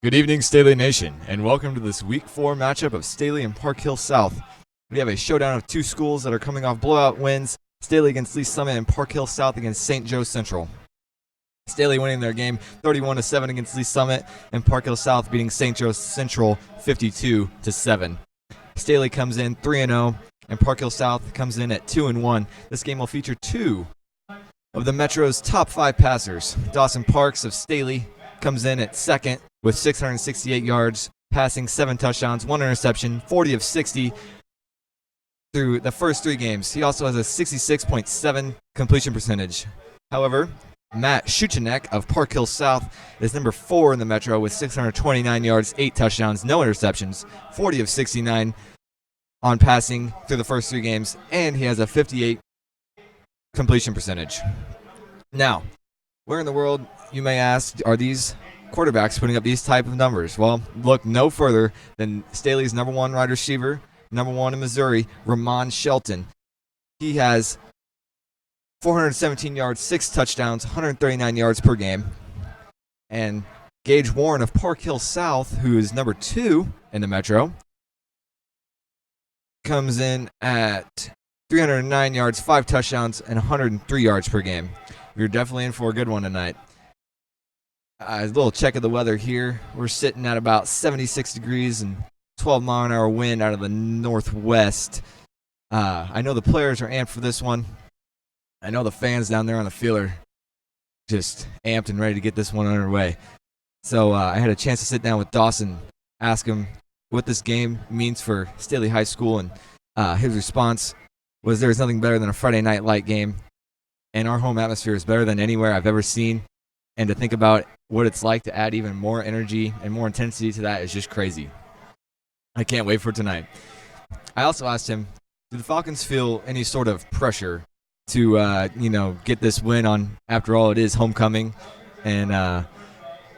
Good evening, Staley Nation, and welcome to this Week 4 matchup of Staley and Park Hill South. We have a showdown of two schools that are coming off blowout wins, Staley against Lee Summit and Park Hill South against St. Joe Central. Staley winning their game 31-7 against Lee Summit, and Park Hill South beating St. Joe Central 52-7. Staley comes in 3-0, and Park Hill South comes in at 2-1. This game will feature two of the Metro's top 5 passers. Dawson Parks of Staley comes in at second with 668 yards, passing 7 touchdowns, 1 interception, 40 of 60 through the first 3 games. He also has a 66.7 completion percentage. However, Matt Schuchenek of Park Hill South is number 4 in the Metro with 629 yards, 8 touchdowns, no interceptions, 40 of 69 on passing through the first 3 games, and he has a 58 completion percentage. Now, where in the world, you may ask, are these quarterbacks putting up these type of numbers? Well, look no further than Staley's number 1 wide receiver, number 1 in Missouri, Ramon Shelton. He has 417 yards, 6 touchdowns, 139 yards per game. And Gage Warren of Park Hill South, who is number 2 in the Metro, comes in at 309 yards, 5 touchdowns, and 103 yards per game. We're definitely in for a good one tonight. A little check of the weather here. We're sitting at about 76 degrees and 12-mile-an-hour wind out of the northwest. I know the players are amped for this one. I know the fans down there on the field are just amped and ready to get this one underway. So I had a chance to sit down with Dawson, ask him what this game means for Staley High School, and his response was there's nothing better than a Friday night light game, and our home atmosphere is better than anywhere I've ever seen. And to think about what it's like to add even more energy and more intensity to that is just crazy. I can't wait for tonight. I also asked him, do the Falcons feel any sort of pressure to, get this win on, after all, it is homecoming, and,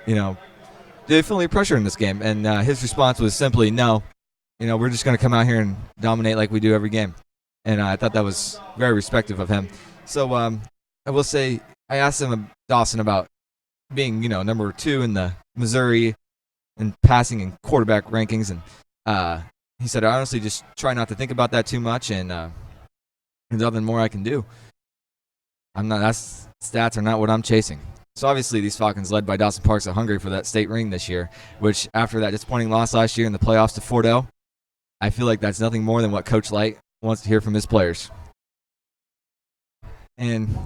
do they feel any pressure in this game? And his response was simply, no. We're just going to come out here and dominate like we do every game. And I thought that was very respectful of him. So I will say, I asked him, Dawson, about being, number 2 in the Missouri and passing and quarterback rankings, and he said, I honestly just try not to think about that too much, and there's nothing more I can do. Stats are not what I'm chasing. So obviously these Falcons, led by Dawson Parks, are hungry for that state ring this year, which after that disappointing loss last year in the playoffs to Fordo, I feel like that's nothing more than what Coach Light wants to hear from his players. And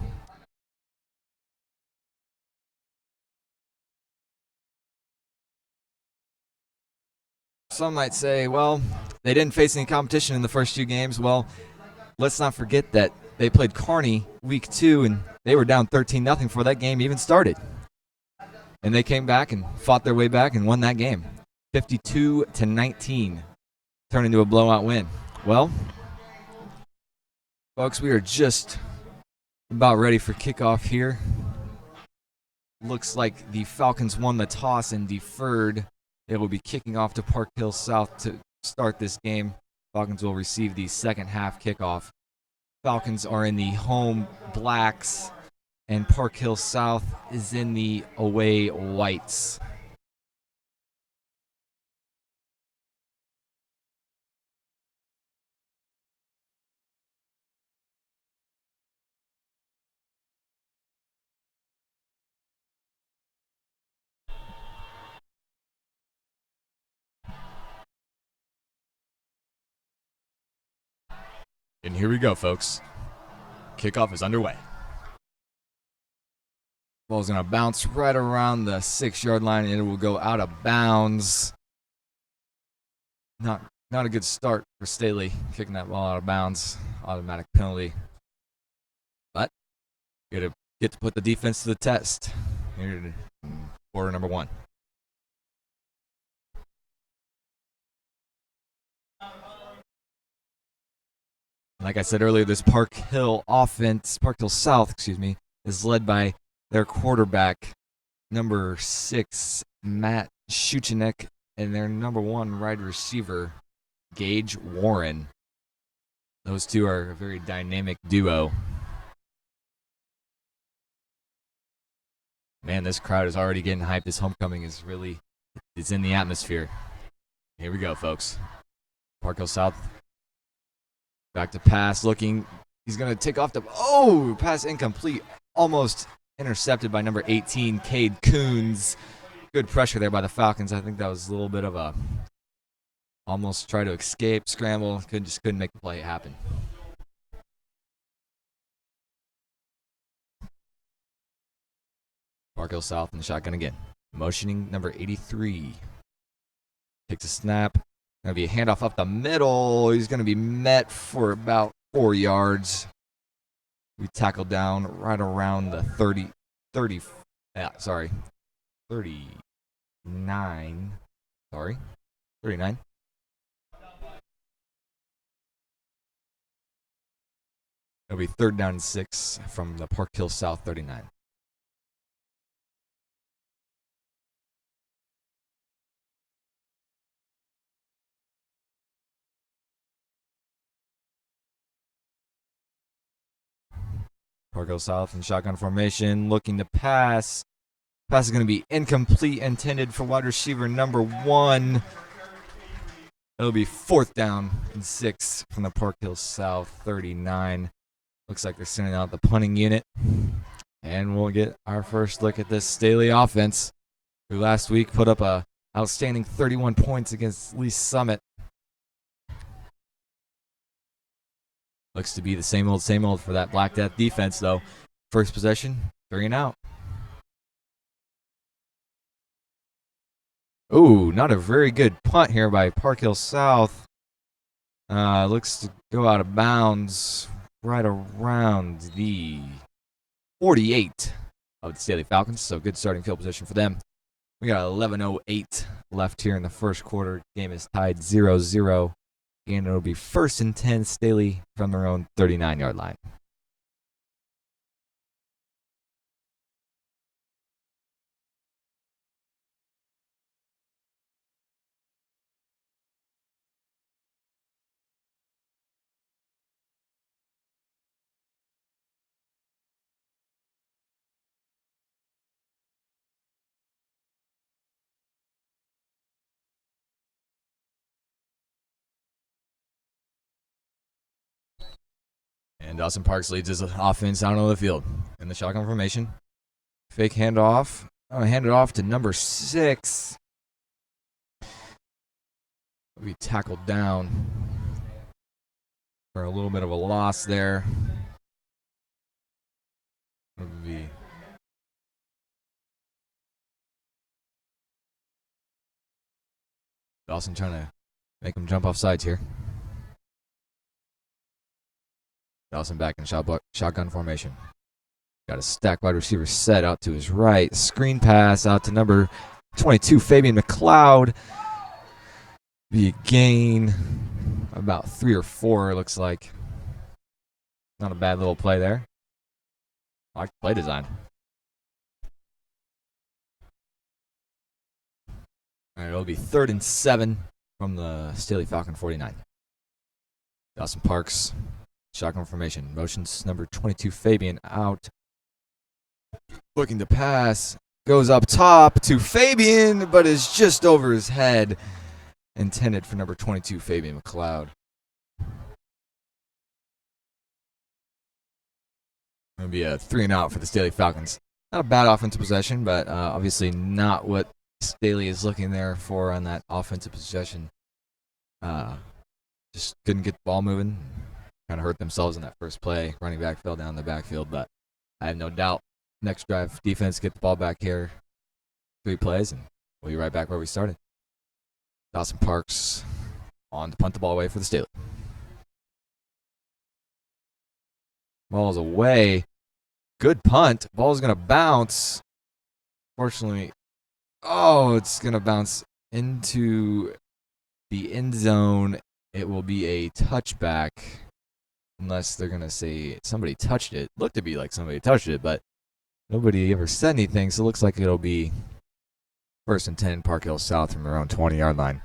some might say, well, they didn't face any competition in the first 2 games. Well, let's not forget that they played Kearney week 2, and they were down 13-0 before that game even started. And they came back and fought their way back and won that game, 52-19, turned into a blowout win. Well, folks, we are just about ready for kickoff here. Looks like the Falcons won the toss and deferred. It will be kicking off to Park Hill South to start this game. Falcons will receive the second half kickoff. Falcons are in the home blacks, and Park Hill South is in the away whites. And here we go, folks. Kickoff is underway. Ball's going to bounce right around the 6-yard line, and it will go out of bounds. Not a good start for Staley, kicking that ball out of bounds. Automatic penalty. But you're going to get to put the defense to the test here in quarter number 1. Like I said earlier, this Park Hill South, is led by their quarterback, number 6, Matt Schuchenek, and their number 1 wide receiver, Gage Warren. Those two are a very dynamic duo. Man, this crowd is already getting hyped. This homecoming is really It's in the atmosphere. Here we go, folks. Park Hill South. Back to pass, looking. He's going to take off the... Oh, pass incomplete. Almost intercepted by number 18, Cade Coons. Good pressure there by the Falcons. I think that was a little bit of a... Almost try to escape, scramble. Couldn't make the play happen. Park Hill South in the shotgun again. Motioning number 83. Takes a snap. Going to be a handoff up the middle. He's going to be met for about 4 yards. We tackled down right around the 39. Sorry. 39. It'll be 3rd down and 6 from the Park Hill South 39. Park Hill South in shotgun formation, looking to pass. Pass is going to be incomplete, intended for wide receiver number 1. It'll be 4th down and 6 from the Park Hill South 39. Looks like they're sending out the punting unit. And we'll get our first look at this Staley offense, who last week put up a outstanding 31 points against Lee Summit. Looks to be the same old for that Black Death defense, though. First possession, 3 and out. Ooh, not a very good punt here by Park Hill South. Looks to go out of bounds right around the 48 of the Staley Falcons, so good starting field position for them. We got 11:08 left here in the first quarter. Game is tied 0-0. And it'll be 1st and 10, Staley from their own 39-yard line. And Dawson Parks leads his offense out on the field in the shotgun formation. Fake handoff. Hand it off to number 6. We tackled down for a little bit of a loss there. Would be Dawson trying to make him jump off sides here. Dawson back in shotgun formation. Got a stack wide receiver set out to his right. Screen pass out to number 22, Fabian McLeod. Be a gain about 3 or 4, it looks like. Not a bad little play there. I like the play design. All right, it'll be 3rd and 7 from the Staley Falcon 49. Dawson Parks, shotgun formation. Motions number 22, Fabian, out. Looking to pass. Goes up top to Fabian, but is just over his head. Intended for number 22, Fabian McLeod. It'll be a 3 and out for the Staley Falcons. Not a bad offensive possession, but obviously not what Staley is looking there for on that offensive possession. Just couldn't get the ball moving. Kind of hurt themselves in that first play. Running back fell down the backfield, but I have no doubt next drive, defense get the ball back here. 3 plays, and we'll be right back where we started. Dawson Parks on to punt the ball away for the Staley. Ball is away. Good punt. Ball is going to bounce. Fortunately, it's going to bounce into the end zone. It will be a touchback unless they're going to say somebody touched it. Looked to be like somebody touched it, but nobody ever said anything, so it looks like it'll be 1st and 10, Park Hill South from their own 20-yard line.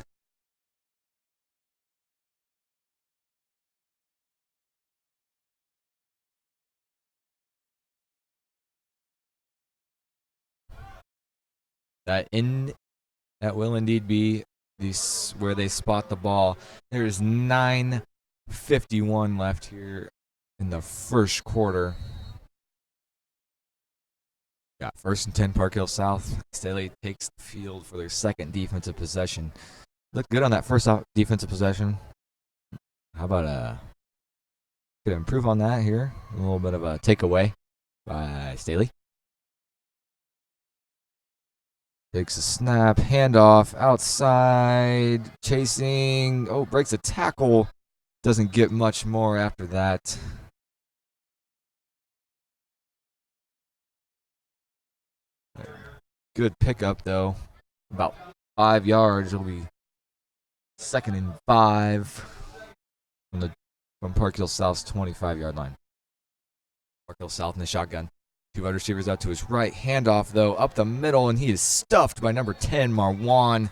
That That will indeed be where they spot the ball. There's 9:51 left here in the first quarter. Got 1st and 10 Park Hill South. Staley takes the field for their second defensive possession. Looked good on that first defensive possession. How about could improve on that here. A little bit of a takeaway by Staley. Takes a snap, handoff, outside, chasing. Oh, breaks a tackle. Doesn't get much more after that. Good pickup, though. About 5 yards. It'll be 2nd and 5 from Park Hill South's 25-yard line. Park Hill South in the shotgun. 2 wide receivers out to his right. Handoff, though, up the middle, and he is stuffed by number 10, Marwan.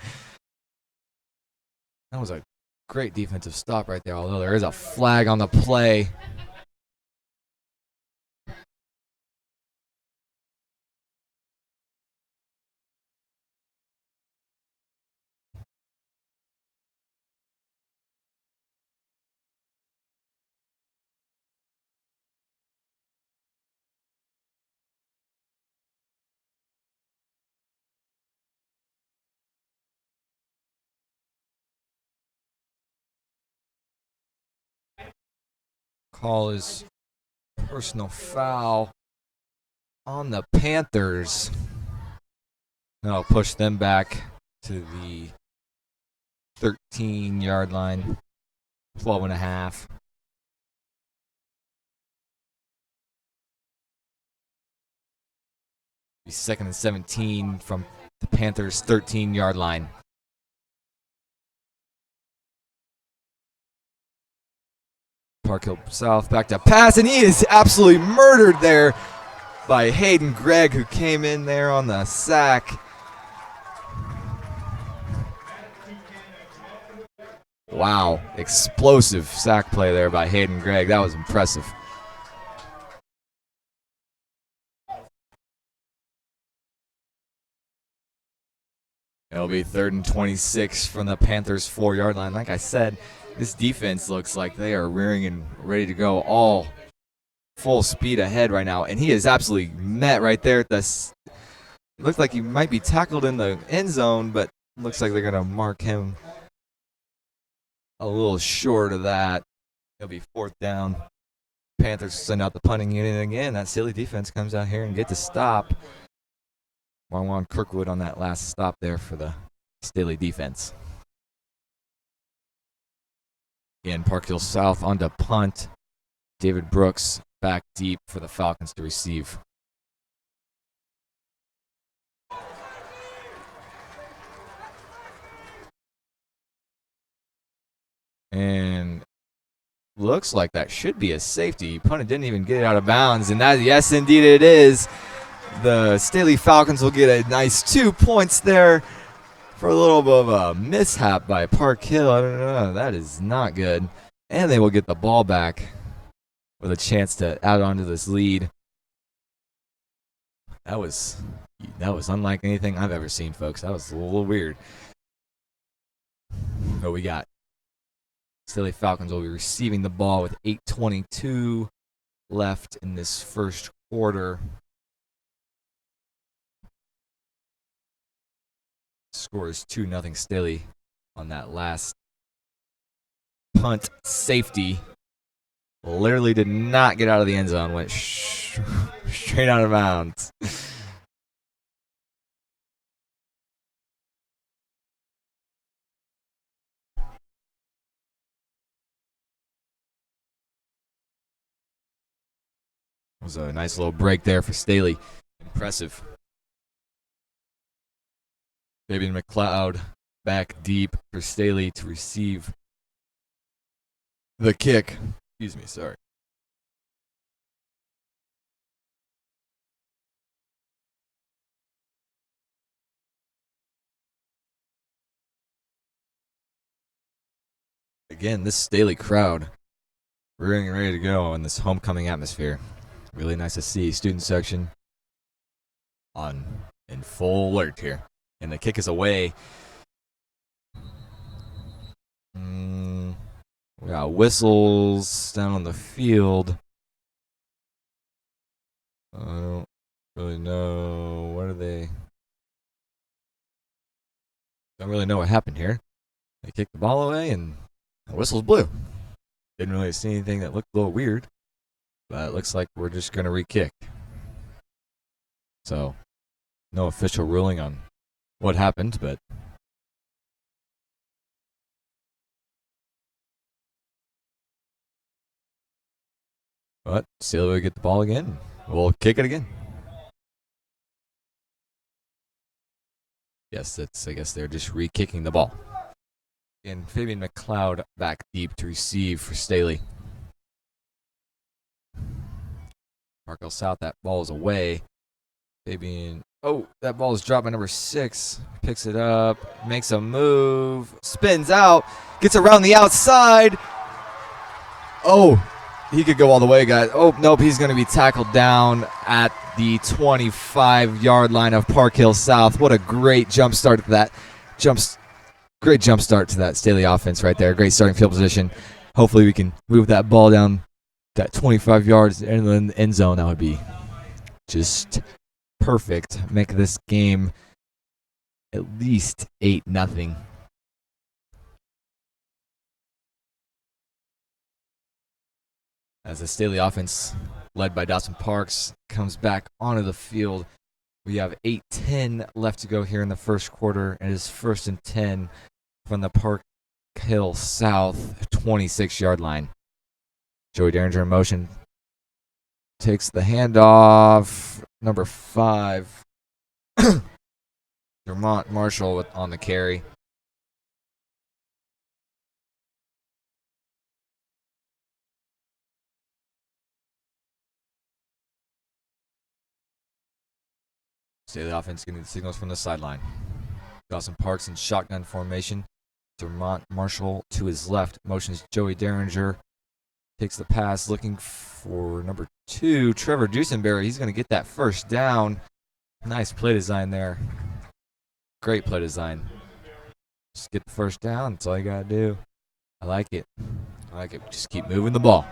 That was a great defensive stop right there, although there is a flag on the play. Call is personal foul on the Panthers. That'll push them back to the 13-yard line, 12 and a half. Be 2nd and 17 from the Panthers' 13-yard line. Park Hill South back to pass, and he is absolutely murdered there by Hayden Gregg, who came in there on the sack. Wow, explosive sack play there by Hayden Gregg. That was impressive. It'll be 3rd and 26 from the Panthers' 4-yard line. Like I said, this defense looks like they are rearing and ready to go all full speed ahead right now. And he is absolutely met right there at this. It looks like he might be tackled in the end zone, but looks like they're going to mark him a little short of that. It'll be 4th down. Panthers send out the punting unit again. That silly defense comes out here and gets a stop. Marwan Kirkwood on that last stop there for the Staley defense. Again, Park Hill South on to punt. David Brooks back deep for the Falcons to receive. And looks like that should be a safety. Punted didn't even get it out of bounds, and that, yes, indeed it is. The Staley Falcons will get a nice 2 points there for a little bit of a mishap by Park Hill. I don't know. That is not good. And they will get the ball back with a chance to add on to this lead. That was unlike anything I've ever seen, folks. That was a little weird. But we got Staley Falcons will be receiving the ball with 8:22 left in this first quarter. Score is 2-0 Staley on that last punt safety. Literally did not get out of the end zone. Went straight out of bounds. It was a nice little break there for Staley. Impressive. Fabian McLeod back deep for Staley to receive the kick. Excuse me, sorry. Again, this Staley crowd rearing and ready to go in this homecoming atmosphere. Really nice to see student section in full alert here. And the kick is away. We got whistles down on the field. I don't really know. What are they? Don't really know what happened here. They kicked the ball away and the whistle's blew. Didn't really see anything that looked a little weird. But it looks like we're just going to re-kick. So, no official ruling on what happened, but Staley will get the ball again. We'll kick it again. Yes, I guess they're just re-kicking the ball. And Fabian McLeod back deep to receive for Staley. Parkhill South, that ball is away. Fabian, that ball is dropped by number 6. Picks it up, makes a move, spins out, gets around the outside. He could go all the way, guys. Nope, he's going to be tackled down at the 25-yard line of Parkhill South. What a great jump start to that. Great jump start to that Staley offense right there. Great starting field position. Hopefully we can move that ball down that 25 yards in the end zone. That would be just perfect. Make this game at least 8-0. As the Staley offense, led by Dawson Parks, comes back onto the field. We have 8:10 left to go here in the first quarter. It is 1st and 10 from the Park Hill South 26-yard line. Joey Derringer in motion. Takes the handoff. Number 5. Vermont Marshall on the carry. Staley offense getting the signals from the sideline. Dawson Parks in shotgun formation. Vermont Marshall to his left. Motions Joey Derringer. Takes the pass looking for number 2, Trevor Dusenberry. He's going to get that first down. Nice play design there. Great play design. Just get the first down. That's all you got to do. I like it. Just keep moving the ball.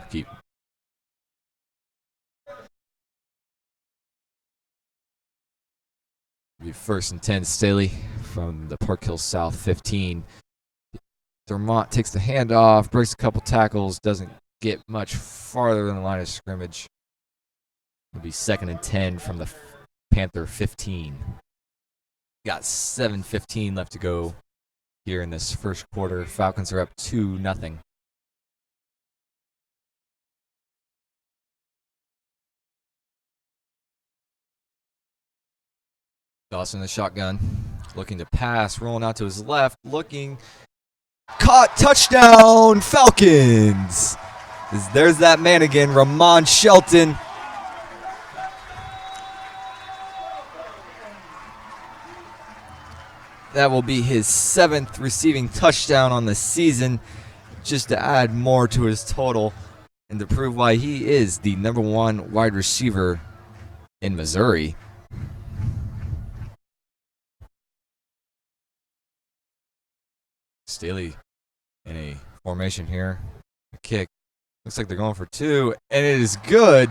Be 1st and 10, Staley from the Park Hill South 15. Vermont takes the handoff, breaks a couple tackles, doesn't get much farther than the line of scrimmage. It'll be 2nd and 10 from the Panther 15. Got 7:15 left to go here in this first quarter. Falcons are up 2-0. Dawson in the shotgun, looking to pass, rolling out to his left, caught, touchdown, Falcons! There's that man again, Ramon Shelton. That will be his 7th receiving touchdown on the season, just to add more to his total and to prove why he is the number 1 wide receiver in Missouri. Staley in a formation here. A kick. Looks like they're going for 2, and it is good.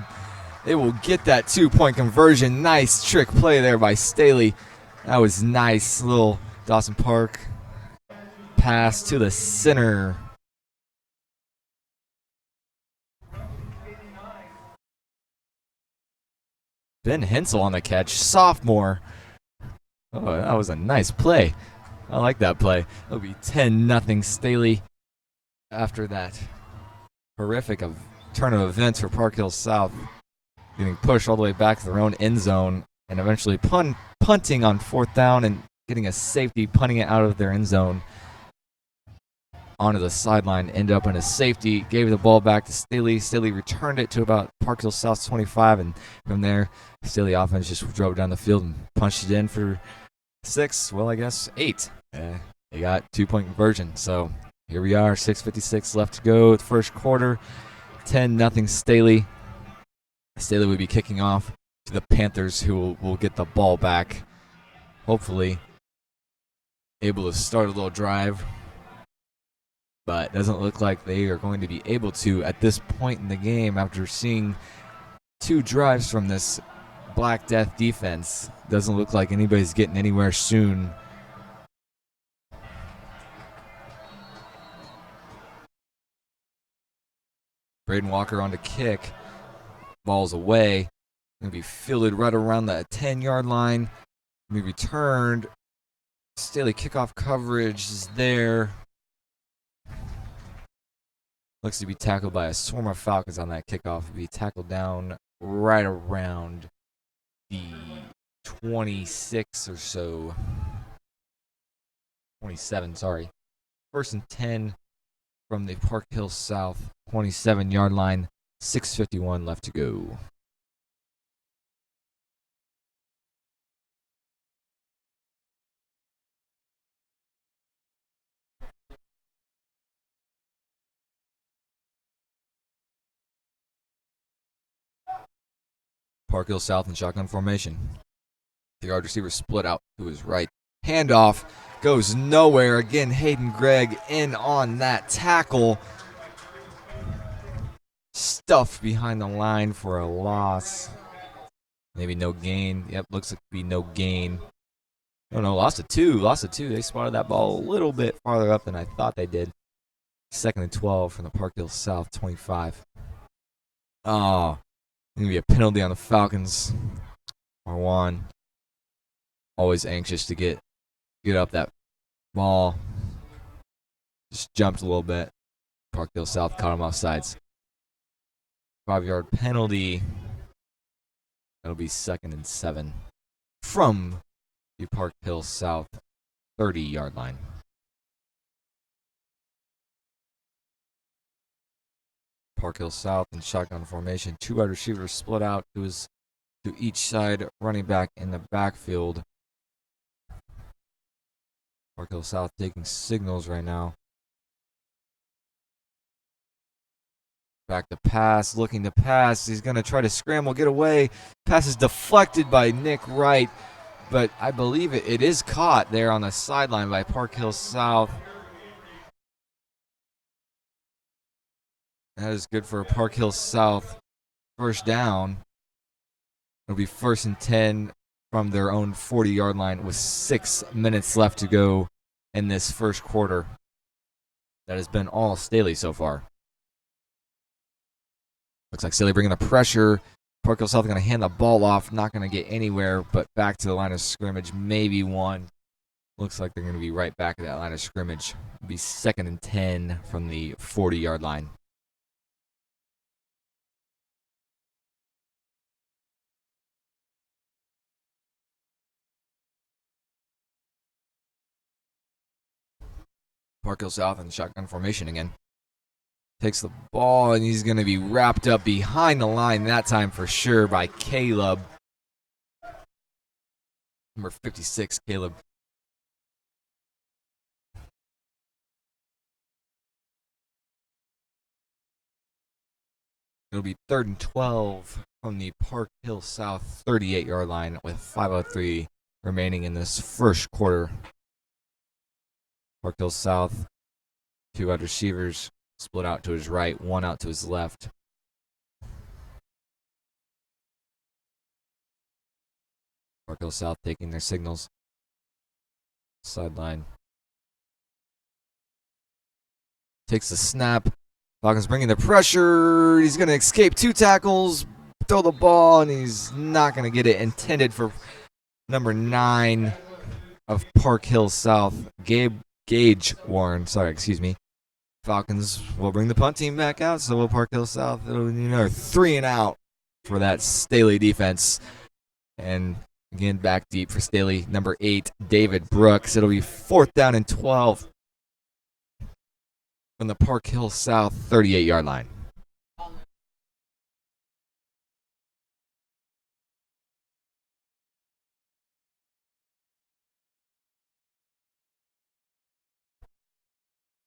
They will get that 2-point conversion. Nice trick play there by Staley. That was nice. Little Dawson Park pass to the center. Ben Hensel on the catch. Sophomore. That was a nice play. I like that play. It'll be 10-0 Staley after that horrific turn of events for Park Hill South, getting pushed all the way back to their own end zone and eventually punting on 4th down and getting a safety, punting it out of their end zone onto the sideline, ended up in a safety, gave the ball back to Staley. Staley returned it to about Park Hill South's 25, and from there, Staley offense just drove down the field and punched it in for 6, 8. They got 2-point conversion. So here we are, 6:56 left to go. The first quarter, 10-0 Staley. Staley will be kicking off to the Panthers, who will get the ball back, hopefully, able to start a little drive, but doesn't look like they are going to be able to at this point in the game after seeing 2 drives from this Black Death defense. Doesn't look like anybody's getting anywhere soon. Braden Walker on to kick. Ball's away. Going to be fielded right around the 10-yard line. Be returned. Staley kickoff coverage is there. Looks to be tackled by a swarm of Falcons on that kickoff. Will be tackled down right around the 26 or so. 27, sorry. 1st and 10 from the Park Hill South 27-yard line. 6:51 left to go. Park Hill South in shotgun formation. The yard receiver split out to his right. Handoff goes nowhere. Again, Hayden Gregg in on that tackle. Stuffed behind the line for a loss. Maybe no gain. Yep, looks like to be no gain. Oh no, lost it 2. They spotted that ball a little bit farther up than I thought they did. 2nd and 12 from the Park Hill South 25. Oh, going to be a penalty on the Falcons. Marwan, always anxious to get up that ball. Just jumped a little bit. Park Hill South caught him off sides. 5-yard penalty. That'll be 2nd and 7 from the Park Hill South 30-yard line. Park Hill South in shotgun formation. 2 wide receivers split out to each side, running back in the backfield. Park Hill South taking signals right now. Back to pass, looking to pass. He's going to try to scramble, get away. Pass is deflected by Nick Wright, but I believe it is caught there on the sideline by Park Hill South. That is good for Park Hill South. 1st down. It'll be 1st and 10 from their own 40-yard line with 6 minutes left to go in this first quarter. That has been all Staley so far. Looks like Staley bringing the pressure. Park Hill South going to hand the ball off. Not going to get anywhere, but back to the line of scrimmage. Maybe 1. Looks like they're going to be right back at that line of scrimmage. It'll be 2nd and 10 from the 40-yard line. Park Hill South in shotgun formation again. Takes the ball, and he's going to be wrapped up behind the line that time for sure by Caleb. Number 56, Caleb. It'll be 3rd and 12 from the Park Hill South 38-yard line with 5:03 remaining in this first quarter. Park Hill South, 2 wide receivers. Split out to his right, 1 out to his left. Park Hill South taking their signals. Sideline. Takes the snap. Falcons bringing the pressure. He's going to escape 2 tackles, throw the ball, and he's not going to get it. Intended for number 9 of Park Hill South, Gage Warren. Falcons will bring the punt team back out, so will Park Hill South. It'll be another 3 and out for that Staley defense. And again, back deep for Staley. Number 8, David Brooks. It'll be 4th down and 12 from the Park Hill South 38-yard line.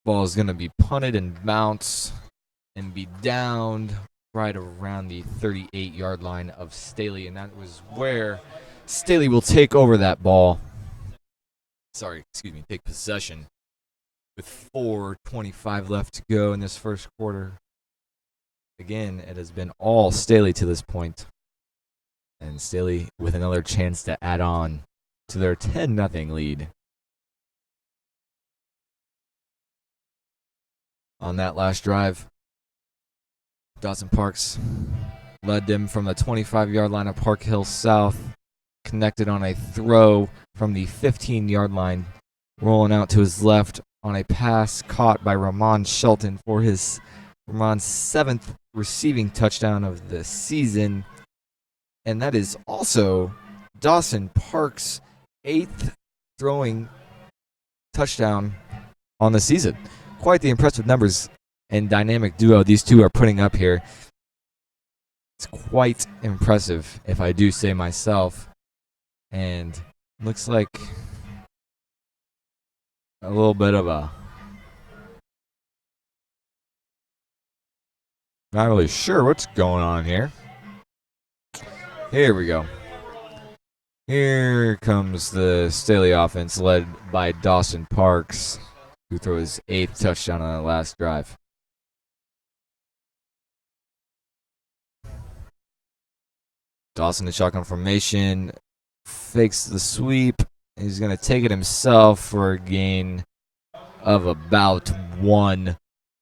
Ball is going to be punted and bounce and be downed right around the 38-yard line of Staley, and that was where Staley will take over that ball. take possession with 4:25 left to go in this first quarter. Again, it has been all Staley to this point. And Staley with another chance to add on to their 10-0 lead. On that last drive, Dawson Parks led them from the 25-yard line of Park Hill South, connected on a throw from the 15-yard line, rolling out to his left on a pass caught by Ramon Shelton for Ramon's 7th receiving touchdown of the season. And that is also Dawson Parks' 8th throwing touchdown on the season. Quite the impressive numbers and dynamic duo these two are putting up here. It's quite impressive, if I do say myself. And looks like a little bit of a... Not really sure what's going on here. Here we go. Here comes the Staley offense led by Dawson Parks, who threw his 8th touchdown on the last drive. Dawson in shotgun formation, fakes the sweep. He's going to take it himself for a gain of about 1.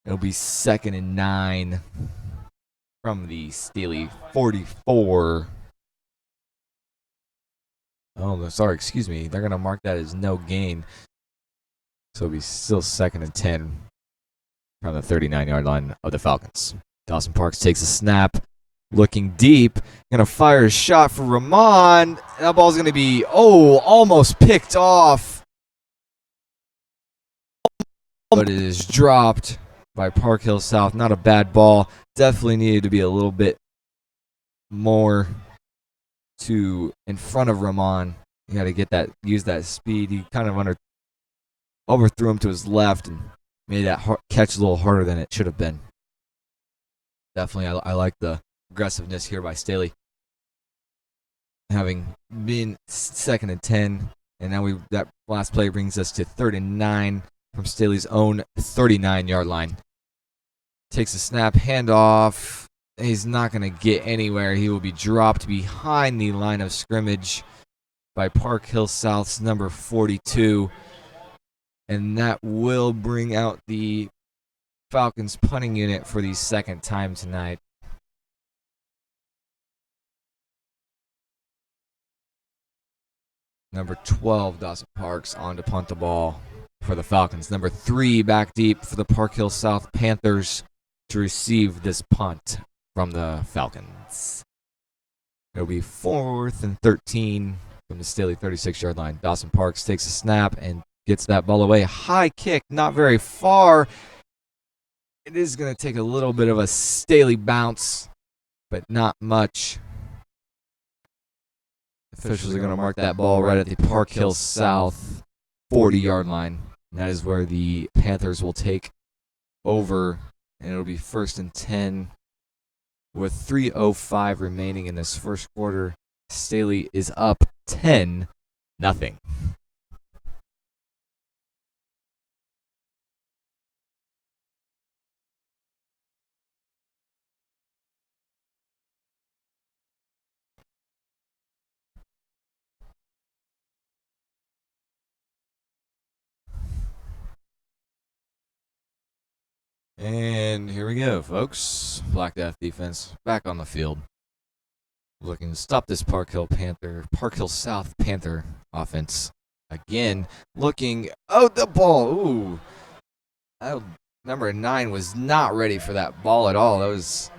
It'll be 2nd and 9 from the Staley 44. Oh, sorry, excuse me. They're going to mark that as no gain. So it'll be still 2nd and 10 from the 39-yard line of the Falcons. Dawson Parks takes a snap, looking deep, going to fire a shot for Ramon. That ball's going to be, almost picked off. But it is dropped by Park Hill South. Not a bad ball. Definitely needed to be a little bit more in front of Ramon. You got to use that speed. He kind of overthrew him to his left and made that catch a little harder than it should have been. Definitely, I like the aggressiveness here by Staley. Having been 2nd and 10, and now that last play brings us to 3rd and 9 from Staley's own 39-yard line. Takes a snap, handoff. He's not going to get anywhere. He will be dropped behind the line of scrimmage by Park Hill South's number 42. And that will bring out the Falcons punting unit for the 2nd time tonight. Number 12, Dawson Parks, on to punt the ball for the Falcons. Number 3, back deep for the Park Hill South Panthers to receive this punt from the Falcons. It'll be 4th and 13 from the Staley 36-yard line. Dawson Parks takes a snap and gets that ball away. High kick, not very far. It is going to take a little bit of a Staley bounce, but not much. Officials are going to mark that ball right at the Park Hill South 40-yard line. And that is where the Panthers will take over, and it'll be 1st and 10 with 3:05 remaining in this first quarter. Staley is up 10-0. And here we go, folks. Black Death defense back on the field, looking to stop this Park Hill South Panther offense. Again, looking. The ball. Ooh. Number 9 was not ready for that ball at all. That was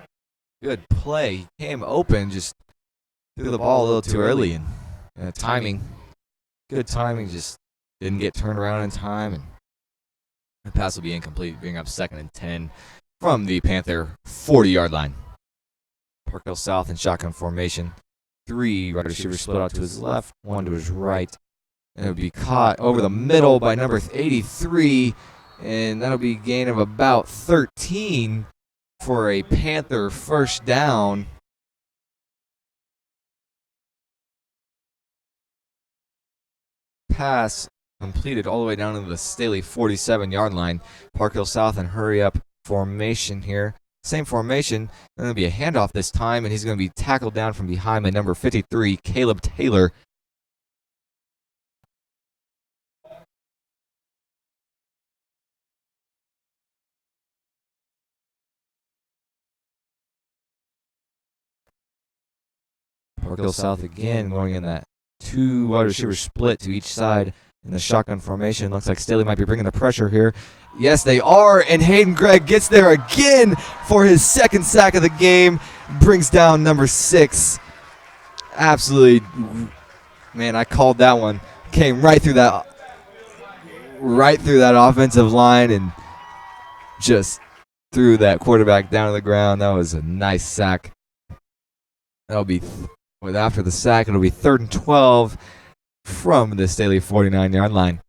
good play. He came open, just threw the ball a little too early, and timing. Good timing, just didn't get turned around in time, and the pass will be incomplete, bringing up 2nd and 10 from the Panther 40-yard line. Park Hill South in shotgun formation. 3 wide receivers split out to his left, 1 to his right. And it'll be caught over the middle by number 83, and that'll be a gain of about 13 for a Panther first down. Pass completed all the way down to the Staley 47-yard line. Park Hill South and hurry up formation here. Same formation. Going to be a handoff this time, and he's going to be tackled down from behind by number 53, Caleb Taylor. Park Hill South again going in that two wide receiver split to each side in the shotgun formation. Looks like Staley might be bringing the pressure here. Yes, they are, and Hayden Gregg gets there again for his second sack of the game. Brings down number 6. Absolutely, man, I called that one. Came right through that offensive line and just threw that quarterback down to the ground. That was a nice sack. That'll be after the sack, it'll be 3rd and 12 from the Staley 49-yard line.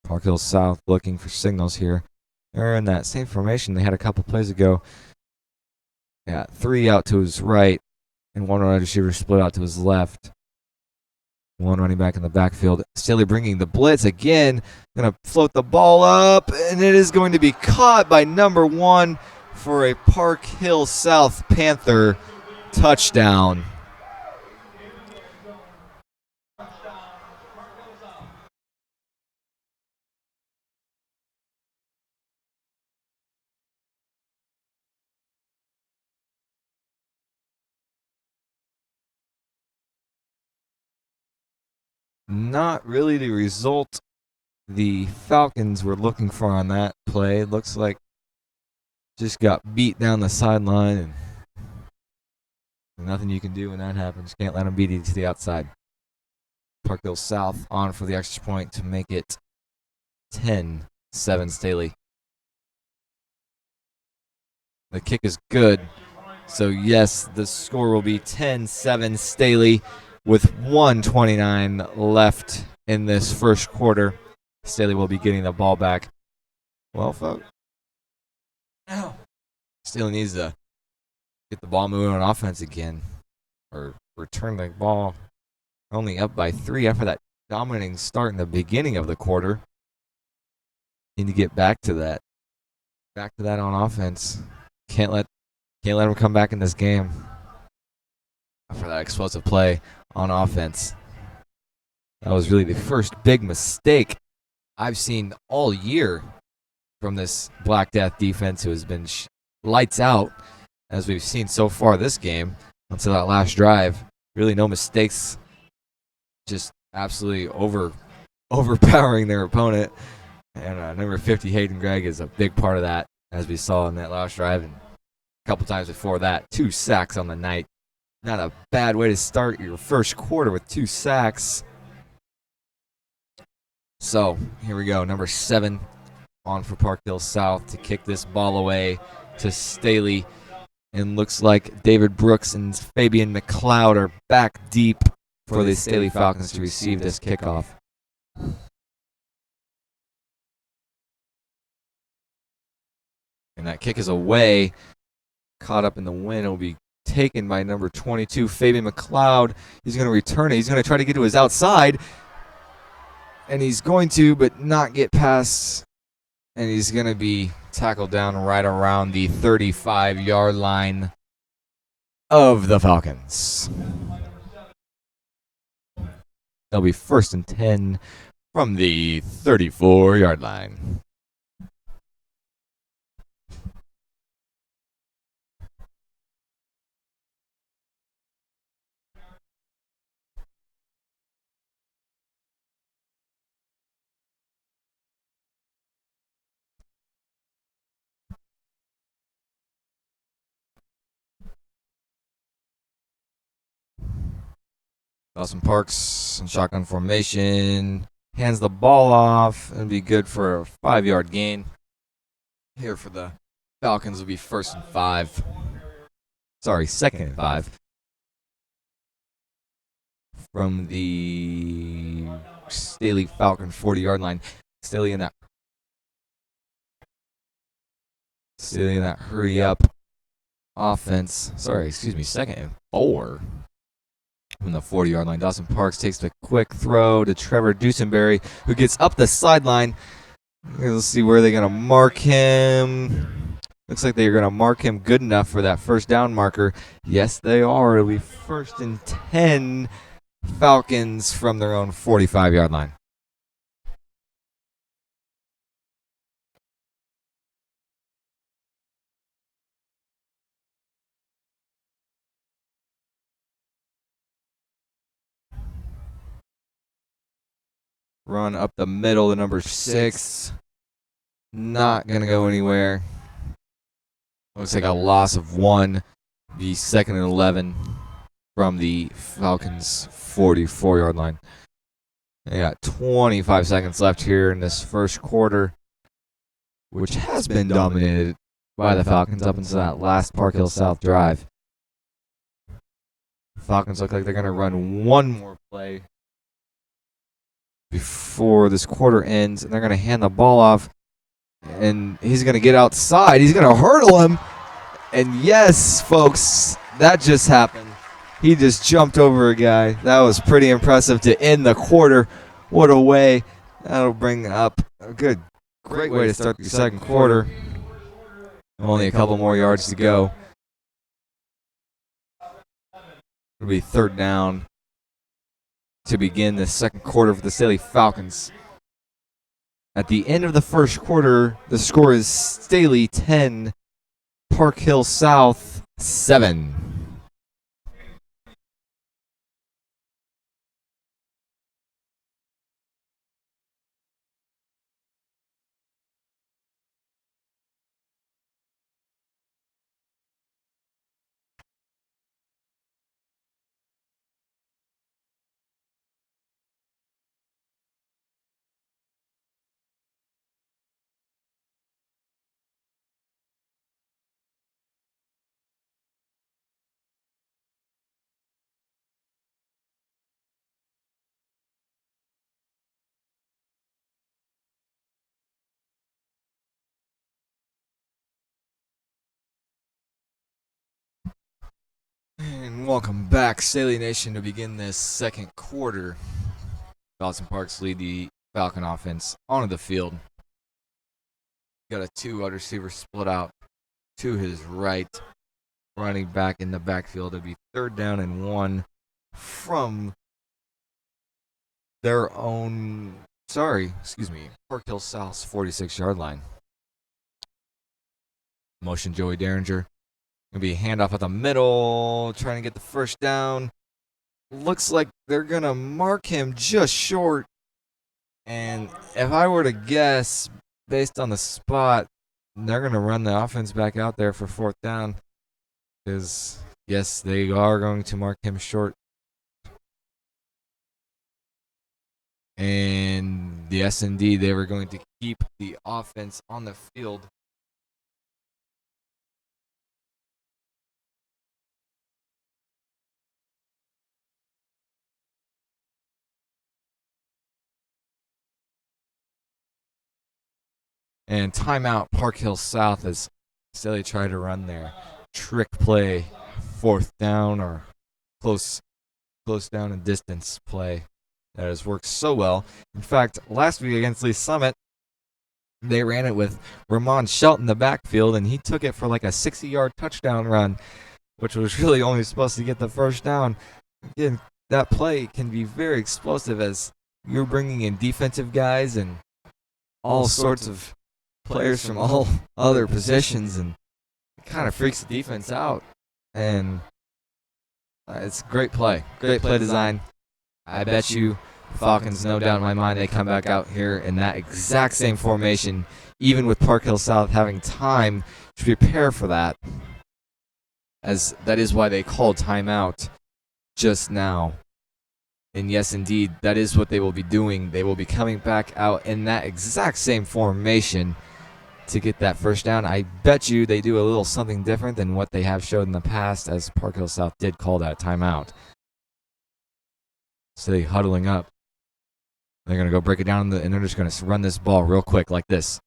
Park Hill South looking for signals here. They're in that same formation they had a couple plays ago. Yeah, 3 out to his right and 1 wide receiver split out to his left. 1 running back in the backfield. Staley bringing the blitz again. Going to float the ball up, and it is going to be caught by number 1 for a Park Hill South Panther touchdown. Not really the result the Falcons were looking for on that play. Looks like just got beat down the sideline, and nothing you can do when that happens. Can't let them beat you to the outside. Park Hill South on for the extra point to make it 10-7 Staley. The kick is good. So, yes, the score will be 10-7 Staley with 1:29 left in this first quarter. Staley will be getting the ball back. Well, folks, Staley needs to get the ball moving on offense again, or return the ball only up by 3 after that dominating start in the beginning of the quarter. Need to get back to that on offense. Can't let them come back in this game for that explosive play on offense. That was really the first big mistake I've seen all year from this Black Death defense, who has been lights out, as we've seen so far this game, until that last drive. Really no mistakes, just absolutely overpowering their opponent. And number 50, Hayden Gregg, is a big part of that, as we saw in that last drive. And a couple times before that, 2 sacks on the night. Not a bad way to start your first quarter with 2 sacks. So, here we go. Number 7 on for Park Hill South to kick this ball away to Staley. And looks like David Brooks and Fabian McLeod are back deep for the Staley Falcons to receive this kickoff. And that kick is away. Caught up in the wind. It will be taken by number 22, Fabian McLeod. He's going to return it. He's going to try to get to his outside. And he's going to, but not get past. And he's going to be tackled down right around the 35-yard line of the Falcons. They'll be 1st and 10 from the 34-yard line. Dawson Parks in shotgun formation. Hands the ball off. It'll be good for a 5-yard gain. Here for the Falcons will be 1st and 5. Sorry, 2nd and 5. From the Staley Falcon 40-yard line. Staley in that hurry up offense. Sorry, 2nd and 4 From the 40-yard line, Dawson Parks takes the quick throw to Trevor Dusenberry, who gets up the sideline. Let's see where they're going to mark him. Looks like they're going to mark him good enough for that first down marker. Yes, they are. It'll be 1st and 10 Falcons from their own 45-yard line. Run up the middle to number 6. Not going to go anywhere. Looks like a loss of 1. Be 2nd and 11 from the Falcons' 44-yard line. They got 25 seconds left here in this first quarter, which has been dominated by the Falcons up until that last Park Hill South drive. Falcons look like they're going to run one more play before this quarter ends, and they're going to hand the ball off, and he's going to get outside. He's going to hurdle him, and yes, folks, that just happened. He just jumped over a guy. That was pretty impressive to end the quarter. What a way. That'll bring up a great way to start the second quarter. Only a couple more yards to go. It'll be 3rd down to begin the second quarter for the Staley Falcons. At the end of the first quarter, the score is Staley 10, Park Hill South 7. And welcome back, Staley Nation, to begin this second quarter. Dawson Parks lead the Falcon offense onto the field. Got a 2 wide receiver split out to his right, running back in the backfield. It'll be 3rd down and 1 from their own, Park Hill South's 46-yard line. Motion Joey Derringer. Gonna be a handoff at the middle, trying to get the first down. Looks like they're gonna mark him just short. And if I were to guess, based on the spot, they're gonna run the offense back out there for 4th down. Because yes, they are going to mark him short. And yes, indeed, they were going to keep the offense on the field. And timeout, Park Hill South, as Staley tried to run their trick play, 4th down or close down and distance play that has worked so well. In fact, last week against Lee Summit, they ran it with Ramon Shelton in the backfield, and he took it for like a 60-yard touchdown run, which was really only supposed to get the first down. Again, that play can be very explosive as you're bringing in defensive guys and all sorts of players from all other positions, and it kind of freaks the defense out. And it's a great play design. I bet you Falcons, no doubt in my mind, they come back out here in that exact same formation, even with Park Hill South having time to prepare for that, as that is why they called timeout just now. And yes, indeed, that is what they will be doing. They will be coming back out in that exact same formation to get that first down. I bet you they do a little something different than what they have showed in the past, as Park Hill South did call that timeout. So they huddling up. They're going to go break it down, and they're just going to run this ball real quick like this.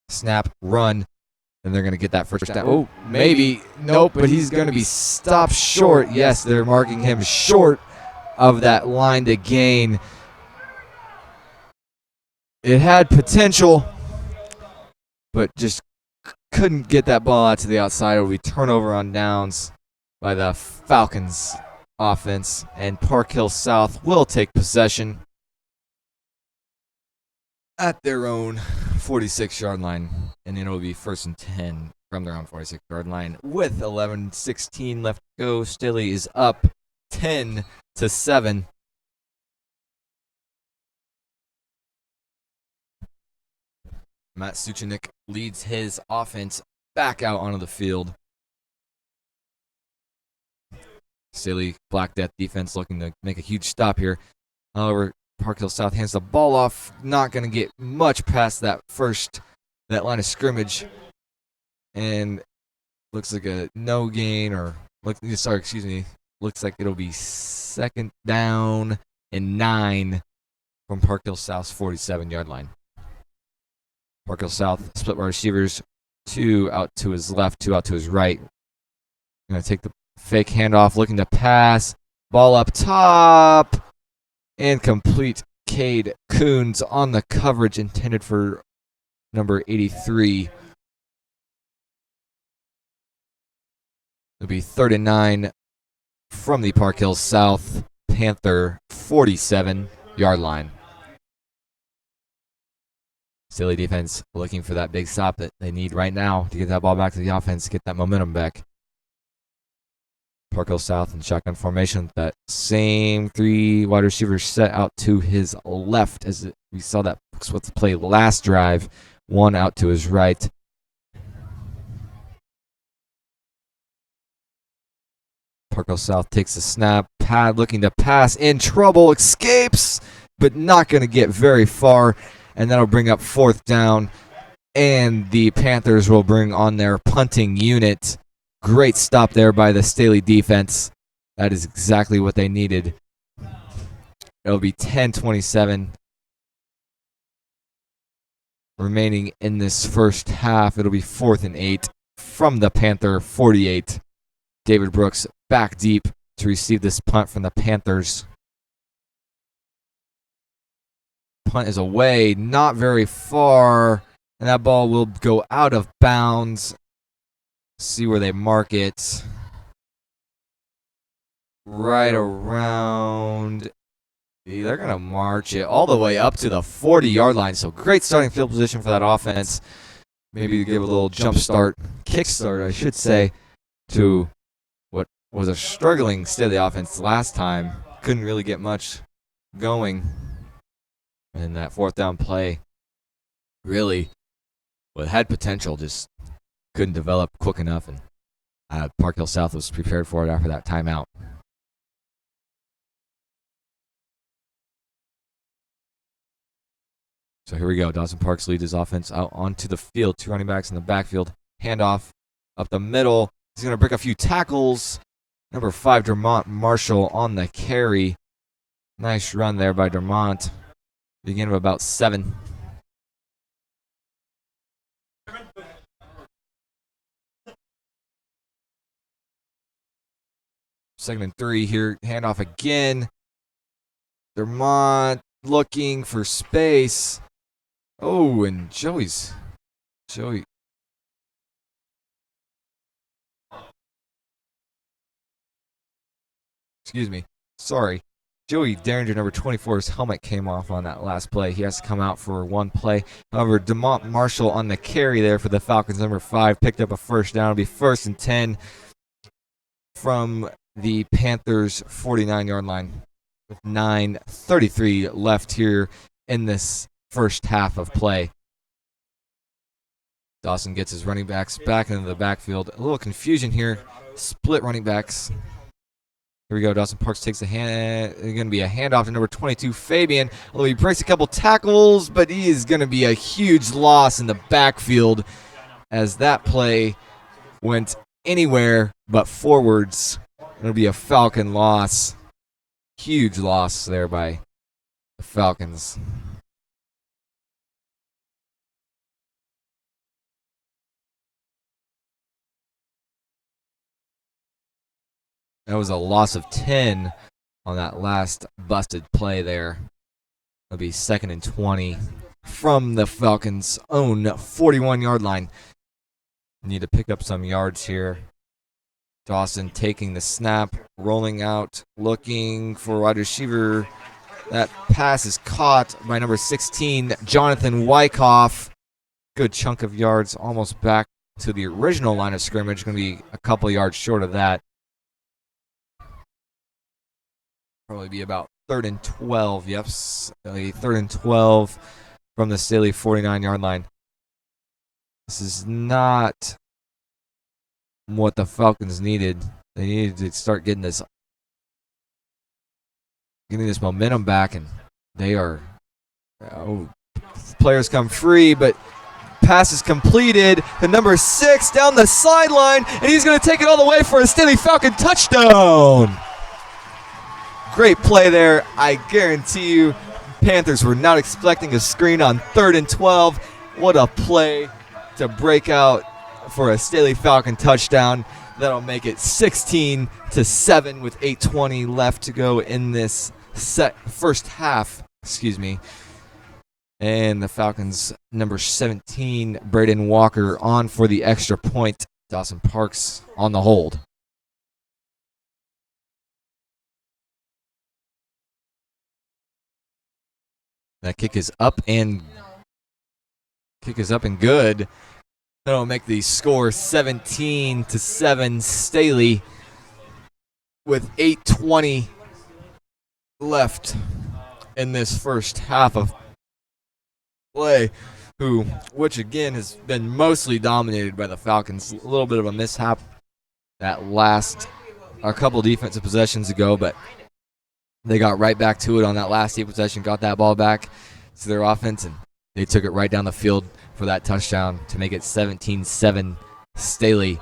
Snap, run, and they're going to get that first down. Oh, maybe. Nope, but he's going to be stopped short. Yes, they're marking him short of that line to gain. It had potential, but just couldn't get that ball out to the outside. It'll be turnover on downs by the Falcons offense, and Park Hill South will take possession at their own 46-yard line, and it'll be 1st and 10 from their own 46-yard line with 11:16 left to go. Staley is up 10-7. Matt Suchanik leads his offense back out onto the field. Staley Black Death defense looking to make a huge stop here. However, Park Hill South hands the ball off. Not going to get much past that line of scrimmage. And looks like a no gain looks like it'll be 2nd down and 9 from Park Hill South's 47-yard line. Park Hill South split wide receivers, 2 out to his left, 2 out to his right. Going to take the fake handoff, looking to pass. Ball up top. And complete. Cade Coons on the coverage intended for number 83. It'll be 3rd and 9 from the Park Hill South Panther 47-yard line. Staley defense looking for that big stop that they need right now to get that ball back to the offense, get that momentum back. Park Hill South in shotgun formation. That same 3 wide receivers set out to his left, as we saw that with the play last drive. 1 out to his right. Park Hill South takes a snap. Pad looking to pass, in trouble, escapes, but not going to get very far. And that'll bring up 4th down. And the Panthers will bring on their punting unit. Great stop there by the Staley defense. That is exactly what they needed. It'll be 10-27 remaining in this first half. It'll be 4th and 8 from the Panther 48. David Brooks back deep to receive this punt from the Panthers. Punt is away, not very far, and that ball will go out of bounds. See where they mark it. Right around. They're going to march it all the way up to the 40-yard line. So great starting field position for that offense. Maybe give a little jump start, kick start, I should say, to what was a struggling Staley offense last time. Couldn't really get much going. And that 4th down play really had potential, just couldn't develop quick enough, and Park Hill South was prepared for it after that timeout. So here we go. Dawson Parks leads his offense out onto the field. 2 running backs in the backfield. Handoff up the middle. He's going to break a few tackles. Number 5, Dermont Marshall on the carry. Nice run there by Dermont. Beginning of about 7. Second and 3 here. Handoff again. Dermont looking for space. Oh, and Joey. Excuse me. Sorry. Joey Derringer, number 24's helmet came off on that last play. He has to come out for 1 play. However, DeMont Marshall on the carry there for the Falcons, number 5, picked up a 1st down. It'll be 1st and 10 from the Panthers' 49-yard line with 9:33 left here in this first half of play. Dawson gets his running backs back into the backfield. A little confusion here. Split running backs. Here we go. Dawson Parks takes a hand. It's going to be a handoff to number 22, Fabian. Although he breaks a couple tackles, but he is going to be a huge loss in the backfield as that play went anywhere but forwards. It'll be a Falcon loss. Huge loss there by the Falcons. That was a loss of 10 on that last busted play there. It'll be 2nd and 20 from the Falcons' own 41-yard line. Need to pick up some yards here. Dawson taking the snap, rolling out, looking for wide receiver. That pass is caught by number 16, Jonathan Wyckoff. Good chunk of yards, almost back to the original line of scrimmage. Going to be a couple yards short of that. Probably be about 3rd and 12. Yep, 3rd and 12 from the Staley 49-yard line. This is not what the Falcons needed. They needed to start getting this momentum back, and they are. Players come free, but pass is completed. The number 6 down the sideline, and he's going to take it all the way for a Staley Falcon touchdown. Great play there. I guarantee you, Panthers were not expecting a screen on 3rd and 12. What a play to break out for a Staley Falcon touchdown. That'll make it 16-7 with 8:20 left to go in this first half. And the Falcons, number 17, Braden Walker, on for the extra point. Dawson Parks on the hold. That kick is up and good. That'll make the score 17-7 Staley with 8:20 left in this first half of play, which again has been mostly dominated by the Falcons. A little bit of a mishap a couple defensive possessions ago, but they got right back to it on that last possession, got that ball back to their offense, and they took it right down the field for that touchdown to make it 17-7 Staley.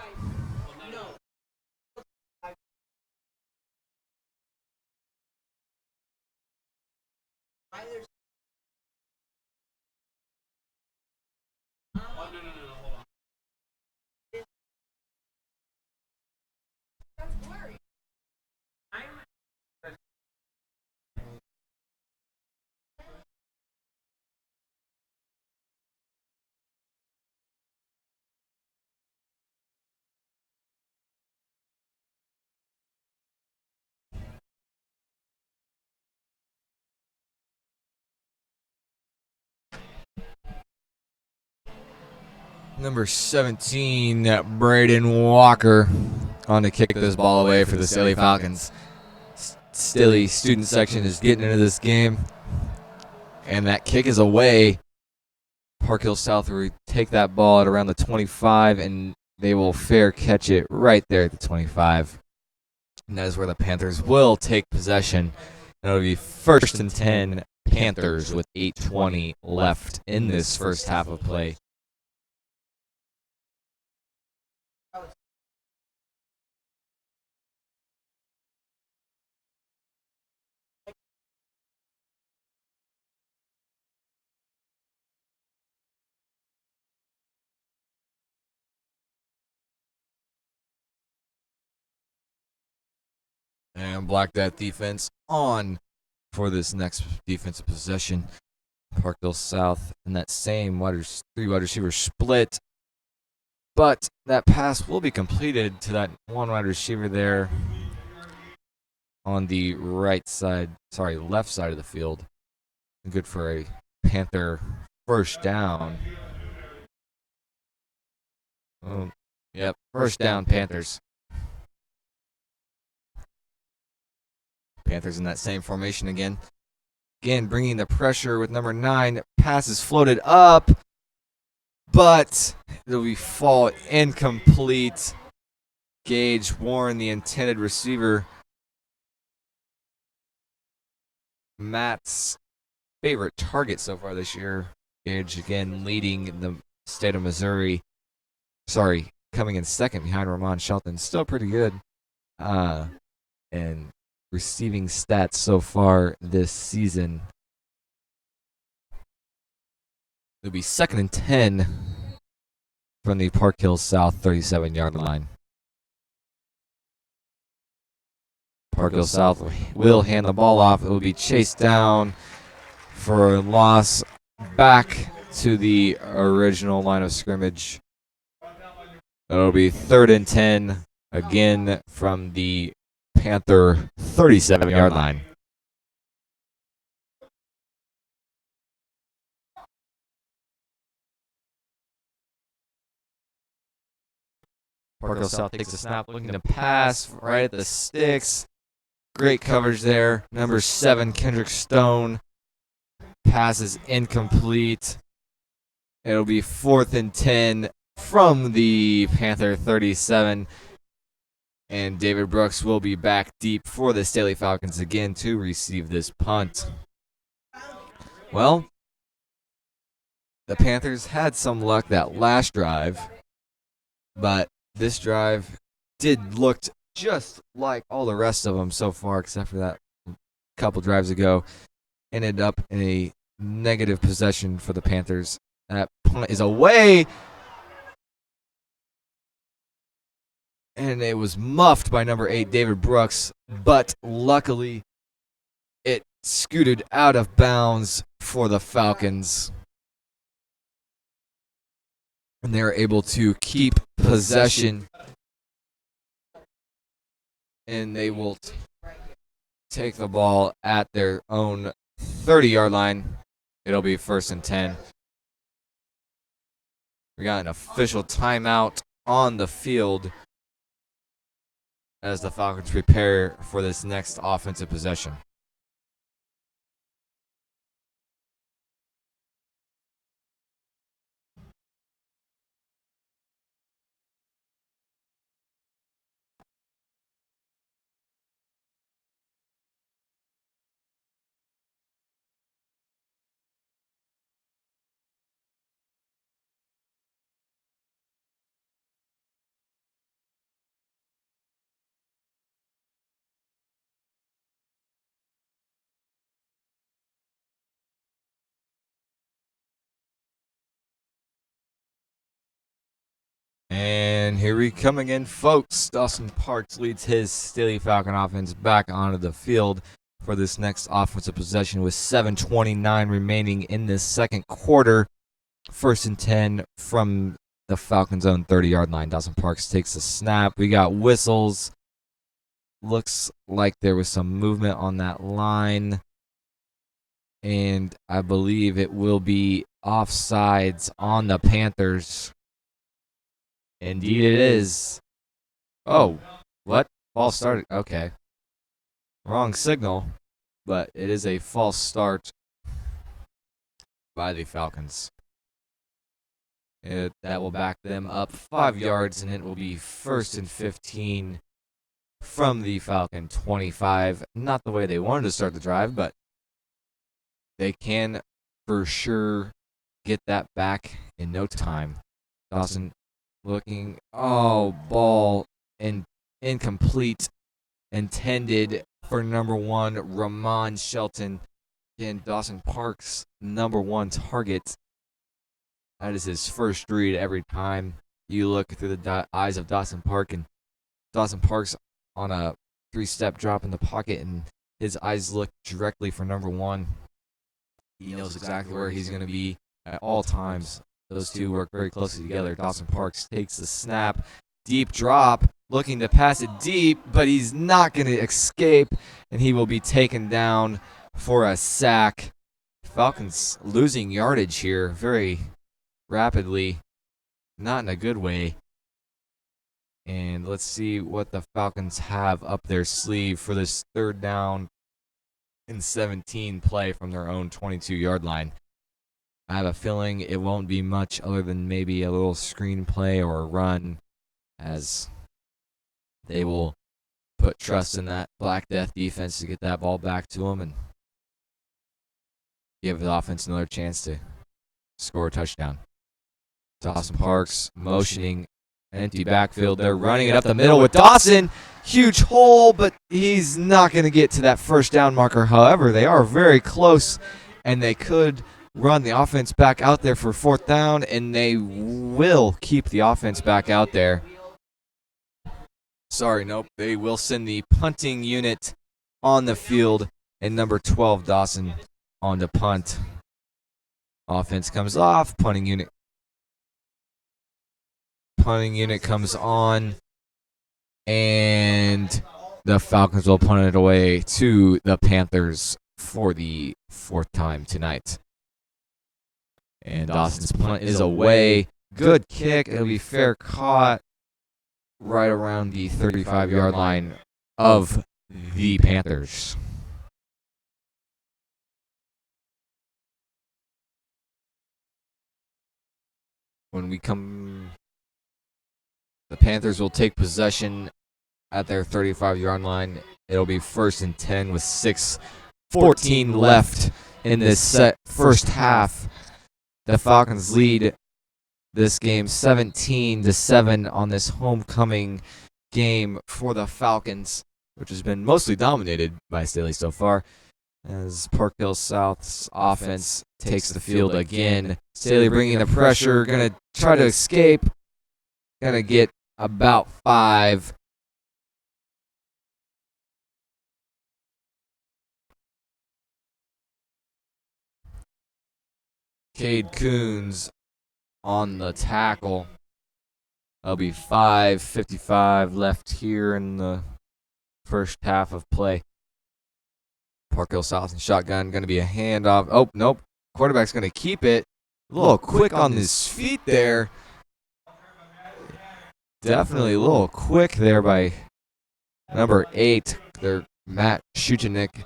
Number 17, Braden Walker, on to kick this ball away for the Staley Falcons. Staley student section is getting into this game, and that kick is away. Park Hill South will take that ball at around the 25, and they will fair catch it right there at the 25. And that is where the Panthers will take possession. It'll be 1st and 10 Panthers with 8:20 left in this first half of play. And block that defense on for this next defensive possession. Parkville South in that same 3 wide receiver split. But that pass will be completed to that 1 wide receiver there on the left side of the field. Good for a Panther first down. Yep, first down Panthers. Panthers in that same formation again. Again, bringing the pressure with number 9. Pass is floated up, but it'll be fall incomplete. Gage Warren, the intended receiver. Matt's favorite target so far this year. Gage again leading the state of Missouri. Coming in second behind Ramon Shelton. Still pretty good. And receiving stats so far this season. It'll be 2nd and 10 from the Park Hill South 37-yard line. Park Hill South will hand the ball off. It will be chased down for a loss back to the original line of scrimmage. It'll be 3rd and 10 again from the Panther 37-yard line. Park Hill South takes a snap, looking to pass right at the sticks. Great coverage there. Number 7, Kendrick Stone. Pass is incomplete. It'll be 4th and 10 from the Panther 37. And David Brooks will be back deep for the Staley Falcons again to receive this punt. Well, the Panthers had some luck that last drive, but this drive did look just like all the rest of them so far, except for that couple drives ago. Ended up in a negative possession for the Panthers. That punt is away, and it was muffed by number 8, David Brooks, but luckily it scooted out of bounds for the Falcons. And they're able to keep possession. And they will take the ball at their own 30-yard line. It'll be 1st and 10. We got an official timeout on the field as the Falcons prepare for this next offensive possession. And here we come again, folks. Dawson Parks leads his Staley Falcon offense back onto the field for this next offensive possession with 7:29 remaining in this second quarter. 1st and 10 from the Falcons' own 30-yard line. Dawson Parks takes a snap. We got whistles. Looks like there was some movement on that line. And I believe it will be offsides on the Panthers. Indeed it is. Oh, what? False start. Okay. Wrong signal, but it is a false start by the Falcons. That will back them up 5 yards, and it will be 1st and 15 from the Falcon 25. Not the way they wanted to start the drive, but they can for sure get that back in no time. Dawson looking, ball incomplete, intended for number 1, Ramon Shelton. Again, Dawson Parks, number 1 target. That is his first read every time you look through the eyes of Dawson Park. And Dawson Parks on a 3-step drop in the pocket, and his eyes look directly for number 1. He knows exactly where he's going to be at all times. Those two work very closely together. Dawson Parks takes the snap. Deep drop, looking to pass it deep, but he's not going to escape, and he will be taken down for a sack. Falcons losing yardage here very rapidly, not in a good way. And let's see what the Falcons have up their sleeve for this 3rd down and 17 play from their own 22-yard line. I have a feeling it won't be much other than maybe a little screen play or a run, as they will put trust in that Black Death defense to get that ball back to them and give the offense another chance to score a touchdown. Dawson Parks motioning empty backfield. They're running it up the middle with Dawson. Huge hole, but he's not going to get to that 1st down marker. However, they are very close, and they could run the offense back out there for 4th down, and they will keep the offense back out there. Sorry, nope. They will send the punting unit on the field, and number 12, Dawson, on to punt. Offense comes off. Punting unit comes on, and the Falcons will punt it away to the Panthers for the 4th time tonight. And Dawson's punt is away. Good kick. It'll be fair caught right around the 35-yard line of the Panthers. When we come, the Panthers will take possession at their 35-yard line. It'll be 1st and 10 with 6:14 left in this first half. The Falcons lead this game 17-7 on this homecoming game for the Falcons, which has been mostly dominated by Staley so far, as Park Hill South's offense takes the field again. Staley bringing the pressure, going to try to escape, going to get about 5. Cade Coons on the tackle. There'll be 5:55 left here in the first half of play. Park Hill South and shotgun, going to be a handoff. Oh, nope. Quarterback's going to keep it. A little quick on his feet there. Definitely a little quick there by number 8, their Matt Shuchenik.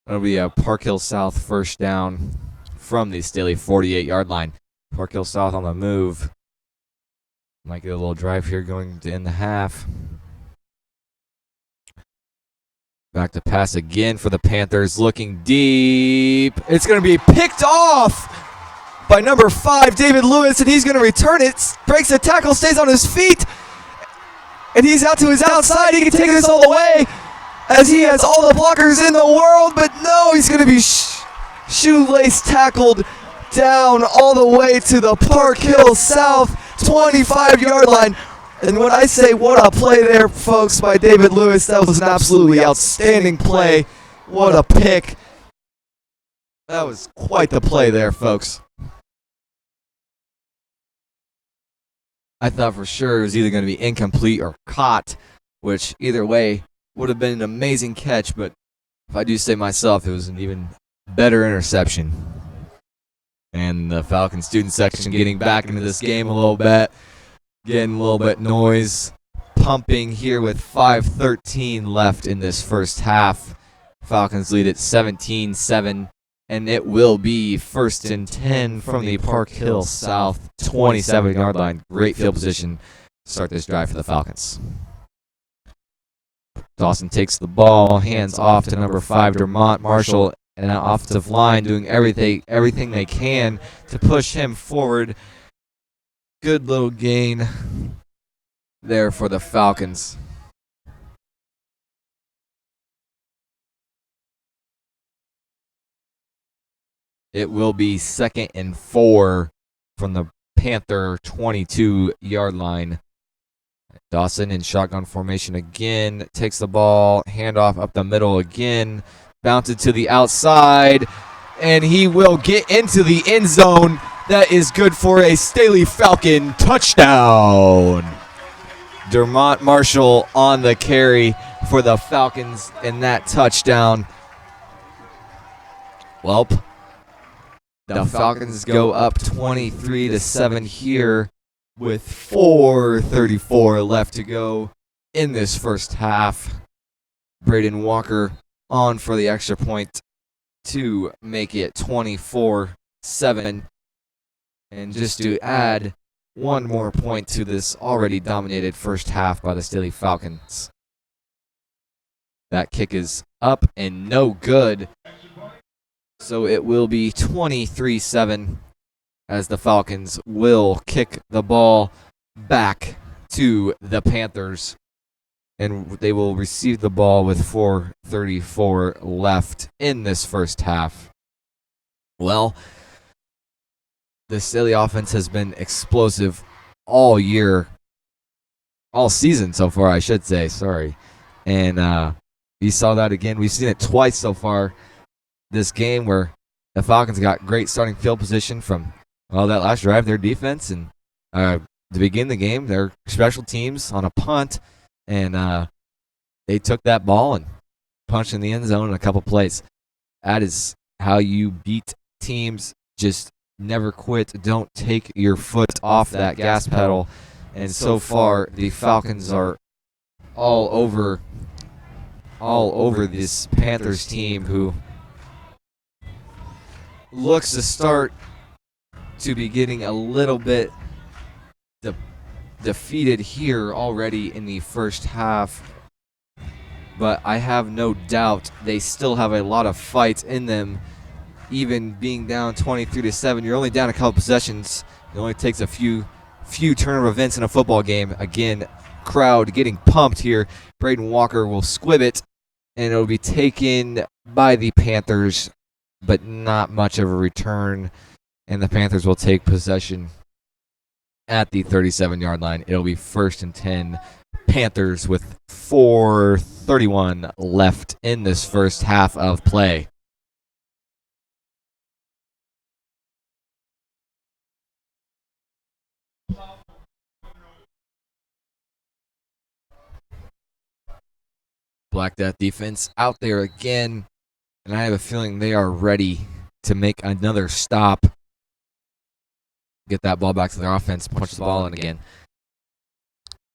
That'll be a Park Hill South first down from the Staley 48-yard line. Park Hill South on the move. Might get a little drive here going to end the half. Back to pass again for the Panthers, looking deep. It's going to be picked off by number 5, David Lewis, and he's going to return it. Breaks the tackle, stays on his feet, and he's out to his outside. He can take this all the way as he has all the blockers in the world, but no, he's going to be shoelace tackled down all the way to the Park Hill South 25-yard line. And when I say what a play there, folks, by David Lewis, that was an absolutely outstanding play. What a pick. That was quite the play there, folks. I thought for sure it was either going to be incomplete or caught, which either way would have been an amazing catch, but if I do say myself, it was an even better interception. And the Falcon student section getting back into this game a little bit. Getting a little bit noise pumping here with 5:13 left in this first half. Falcons lead at 17-7, and it will be 1st and 10 from the Park Hill South 27-yard line. Great field position to start this drive for the Falcons. Dawson takes the ball, hands off to number 5, Dermont Marshall, and an offensive line doing everything they can to push him forward. Good little gain there for the Falcons. It will be 2nd and 4 from the Panther 22-yard line. Dawson in shotgun formation again. Takes the ball, handoff up the middle again. Bounces to the outside, and he will get into the end zone. That is good for a Staley Falcon touchdown. Dermont Marshall on the carry for the Falcons in that touchdown. Welp. The Falcons go up 23-7 here with 4:34 left to go in this first half. Braden Walker on for the extra point to make it 24-7. And just to add one more point to this already dominated first half by the Staley Falcons. That kick is up and no good. So it will be 23-7 as the Falcons will kick the ball back to the Panthers. And they will receive the ball with 4:34 left in this first half. Well, the Staley offense has been explosive all year. all season so far, I should say. Sorry. And we saw that again. We've seen it twice so far this game where the Falcons got great starting field position from that last drive, their defense, and to begin the game, their special teams on a punt, and they took that ball and punched in the end zone in a couple plays. That is how you beat teams. Just never quit. Don't take your foot off that gas pedal. And so far, the Falcons are all over this Panthers team, who looks to start to be getting a little bit defeated here already in the first half. But I have no doubt they still have a lot of fight in them. Even being down 23-7, you're only down a couple possessions. It only takes a few turnover events in a football game. Again, crowd getting pumped here. Braden Walker will squib it, and it'll be taken by the Panthers, but not much of a return. And the Panthers will take possession at the 37-yard line. It'll be 1st and 10 Panthers with 4:31 left in this first half of play. Black Death defense out there again, and I have a feeling they are ready to make another stop. Get that ball back to their offense, punch the ball in again.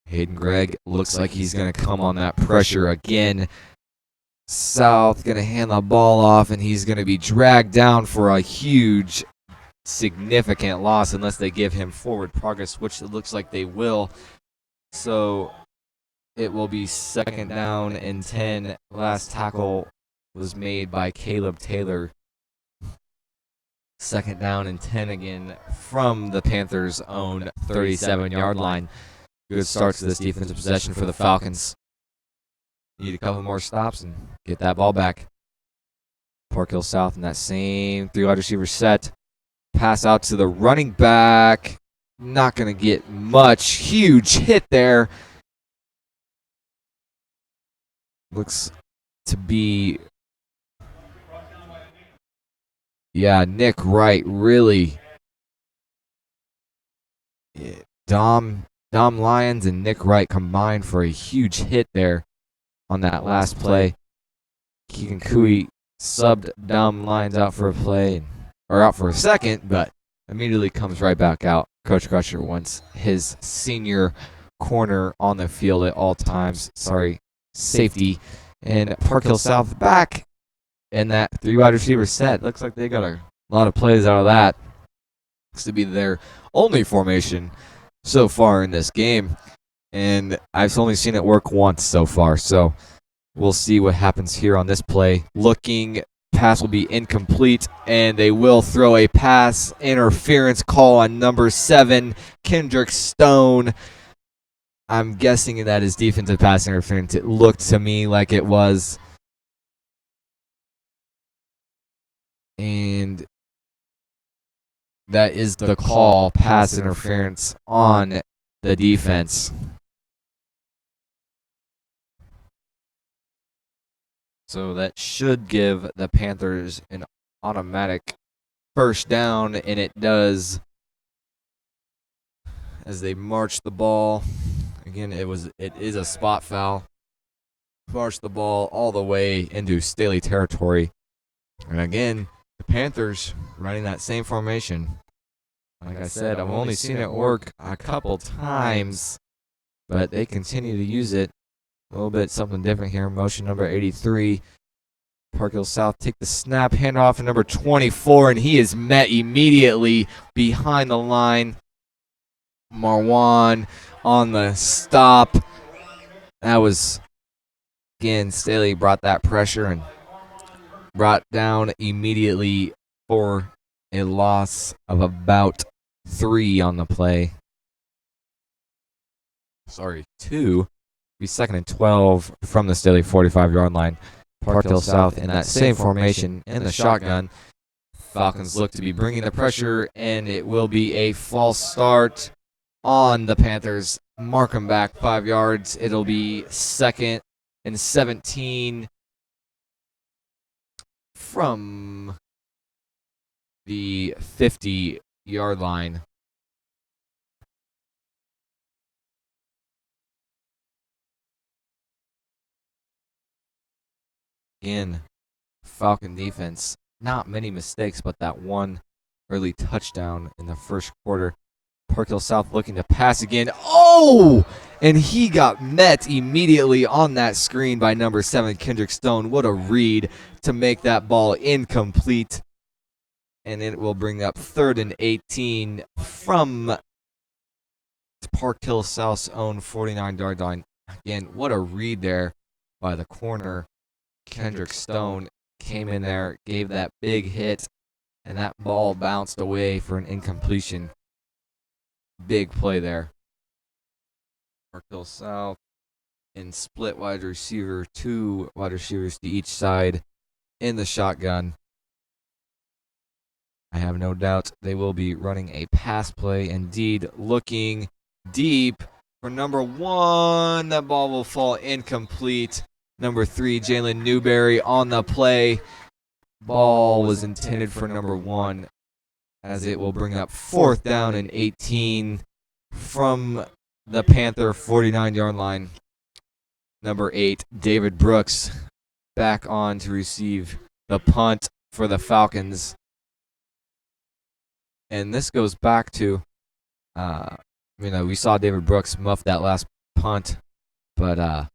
Hayden Gregg looks like he's going to come on that pressure again. South going to hand the ball off, and he's going to be dragged down for a huge, significant loss unless they give him forward progress, which it looks like they will. So it will be 2nd down and 10. Last tackle was made by Caleb Taylor. 2nd down and 10 again from the Panthers' own 37-yard line. Good start to this defensive possession for the Falcons. Need a couple more stops and get that ball back. Park Hill South in that same 3-wide receiver set. Pass out to the running back. Not going to get much. Huge hit there. Looks to be... Yeah, Nick Wright really. Dom Lyons and Nick Wright combined for a huge hit there on that last play. Keegan Cooey subbed Dom Lyons out for a play, or out for a second, but immediately comes right back out. Coach Crusher wants his senior corner on the field at all times. Safety. And Park Hill South back in that 3-wide receiver set. Looks like they got a lot of plays out of that. Looks to be their only formation so far in this game. And I've only seen it work once so far. So we'll see what happens here on this play. Pass will be incomplete, and they will throw a pass interference call on number 7, Kendrick Stone. I'm guessing that is defensive pass interference. It looked to me like it was. And that is the call, pass interference on the defense. So that should give the Panthers an automatic 1st down, and it does as they march the ball. Again, it is a spot foul. March the ball all the way into Staley territory. And again, the Panthers running that same formation. Like I said, I've only seen it work a couple times, but they continue to use it. A little bit something different here. Motion number 83. Park Hill South take the snap, hand off to number 24, and he is met immediately behind the line. Marwan on the stop. That was, again, Staley brought that pressure and brought down immediately for a loss of about 3 on the play. 2. Be 2nd and 12 from the Staley 45-yard line. Park Hill South in that same formation in the shotgun. Falcons look to be bringing the pressure, and it will be a false start. on the Panthers. Mark them back 5 yards. It'll be 2nd and 17 from the 50-yard line. In Falcon defense, not many mistakes, but that one early touchdown in the first quarter. Park Hill South looking to pass again. Oh! And he got met immediately on that screen by number 7, Kendrick Stone. What a read to make that ball incomplete. And it will bring up 3rd and 18 from Park Hill South's own 49-yard line. Again, what a read there by the corner. Kendrick Stone came in there, gave that big hit, and that ball bounced away for an incompletion. Big play there. Park Hill South in split wide receiver, 2 wide receivers to each side in the shotgun. I have no doubt they will be running a pass play. Indeed, looking deep for number 1. That ball will fall incomplete. Number 3, Jalen Newberry on the play. Ball was intended for number 1, as it will bring up 4th down and 18 from the Panther 49-yard line. Number 8, David Brooks, back on to receive the punt for the Falcons. And this goes back to, we saw David Brooks muff that last punt, but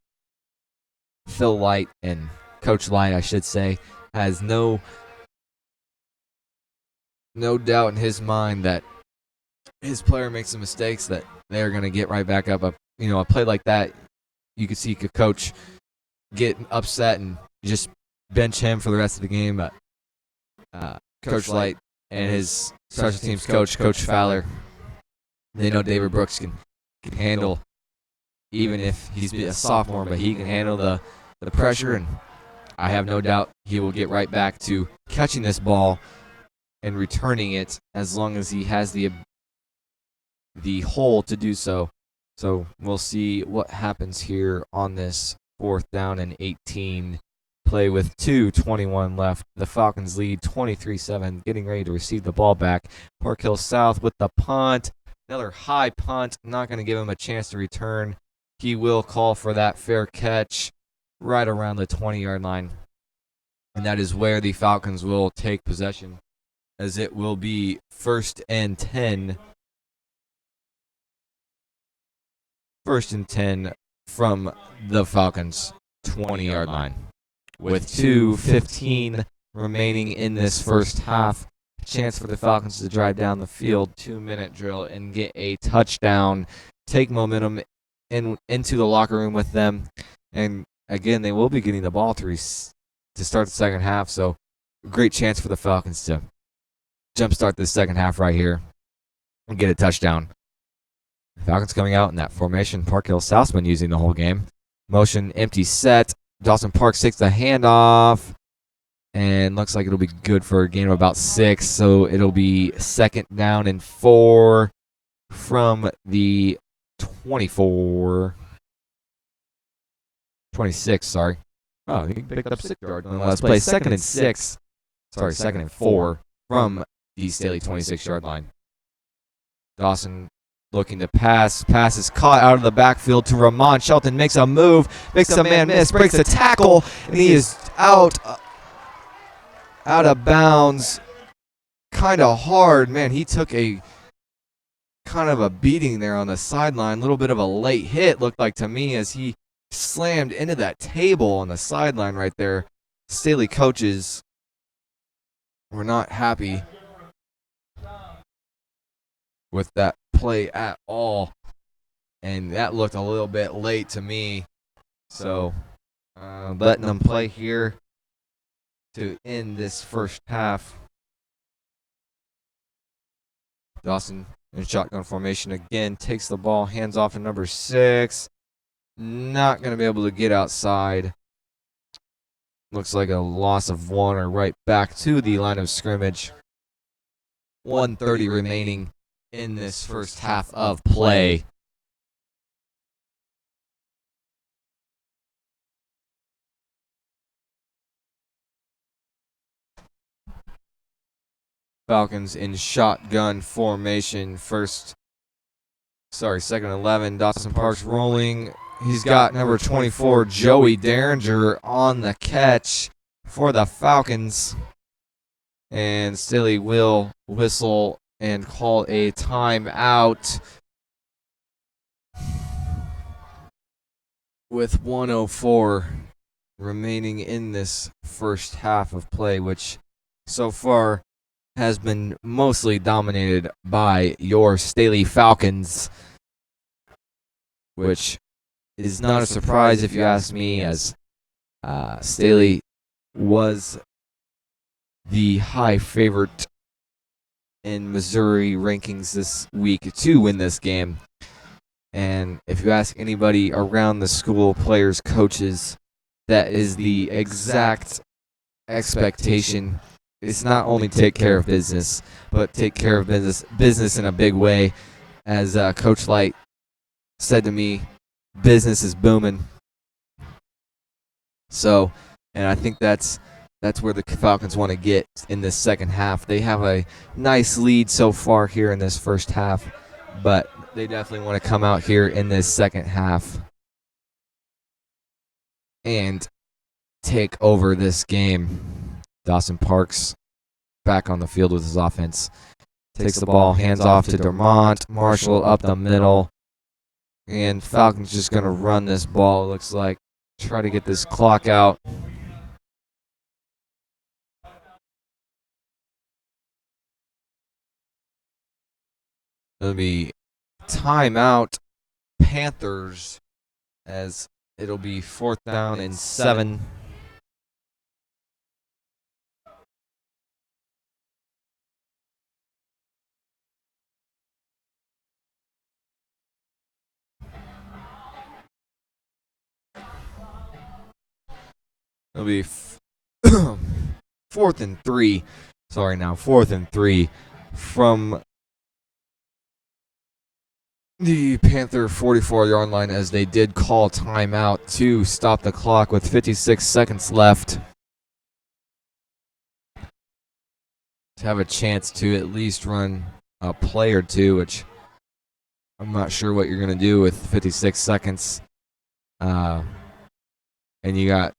Phil Light, and Coach Light, I should say, has no doubt in his mind that his player makes some mistakes, that they're going to get right back up. A play like that, you could see a coach get upset and just bench him for the rest of the game. But Coach Light and his special teams coach, Coach Fowler, they know David Brooks can handle, even if he's a sophomore, but he can handle the pressure, and I have no doubt he will get right back to catching this ball and returning it as long as he has the hole to do so. So we'll see what happens here on this 4th down and 18 play with 2:21 left. The Falcons lead 23-7, getting ready to receive the ball back. Park Hill South with the punt. Another high punt. Not going to give him a chance to return. He will call for that fair catch right around the 20-yard line. And that is where the Falcons will take possession, as it will be 1st and 10. 1st and 10 from the Falcons' 20-yard line. With 2:15 remaining in this first half, chance for the Falcons to drive down the field, 2-minute drill, and get a touchdown, take momentum into the locker room with them. And again, they will be getting the ball to start the second half, so great chance for the Falcons to jumpstart this second half right here and get a touchdown. Falcons coming out in that formation. Park Hill South's been using the whole game. Motion, empty set. Dawson Park takes the handoff, and looks like it'll be good for a gain of about 6, so it'll be 2nd down and 4 from the 26, sorry. Oh, he picked up 6 yards on the last play. 2nd and 6. Sorry, 2nd and 4 from the Staley 26-yard line. Dawson looking to pass. Pass is caught out of the backfield to Ramon. Shelton makes a move, makes a man miss, breaks a tackle, and he is out of bounds. Kind of hard. Man, he took a kind of a beating there on the sideline. A little bit of a late hit, looked like to me, as he slammed into that table on the sideline right there. Staley coaches were not happy with that play at all, and that looked a little bit late to me. So letting them play here to end this first half. Dawson in shotgun formation again, takes the ball, hands off to number 6. Not going to be able to get outside. Looks like a loss of 1, or right back to the line of scrimmage. 1:30 remaining in this first half of play. Falcons in shotgun formation. Second 11. Dawson Parks rolling. He's got number 24, Joey Derringer, on the catch for the Falcons. And Staley will whistle and call a timeout with 1:04 remaining in this first half of play, which so far has been mostly dominated by your Staley Falcons, which is not a surprise if you ask me, as Staley was the high favorite in Missouri rankings this week to win this game. And if you ask anybody around the school, players, coaches, that is the exact expectation. It's not only take care of business, but take care of business in a big way. As Coach Light said to me, business is booming. So, and I think that's where the Falcons want to get in this second half. They have a nice lead so far here in this first half, but they definitely want to come out here in this second half and take over this game. Dawson Parks back on the field with his offense. Takes the ball, hands off to Dermont. Marshall up the middle. And Falcons just going to run this ball, it looks like. Try to get this clock out. It'll be timeout Panthers, as it'll be 4th down and 7. It'll be 4th and 3. 4th and 3 from the Panther 44-yard line, as they did call timeout to stop the clock with 56 seconds left to have a chance to at least run a play or two, which I'm not sure what you're going to do with 56 seconds. And you got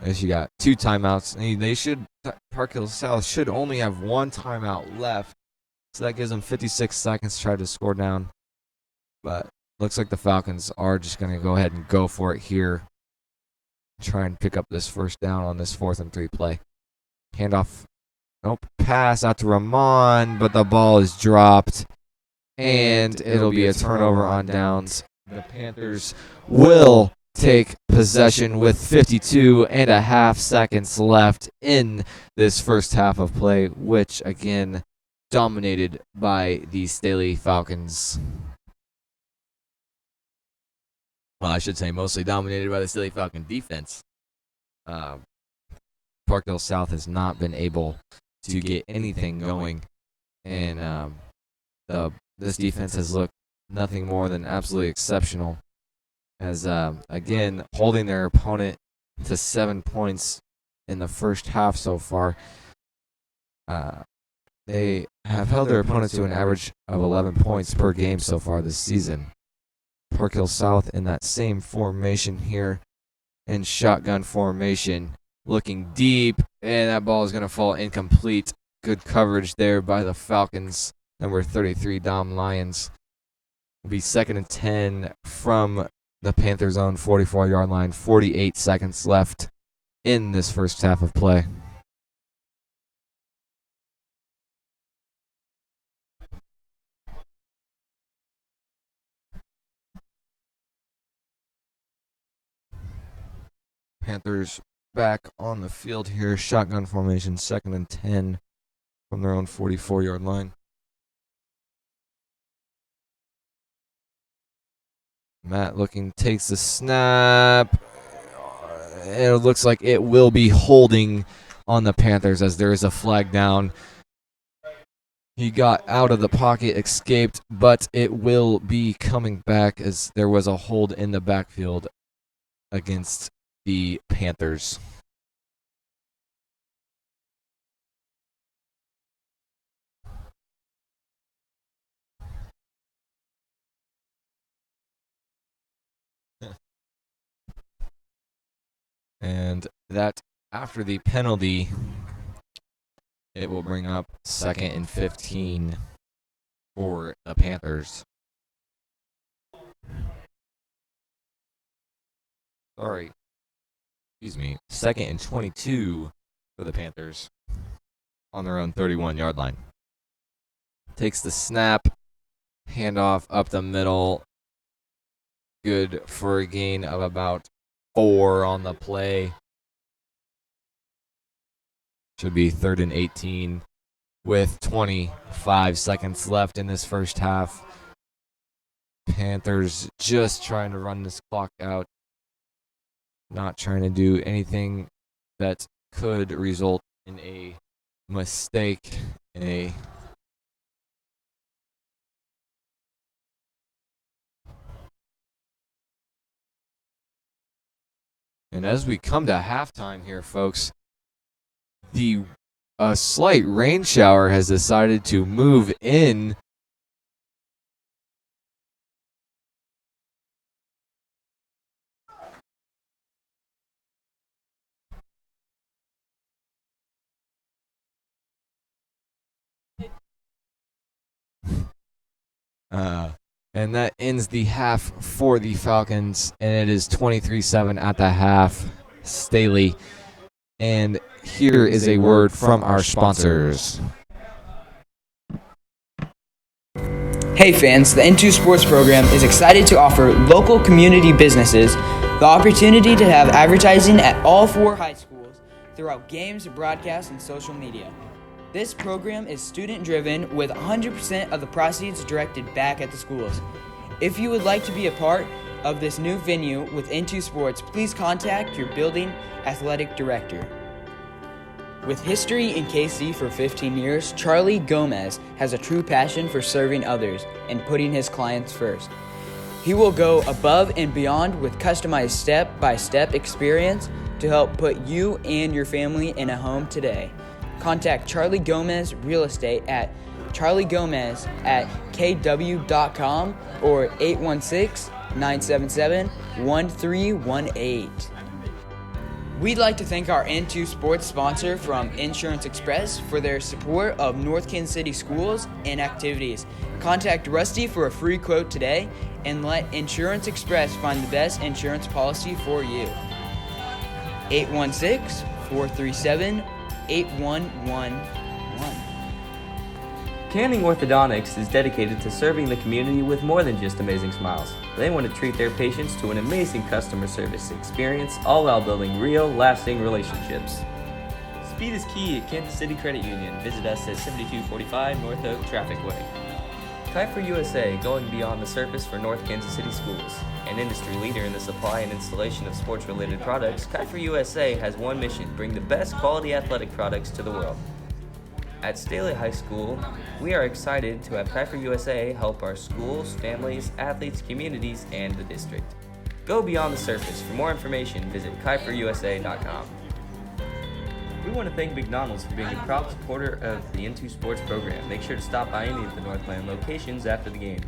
2 timeouts. Park Hill South should only have 1 timeout left, so that gives them 56 seconds to try to score down. But looks like the Falcons are just going to go ahead and go for it here. Try and pick up this first down on this 4th and 3 play. Handoff. Pass out to Ramon, but the ball is dropped. And it'll be a turnover on downs. The Panthers will take possession with 52 and a half seconds left in this first half of play, which, again, dominated by the Staley Falcons. Well, I should say mostly dominated by the Staley Falcon defense. Parkdale South has not been able to get anything going, and this defense has looked nothing more than absolutely exceptional, as again holding their opponent to 7 points in the first half so far. They have held their opponent to an average of 11 points per game so far this season. Park Hill South in that same formation here, in shotgun formation, looking deep, and that ball is going to fall incomplete. Good coverage there by the Falcons. Number 33, Dom Lyons. Will be 2nd and 10 from the Panthers' own 44-yard line. 48 seconds left in this first half of play. Panthers back on the field here. Shotgun formation, 2nd and 10 from their own 44-yard line. Matt takes the snap. It looks like it will be holding on the Panthers, as there is a flag down. He got out of the pocket, escaped, but it will be coming back as there was a hold in the backfield against the Panthers. And that after the penalty, it will bring up 2nd and 15 for the Panthers. Sorry. Excuse me. 2nd and 22 for the Panthers on their own 31-yard line. Takes the snap, handoff up the middle. Good for a gain of about 4 on the play. Should be 3rd and 18 with 25 seconds left in this first half. Panthers just trying to run this clock out. Not trying to do anything that could result in a mistake, and as we come to halftime here, folks, a slight rain shower has decided to move in. And that ends the half for the Falcons, and it is 23-7 at the half. Staley. And here is a word from our sponsors. Hey fans, the N2 Sports program is excited to offer local community businesses the opportunity to have advertising at all 4 high schools throughout games, broadcasts, and social media. This program is student-driven with 100% of the proceeds directed back at the schools. If you would like to be a part of this new venue with N2 Sports, please contact your building athletic director. With history in KC for 15 years, Charlie Gomez has a true passion for serving others and putting his clients first. He will go above and beyond with customized step-by-step experience to help put you and your family in a home today. Contact Charlie Gomez Real Estate at charliegomez@kw.com or 816-977-1318. We'd like to thank our N2 Sports sponsor from Insurance Express for their support of North Kansas City schools and activities. Contact Rusty for a free quote today and let Insurance Express find the best insurance policy for you. 816-437-8111. Canning Orthodontics is dedicated to serving the community with more than just amazing smiles. They want to treat their patients to an amazing customer service experience, all while building real, lasting relationships. Speed is key at Kansas City Credit Union. Visit us at 7245 North Oak Traffic Way. Kaifer USA, going beyond the surface for North Kansas City schools. An industry leader in the supply and installation of sports-related products, Kaifer USA has one mission: bring the best quality athletic products to the world. At Staley High School, we are excited to have Kaifer USA help our schools, families, athletes, communities, and the district. Go beyond the surface. For more information, visit KaiferUSA.com. We want to thank McDonald's for being a proud supporter of the N2 Sports program. Make sure to stop by any of the Northland locations after the game.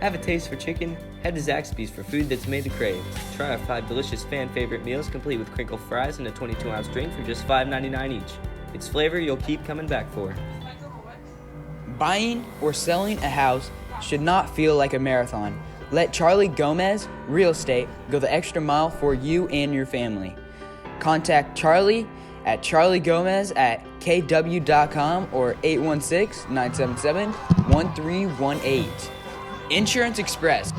Have a taste for chicken? Head to Zaxby's for food that's made to crave. Try our 5 delicious fan-favorite meals complete with crinkle fries and a 22-ounce drink for just $5.99 each. It's flavor you'll keep coming back for. Buying or selling a house should not feel like a marathon. Let Charlie Gomez Real Estate go the extra mile for you and your family. Contact Charlie at charliegomez@kw.com or 816-977-1318. Insurance Express.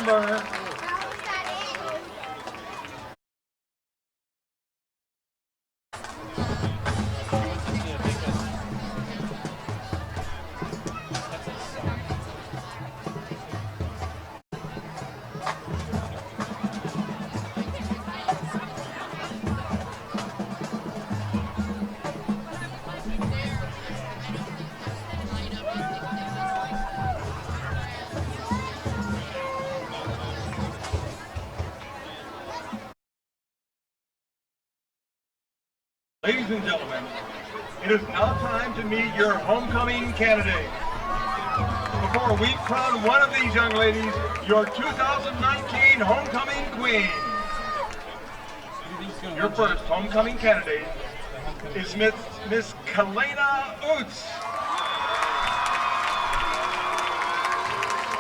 barn burner. Ladies and gentlemen, it is now time to meet your homecoming candidate. Before we crown one of these young ladies your 2019 homecoming queen. Your first homecoming candidate is Miss Kalena Oots.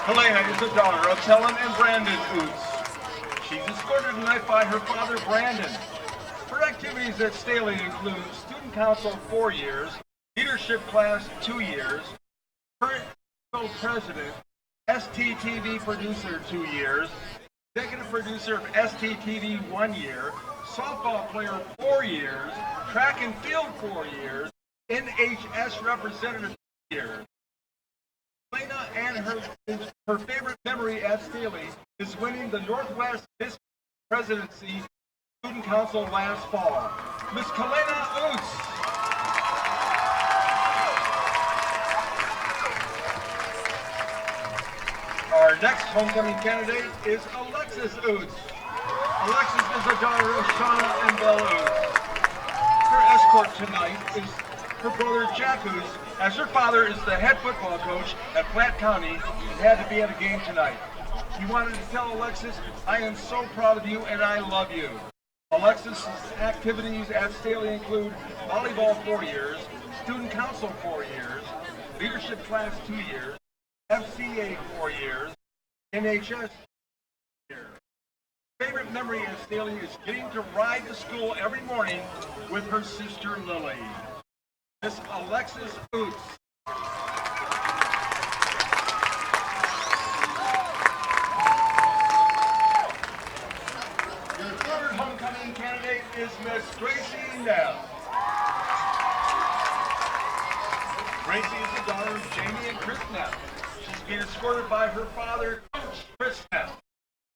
Kalena is the daughter of Helen and Brandon Oots. She's escorted tonight by her father, Brandon. Her activities at Staley include Student Council 4 years, Leadership Class 2 years, Current President, STTV Producer 2 years, Executive Producer of STTV 1 year, Softball Player 4 years, Track and Field 4 years, NHS Representative 2 years. Elena and her favorite memory at Staley is winning the Northwest Miss Presidency Student Council last fall. Miss Kalena Oots. Our next homecoming candidate is Alexis Oots. Alexis is the daughter of Shauna and Belle Oots. Her escort tonight is her brother Jack Oots, as her father is the head football coach at Platte County and had to be at a game tonight. He wanted to tell Alexis, I am so proud of you and I love you. Alexis' activities at Staley include volleyball 4 years, student council 4 years, leadership class 2 years, FCA 4 years, NHS 2 years. Favorite memory at Staley is getting to ride to school every morning with her sister Lily. Miss Alexis Oots. Homecoming candidate is Miss Gracie Neff. Gracie is the daughter of Jamie and Chris Neff. She's being escorted by her father, Coach Chris Neff.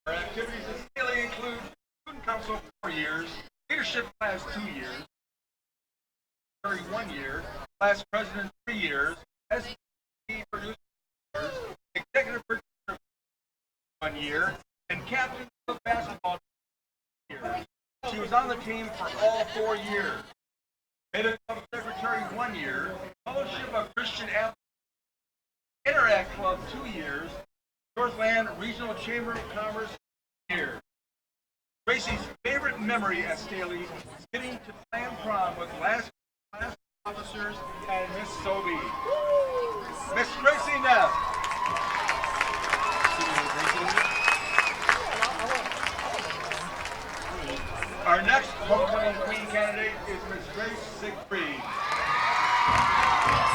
Her activities at Staley include Student Council 4 years, Leadership Class 2 years, 1 year, Class President 3 years, SPC Producer 2 years, Executive Producer 1 year, and Captain of Basketball 2 years. She was on the team for all 4 years. Beta Club Secretary 1 year, Fellowship of Christian Athletes, Interact Club 2 years, Northland Regional Chamber of Commerce 1 year. Gracie's favorite memory at Staley is getting to plan prom with class officers and Miss Sobey. Miss Gracie Neff. Our next homecoming queen candidate is Miss Grace Siegfried.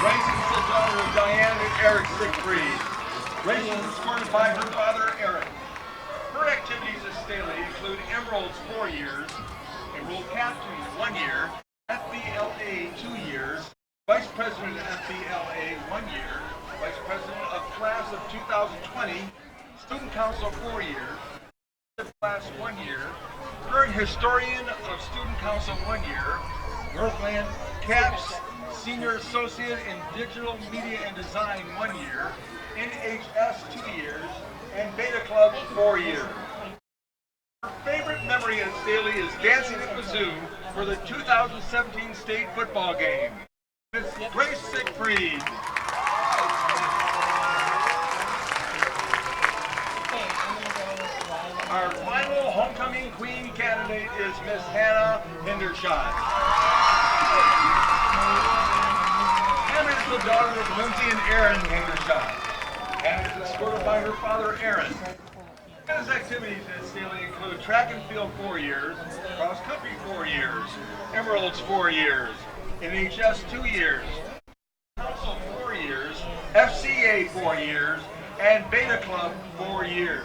Grace is the daughter of Diane and Eric Siegfried. Grace is escorted by her father, Eric. Her activities at Staley include Emeralds 4 years, Emerald Captain 1 year, FBLA 2 years, Vice President of FBLA 1 year, Vice President of Class of 2020, Student Council 4 years, Class 1 year, Current Historian of Student Council 1 year, Northland CAPS Senior Associate in Digital Media and Design 1 year, NHS 2 years, and Beta Club 4 years. Her favorite memory at Staley is dancing at Mizzou for the 2017 state football game. Miss Grace Siegfried. Our final homecoming queen candidate is Miss Hannah Hendershot. Hannah is the daughter of Lindsay and Aaron Hendershot. Hannah is escorted by her father, Aaron. Hannah's activities at Staley include track and field 4 years, cross country 4 years, Emeralds 4 years, NHS 2 years, Council 4 years, FCA 4 years, and Beta Club 4 years.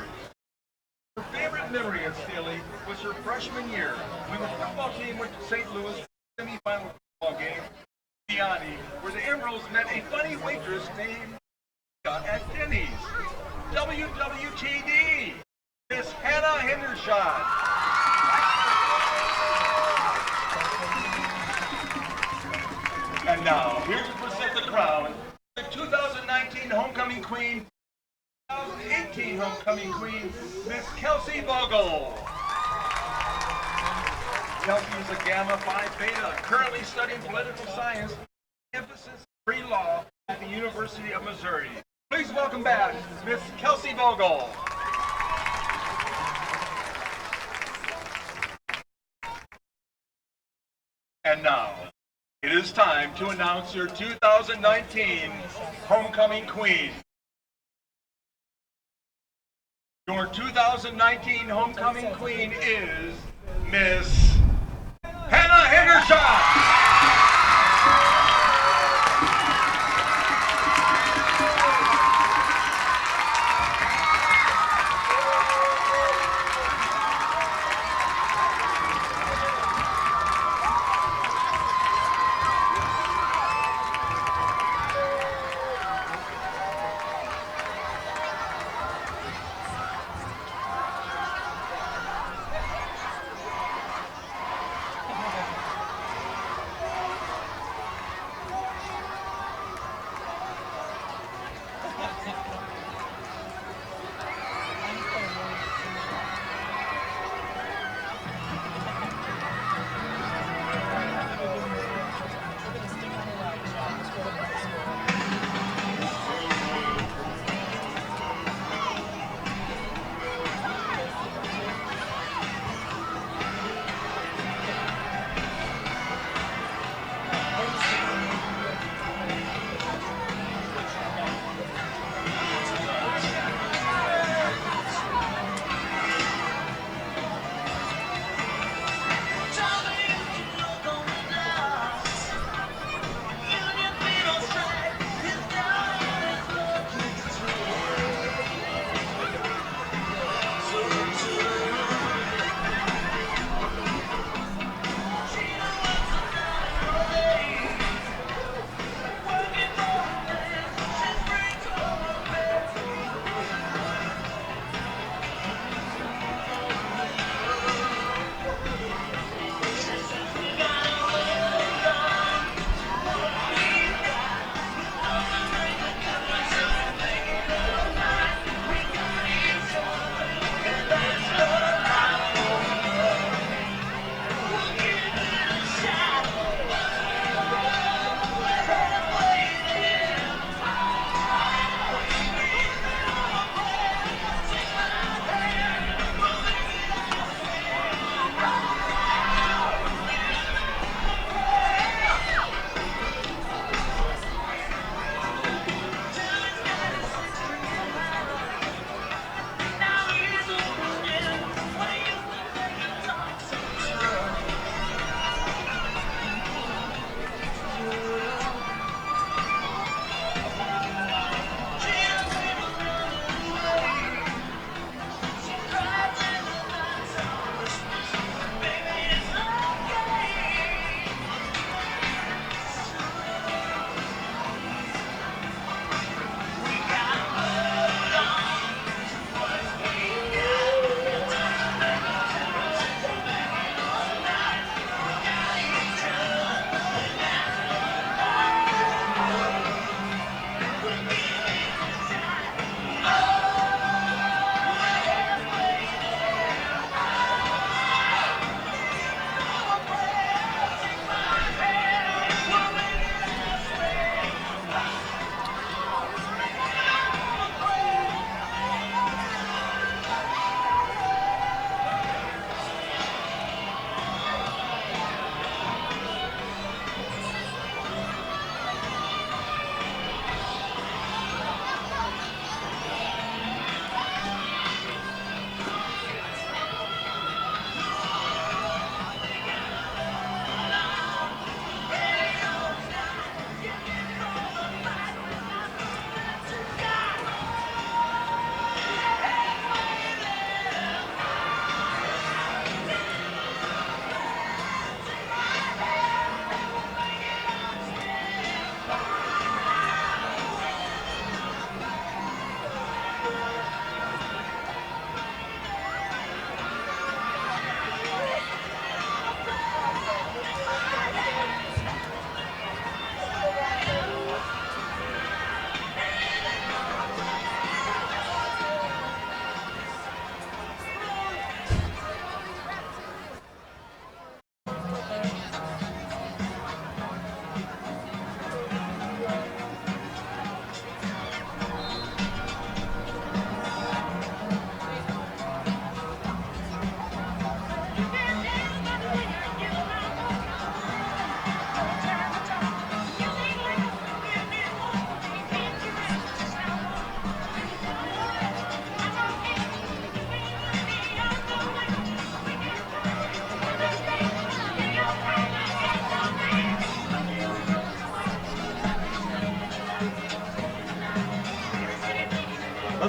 fond memory of Staley was her freshman year when the football team went to St. Louis for the semifinal football game, Gianni, where the Emeralds met a funny waitress named at Denny's. WWTD, Miss Hannah Hendershot. And now, here to present the crown, the 2019 Homecoming Queen, 2018 Homecoming Queen, Miss Kelsey Vogel. Kelsey is a Gamma Phi Beta, currently studying political science, emphasis pre-law at the University of Missouri. Please welcome back Miss Kelsey Vogel. And now, it is time to announce your 2019 Homecoming Queen. Your 2019 Homecoming Queen is Miss Hannah Hendershot.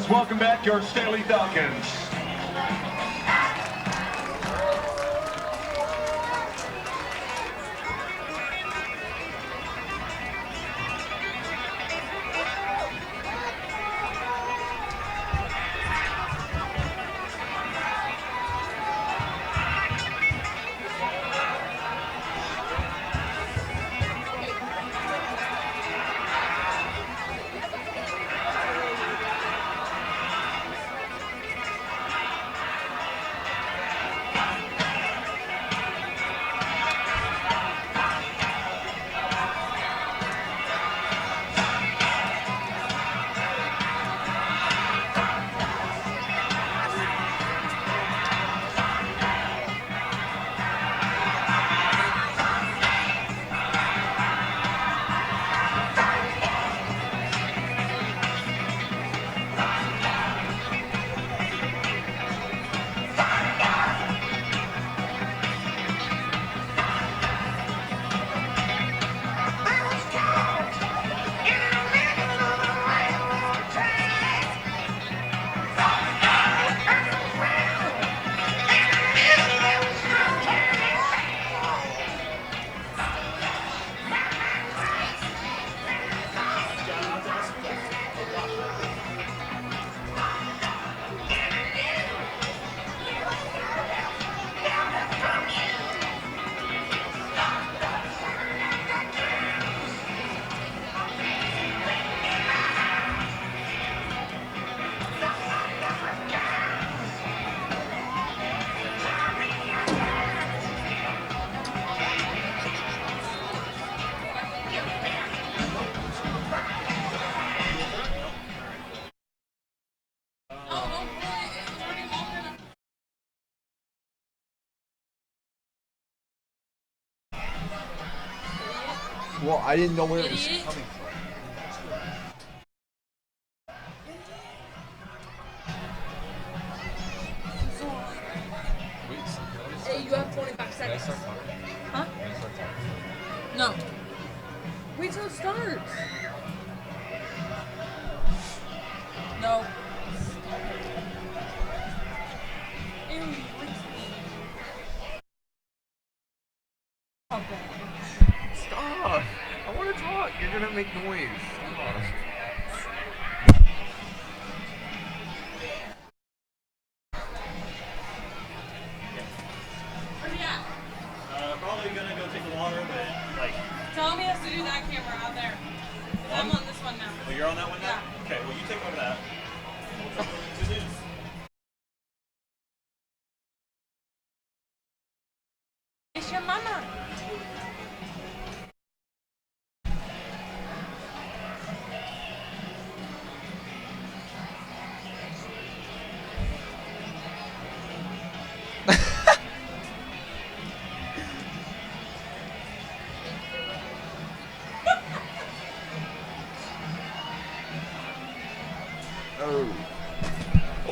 Let's welcome back your Staley Falcons. Well, I didn't know where it was coming from. Hey, you have 25 seconds. Huh? No. Wait till it starts. No. Ew, okay. Stop! I want to talk. You're gonna make noise. Stop. Probably gonna go take a water, but like. Tell him he has to do that camera out there. I'm on this one now. Oh, you're on that one now? Yeah. Okay, well you take over that. Good news. It's your mama.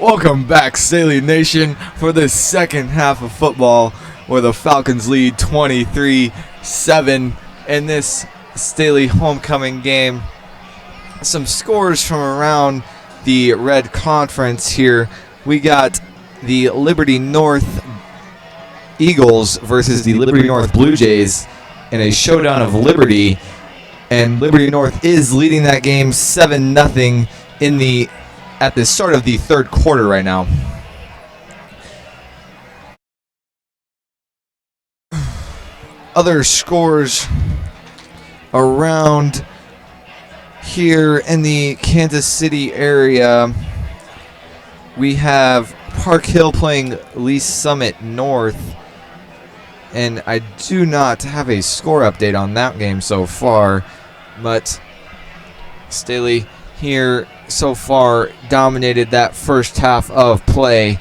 Welcome back, Staley Nation, for the second half of football, where the Falcons lead 23-7 in this Staley homecoming game. Some scores from around the Red Conference here. We got the Liberty North Eagles versus the Liberty North Blue Jays in a showdown of Liberty, and Liberty North is leading that game 7-0 at the start of the third quarter right now. Other scores around here in the Kansas City area, we have Park Hill playing Lee Summit North, and I do not have a score update on that game so far, but Staley here so far dominated that first half of play,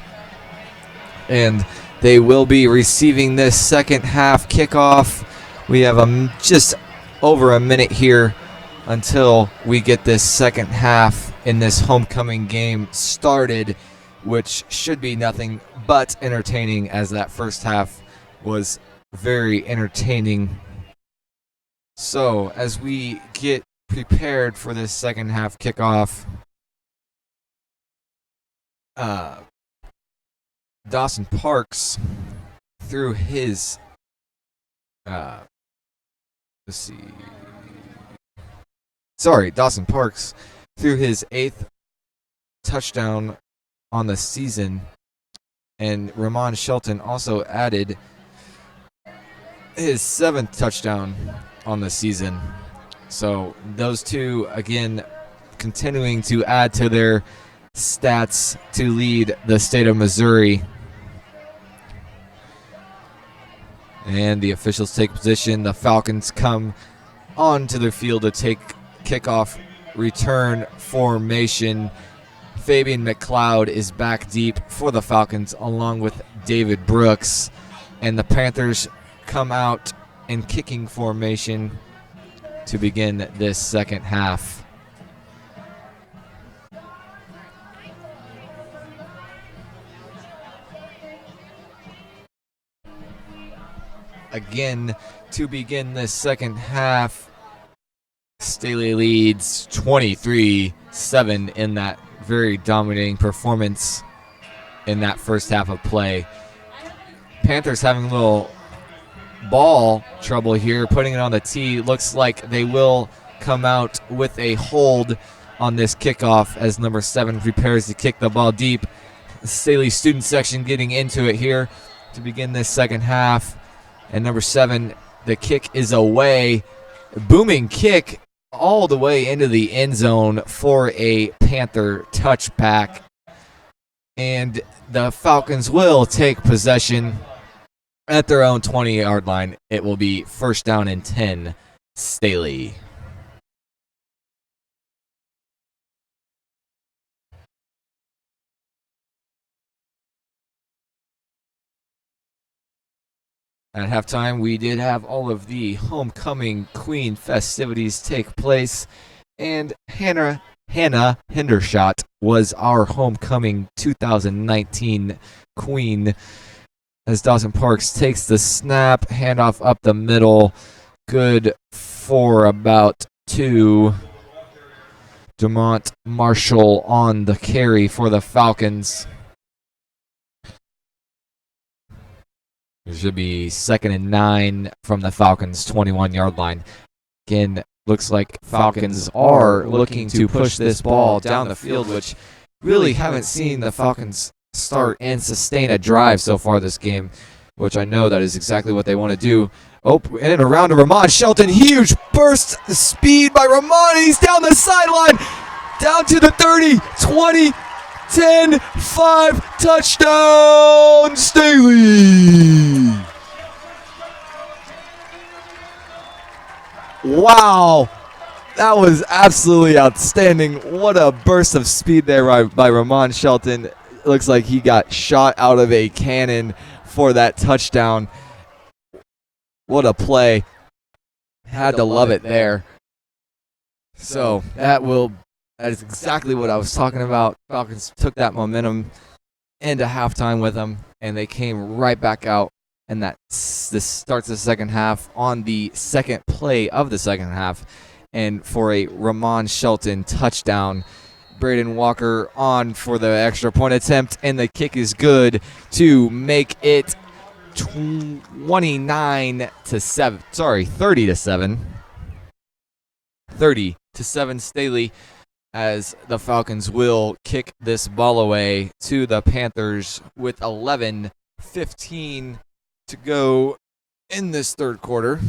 and they will be receiving this second half kickoff. We have just over a minute here until we get this second half in this homecoming game started, which should be nothing but entertaining, as that first half was very entertaining. So as we get prepared for this second half kickoff, Dawson Parks threw his Dawson Parks threw his 8th touchdown on the season, and Ramon Shelton also added his 7th touchdown on the season. So those two, again, continuing to add to their stats to lead the state of Missouri. And the officials take position. The Falcons come onto the field to take kickoff return formation. Fabian McLeod is back deep for the Falcons along with David Brooks. And the Panthers come out in kicking formation to begin this second half. Again, to begin this second half, Staley leads 23-7 in that very dominating performance in that first half of play. Panthers having a little ball trouble here, putting it on the tee. Looks like they will come out with a hold on this kickoff as number 7 prepares to kick the ball deep. Staley student section getting into it here to begin this second half. And number 7, the kick is away. Booming kick all the way into the end zone for a Panther touchback. And the Falcons will take possession at their own 20-yard line. It will be first down and 10, Staley. At halftime, we did have all of the homecoming queen festivities take place, and Hannah Hendershot was our homecoming 2019 queen. As Dawson Parks takes the snap, handoff up the middle, good for about 2. DeMont Marshall on the carry for the Falcons. There should be 2nd and 9 from the Falcons' 21-yard line. Again, looks like Falcons are looking to push this ball down the field, which really haven't seen the Falcons start and sustain a drive so far this game, which I know that is exactly what they want to do. Oh, and around to Ramon Shelton. Huge burst of speed by Ramon. He's down the sideline, down to the 30, 20, 10, 5, touchdown, Staley! Wow, that was absolutely outstanding. What a burst of speed there by Ramon Shelton. It looks like he got shot out of a cannon for that touchdown. What a play. Had to love it there. So that is exactly what I was talking about. Falcons took that momentum into halftime with them, and they came right back out. And this starts the second half on the second play of the second half. And for a Ramon Shelton touchdown, Braden Walker on for the extra point attempt, and the kick is good to make it 29-7. Sorry, 30-7. 30-7 Staley, as the Falcons will kick this ball away to the Panthers with 11:15 to go in this third quarter.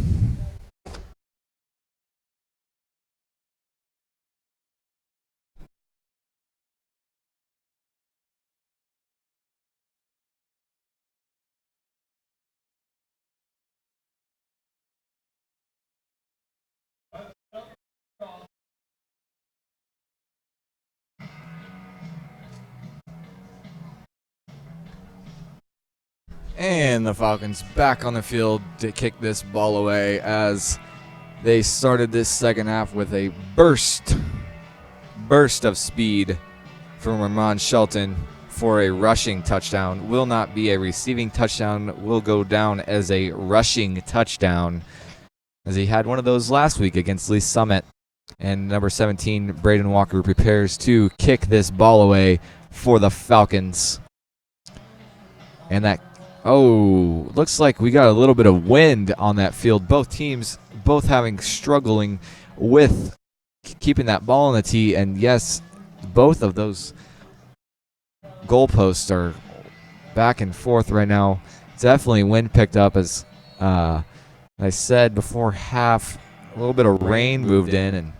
And the Falcons back on the field to kick this ball away as they started this second half with a burst of speed from Ramon Shelton for a rushing touchdown. Will not be a receiving touchdown, will go down as a rushing touchdown, as he had one of those last week against Lee Summit. And number 17, Braden Walker, prepares to kick this ball away for the Falcons. And that, looks like we got a little bit of wind on that field. Both teams, struggling with keeping that ball on the tee. And yes, both of those goalposts are back and forth right now. Definitely wind picked up, as I said before half. A little bit of rain moved in, and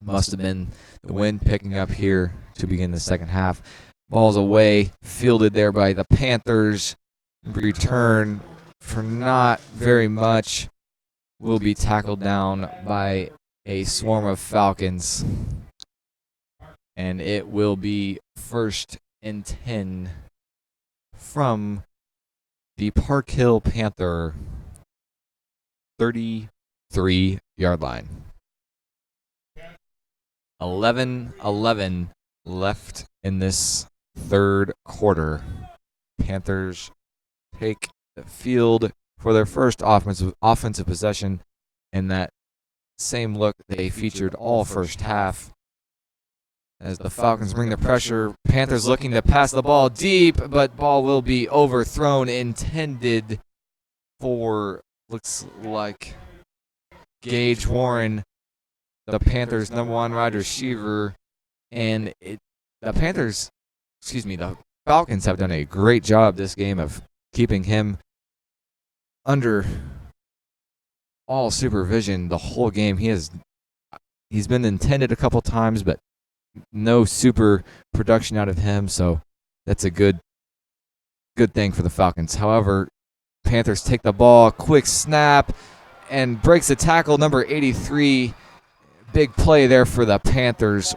must have been the wind picking up here to begin the second half. Ball's away, fielded there by the Panthers. Return for not very much. Will be tackled down by a swarm of Falcons. And it will be 1st and 10 from the Park Hill Panther 33-yard line. 11-11 left in this third quarter. Panthers take the field for their first offensive possession in that same look they featured all first half. As the Falcons bring the pressure, Panthers looking to pass the ball deep, but ball will be overthrown, intended for, looks like, Gage Warren, the Panthers' number 1 wide receiver. And the Falcons have done a great job this game of keeping him under all supervision the whole game. He's been intended a couple times, but no super production out of him, so that's a good thing for the Falcons. However, Panthers take the ball, quick snap, and breaks the tackle, number 83. Big play there for the Panthers.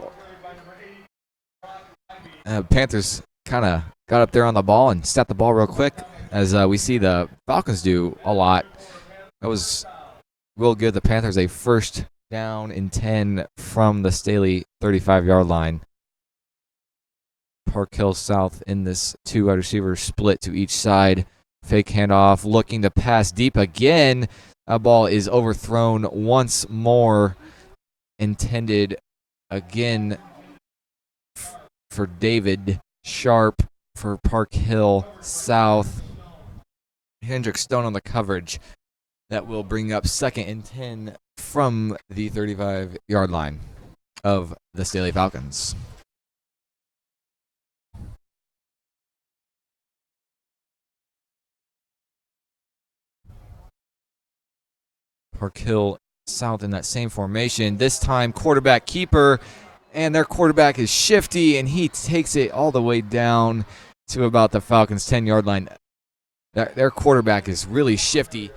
Panthers kind of got up there on the ball and snapped the ball real quick, as we see the Falcons do a lot. That was real good. The Panthers a 1st down and 10 from the Staley 35-yard line. Park Hill South in this 2 wide receiver split to each side. Fake handoff, looking to pass deep again. A ball is overthrown once more. Intended again for David Sharp for Park Hill South. Hendrick Stone on the coverage. That will bring up 2nd and 10 from the 35-yard line of the Staley Falcons. Park Hill South in that same formation. This time quarterback keeper, and their quarterback is shifty, and he takes it all the way down to about the Falcons' 10-yard line. Their quarterback is really shifty.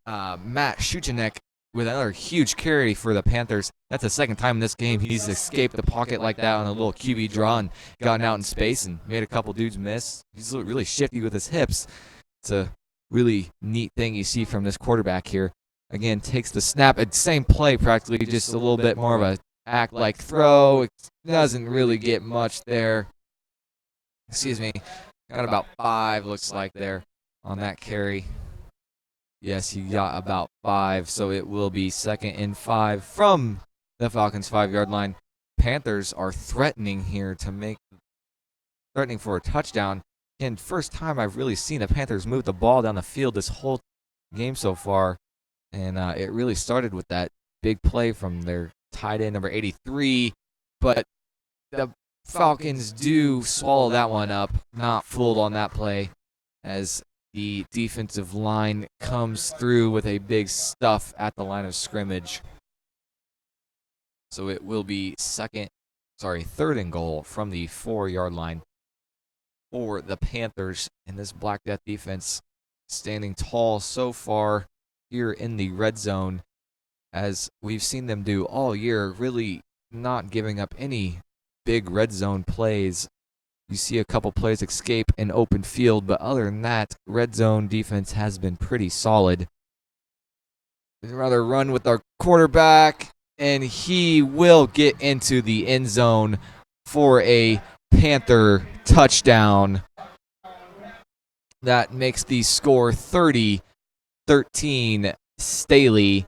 Matt Schuchenek with another huge carry for the Panthers. That's the second time in this game he's escaped the pocket like that on a little QB draw and gotten out in space and made a couple dudes miss. He's really shifty with his hips. It's a really neat thing you see from this quarterback here. Again, takes the snap at same play practically, just a little bit more of a act-like throw. It doesn't really get much there. Excuse me. Got about 5, looks like, there on that carry. Yes, he got about 5, so it will be 2nd and 5 from the Falcons' 5-yard line. Panthers are threatening here threatening for a touchdown. Again, first time I've really seen the Panthers move the ball down the field this whole game so far. And it really started with that big play from their tight end, number 83. But the Falcons do swallow that one up, not fooled on that play, as the defensive line comes through with a big stuff at the line of scrimmage. So it will be 3rd and goal from the 4-yard line for the Panthers. And this Black Death defense standing tall so far here in the red zone, as we've seen them do all year, really not giving up any big red zone plays. You see a couple plays escape in open field, but other than that, red zone defense has been pretty solid. We'd rather run with our quarterback, and he will get into the end zone for a Panther touchdown. That makes the score 30-13 Staley.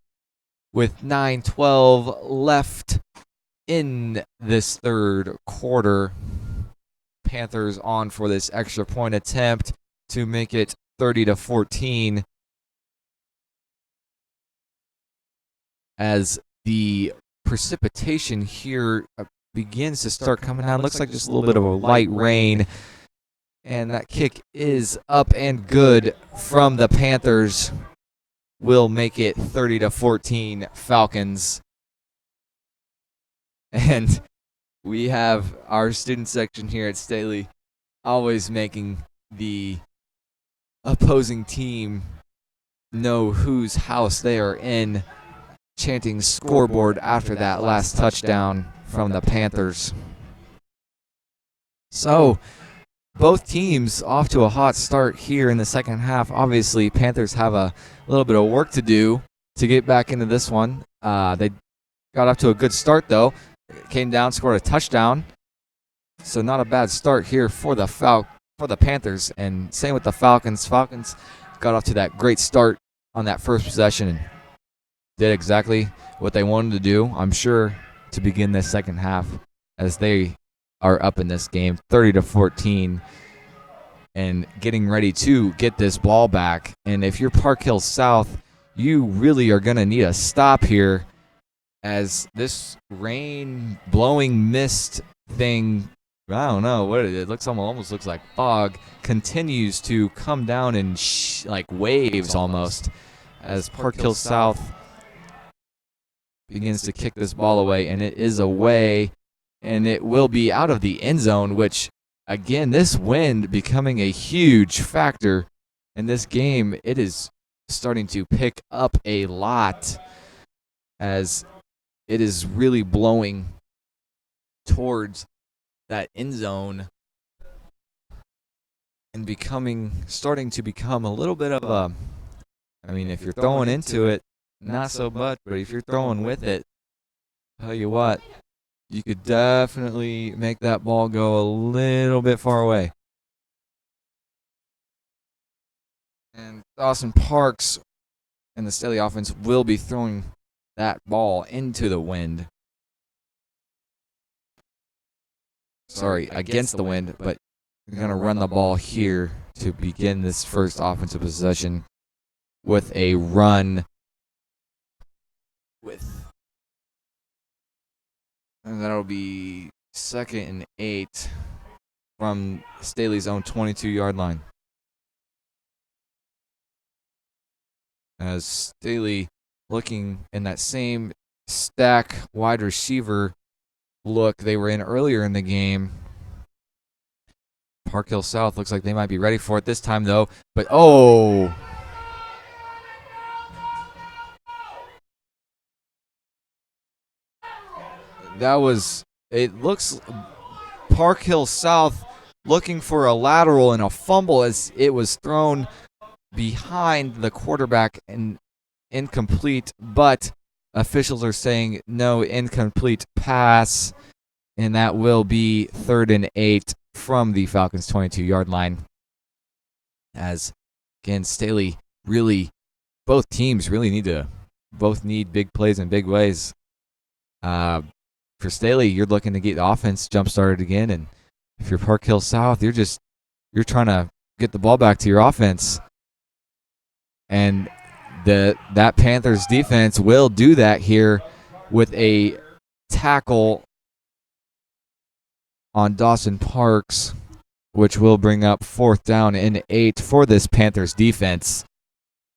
with 9:12 left in this third quarter. Panthers on for this extra point attempt to make it 30-14 as the precipitation here begins to start coming down. Looks like just a little bit of a light rain. And that kick is up and good from the Panthers. Will make it 30-14 Falcons. And we have our student section here at Staley always making the opposing team know whose house they are in, chanting scoreboard after that last touchdown from the Panthers. So, both teams off to a hot start here in the second half. Obviously, Panthers have a little bit of work to do to get back into this one. They got off to a good start, though. Came down, scored a touchdown. So not a bad start here for the Panthers. And same with the Falcons. Falcons got off to that great start on that first possession and did exactly what they wanted to do, I'm sure, to begin this second half as they are up in this game 30-14 and getting ready to get this ball back. And if you're Park Hill South, you really are going to need a stop here as this rain blowing mist thing, I don't know what it is, almost looks like fog, continues to come down in like waves almost as Park Hill South begins to kick this ball away, and it is away, and it will be out of the end zone, which, again, this wind becoming a huge factor in this game. It is starting to pick up a lot as it is really blowing towards that end zone and starting to become a little bit of a, I mean, if you're throwing into it, not so much, but if you're throwing with it, tell you what, you could definitely make that ball go a little bit far away. And Dawson Parks and the Staley offense will be throwing that ball into the wind. Sorry, against the wind, but we're going to run the ball here to begin this first offensive possession with a run and that'll be 2nd and 8 from Staley's own 22-yard line. As Staley looking in that same stack wide receiver look they were in earlier in the game. Park Hill South looks like they might be ready for it this time, though. But, it looks Park Hill South looking for a lateral and a fumble as it was thrown behind the quarterback and incomplete, but officials are saying no, incomplete pass, and that will be 3rd and 8 from the Falcons' 22-yard line. As, again, Staley both teams really need big plays in big ways. For Staley, you're looking to get the offense jump-started again, and if you're Park Hill South, you're trying to get the ball back to your offense. And that Panthers defense will do that here with a tackle on Dawson Parks, which will bring up 4th down and 8 for this Panthers defense,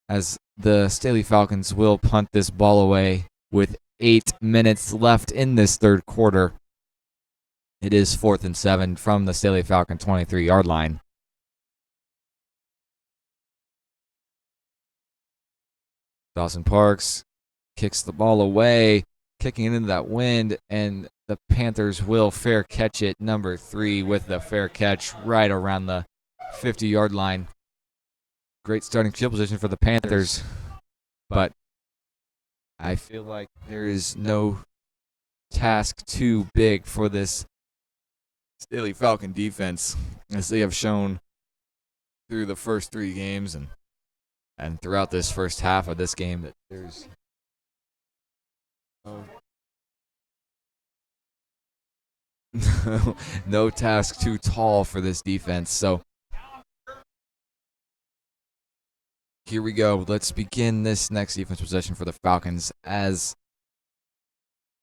as the Staley Falcons will punt this ball away with 8 minutes left in this third quarter. It is 4th and 7 from the Staley Falcon 23-yard line. Dawson Parks kicks the ball away, kicking it into that wind, and the Panthers will fair catch it, number 3, with the fair catch right around the 50-yard line. Great starting field position for the Panthers, but I feel like there is no task too big for this Staley Falcon defense, as they have shown through the first 3 games and throughout this first half of this game that No task too tall for this defense. So here we go. Let's begin this next defense possession for the Falcons as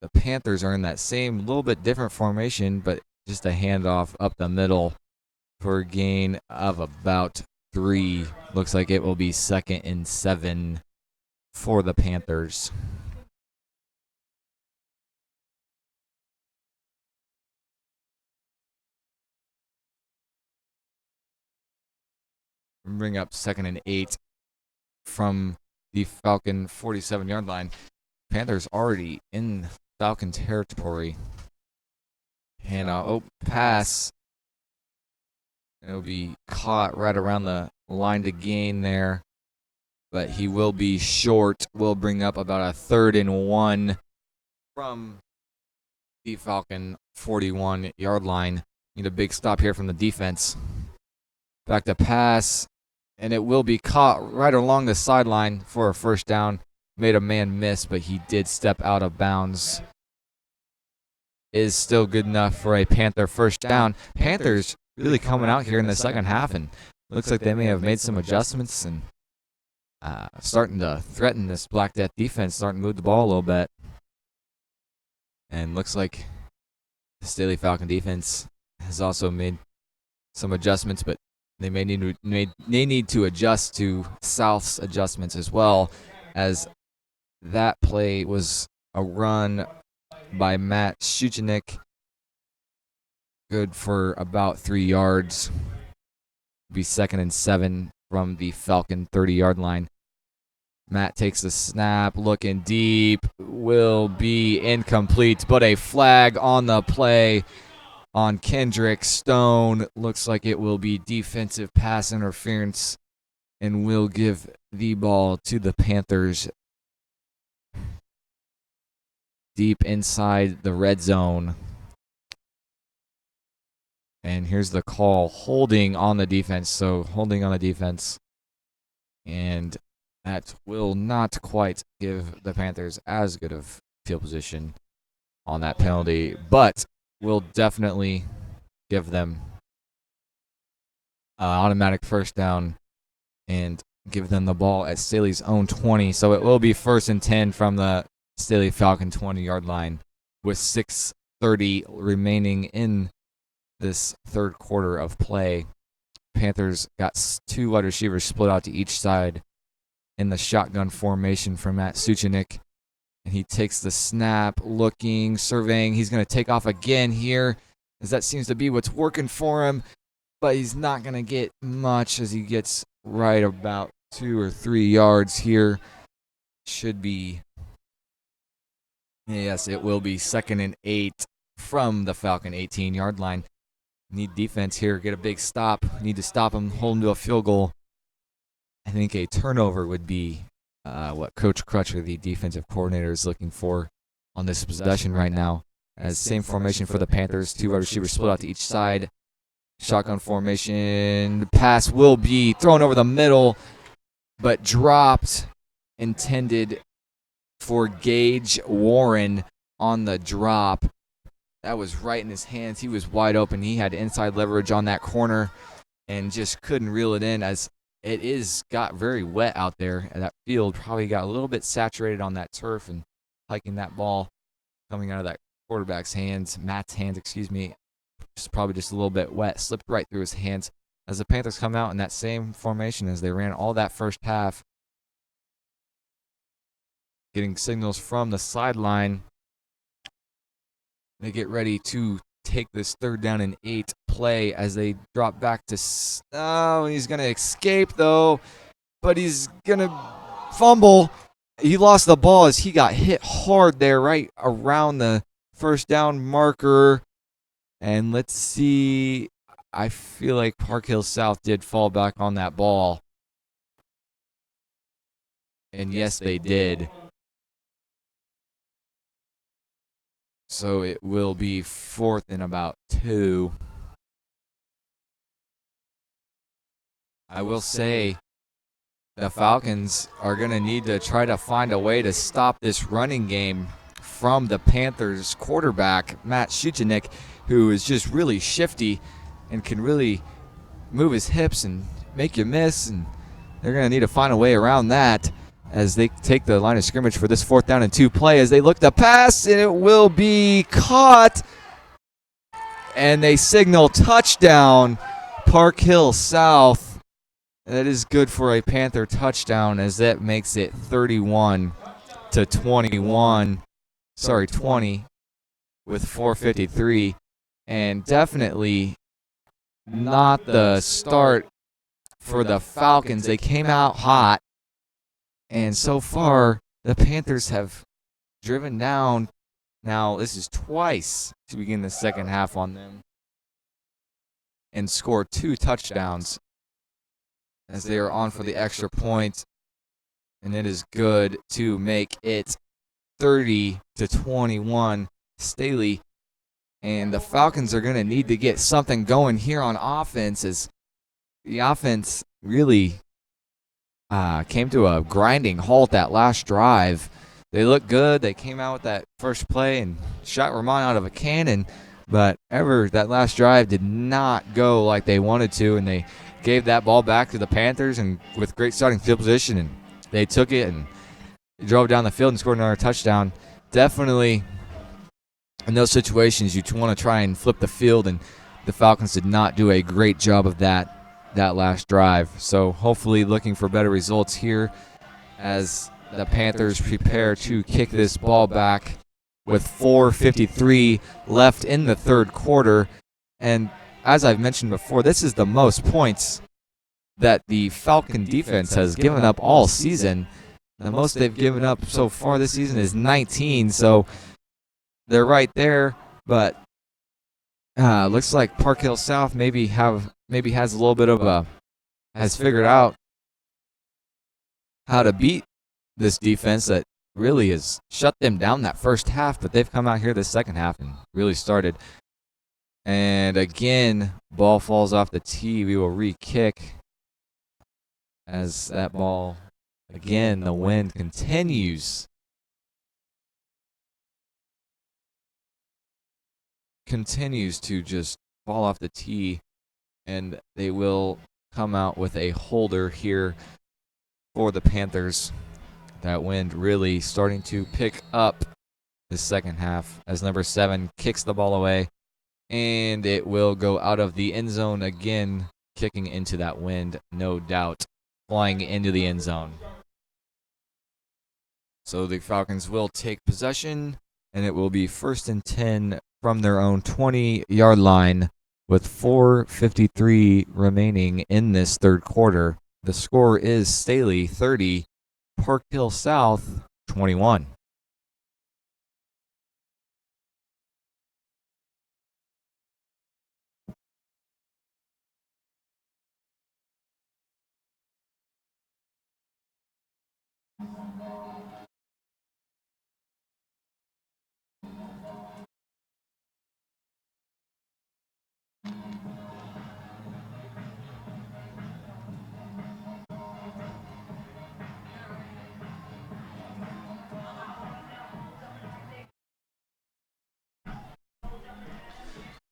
the Panthers are in that same little bit different formation, but just a handoff up the middle for a gain of about 3. Looks like it will be 2nd and 7 for the Panthers. Bring up 2nd and 8 from the Falcon 47-yard line. Panthers already in Falcon territory. And pass. It'll be caught right around the line to gain there. But he will be short. Will bring up about a 3rd and 1 from the Falcon 41-yard line. Need a big stop here from the defense. Back to pass. And it will be caught right along the sideline for a first down. Made a man miss, but he did step out of bounds. Is still good enough for a Panther first down. Panthers really coming out here in the second half, and looks like they may have made some adjustments and starting to threaten this Black Death defense, starting to move the ball a little bit. And looks like the Staley Falcon defense has also made some adjustments, but they may need to adjust to South's adjustments as well, as that play was a run by Matt Schuchenik, good for about 3 yards. Be 2nd and 7 from the Falcon 30-yard line. Matt takes the snap, looking deep, will be incomplete, but a flag on the play on Kendrick Stone. Looks like it will be defensive pass interference and will give the ball to the Panthers deep inside the red zone. And here's the call, holding on the defense. So holding on the defense. And that will not quite give the Panthers as good of field position on that penalty, but will definitely give them automatic first down and give them the ball at Staley's own 20. So it will be 1st and 10 from the Staley Falcon 20-yard line with 6:30 remaining in this third quarter of play. Panthers got 2 wide receivers split out to each side in the shotgun formation from Matt Schuchenik. And he takes the snap, looking, surveying. He's going to take off again here, as that seems to be what's working for him. But he's not going to get much, as he gets right about 2 or 3 yards here. Should be, yes, it will be 2nd and 8 from the Falcon 18-yard line. Need defense here, get a big stop. Need to stop him, hold him to a field goal. I think a turnover would be what Coach Crutcher, the defensive coordinator, is looking for on this possession right now. As same formation for the Panthers, 2 wide receivers split out to each side. Shotgun formation. The pass will be thrown over the middle, but dropped. Intended for Gage Warren on the drop. That was right in his hands. He was wide open. He had inside leverage on that corner and just couldn't reel it in, as it got very wet out there. And that field probably got a little bit saturated on that turf, and hiking that ball coming out of that quarterback's hands, Matt's hands, just probably just a little bit wet, slipped right through his hands. As the Panthers come out in that same formation as they ran all that first half, getting signals from the sideline. They get ready to take this 3rd down and 8 play as they drop back to he's going to escape though, but he's going to fumble. He lost the ball as he got hit hard there right around the first down marker. And let's see, I feel like Park Hill South did fall back on that ball. And yes, they did. So it will be 4th and about 2. I will say the Falcons are going to need to try to find a way to stop this running game from the Panthers quarterback, Matt Schuchenik, who is just really shifty and can really move his hips and make you miss, and they're going to need to find a way around that as they take the line of scrimmage for this 4th down and 2 play as they look to pass, and it will be caught, and they signal touchdown, Park Hill South. That is good for a Panther touchdown as that makes it 31-21. 20 with 4:53, and definitely not the start for the Falcons. They came out hot, and so far the Panthers have driven down. Now this is twice to begin the second half on them and score 2 touchdowns as they are on for the extra point, and it is good to make it 30-21 Staley. And the Falcons are going to need to get something going here on offense as the offense really came to a grinding halt that last drive. They looked good. They came out with that first play and shot Ramon out of a cannon, but that last drive did not go like they wanted to, and they gave that ball back to the Panthers and with great starting field position, and they took it and drove down the field and scored another touchdown. Definitely in those situations, you want to try and flip the field, and the Falcons did not do a great job of that last drive. So hopefully looking for better results here as the Panthers prepare to kick this ball back with 4:53 left in the third quarter. And as I've mentioned before, this is the most points that the Falcon defense has given up all season. The most they've given up so far this season is 19, so they're right there, but looks like Park Hill South maybe has a little bit of has figured out how to beat this defense that really has shut them down that first half, but they've come out here the second half and really started. And again, ball falls off the tee. We will re-kick as that ball, again, the wind continues to just fall off the tee, and they will come out with a holder here for the Panthers. That wind really starting to pick up the second half as number 7 kicks the ball away, and it will go out of the end zone again, kicking into that wind, no doubt, flying into the end zone. So the Falcons will take possession, and it will be 1st and 10 from their own 20-yard line with 4:53 remaining in this third quarter. The score is Staley 30, Park Hill South 21.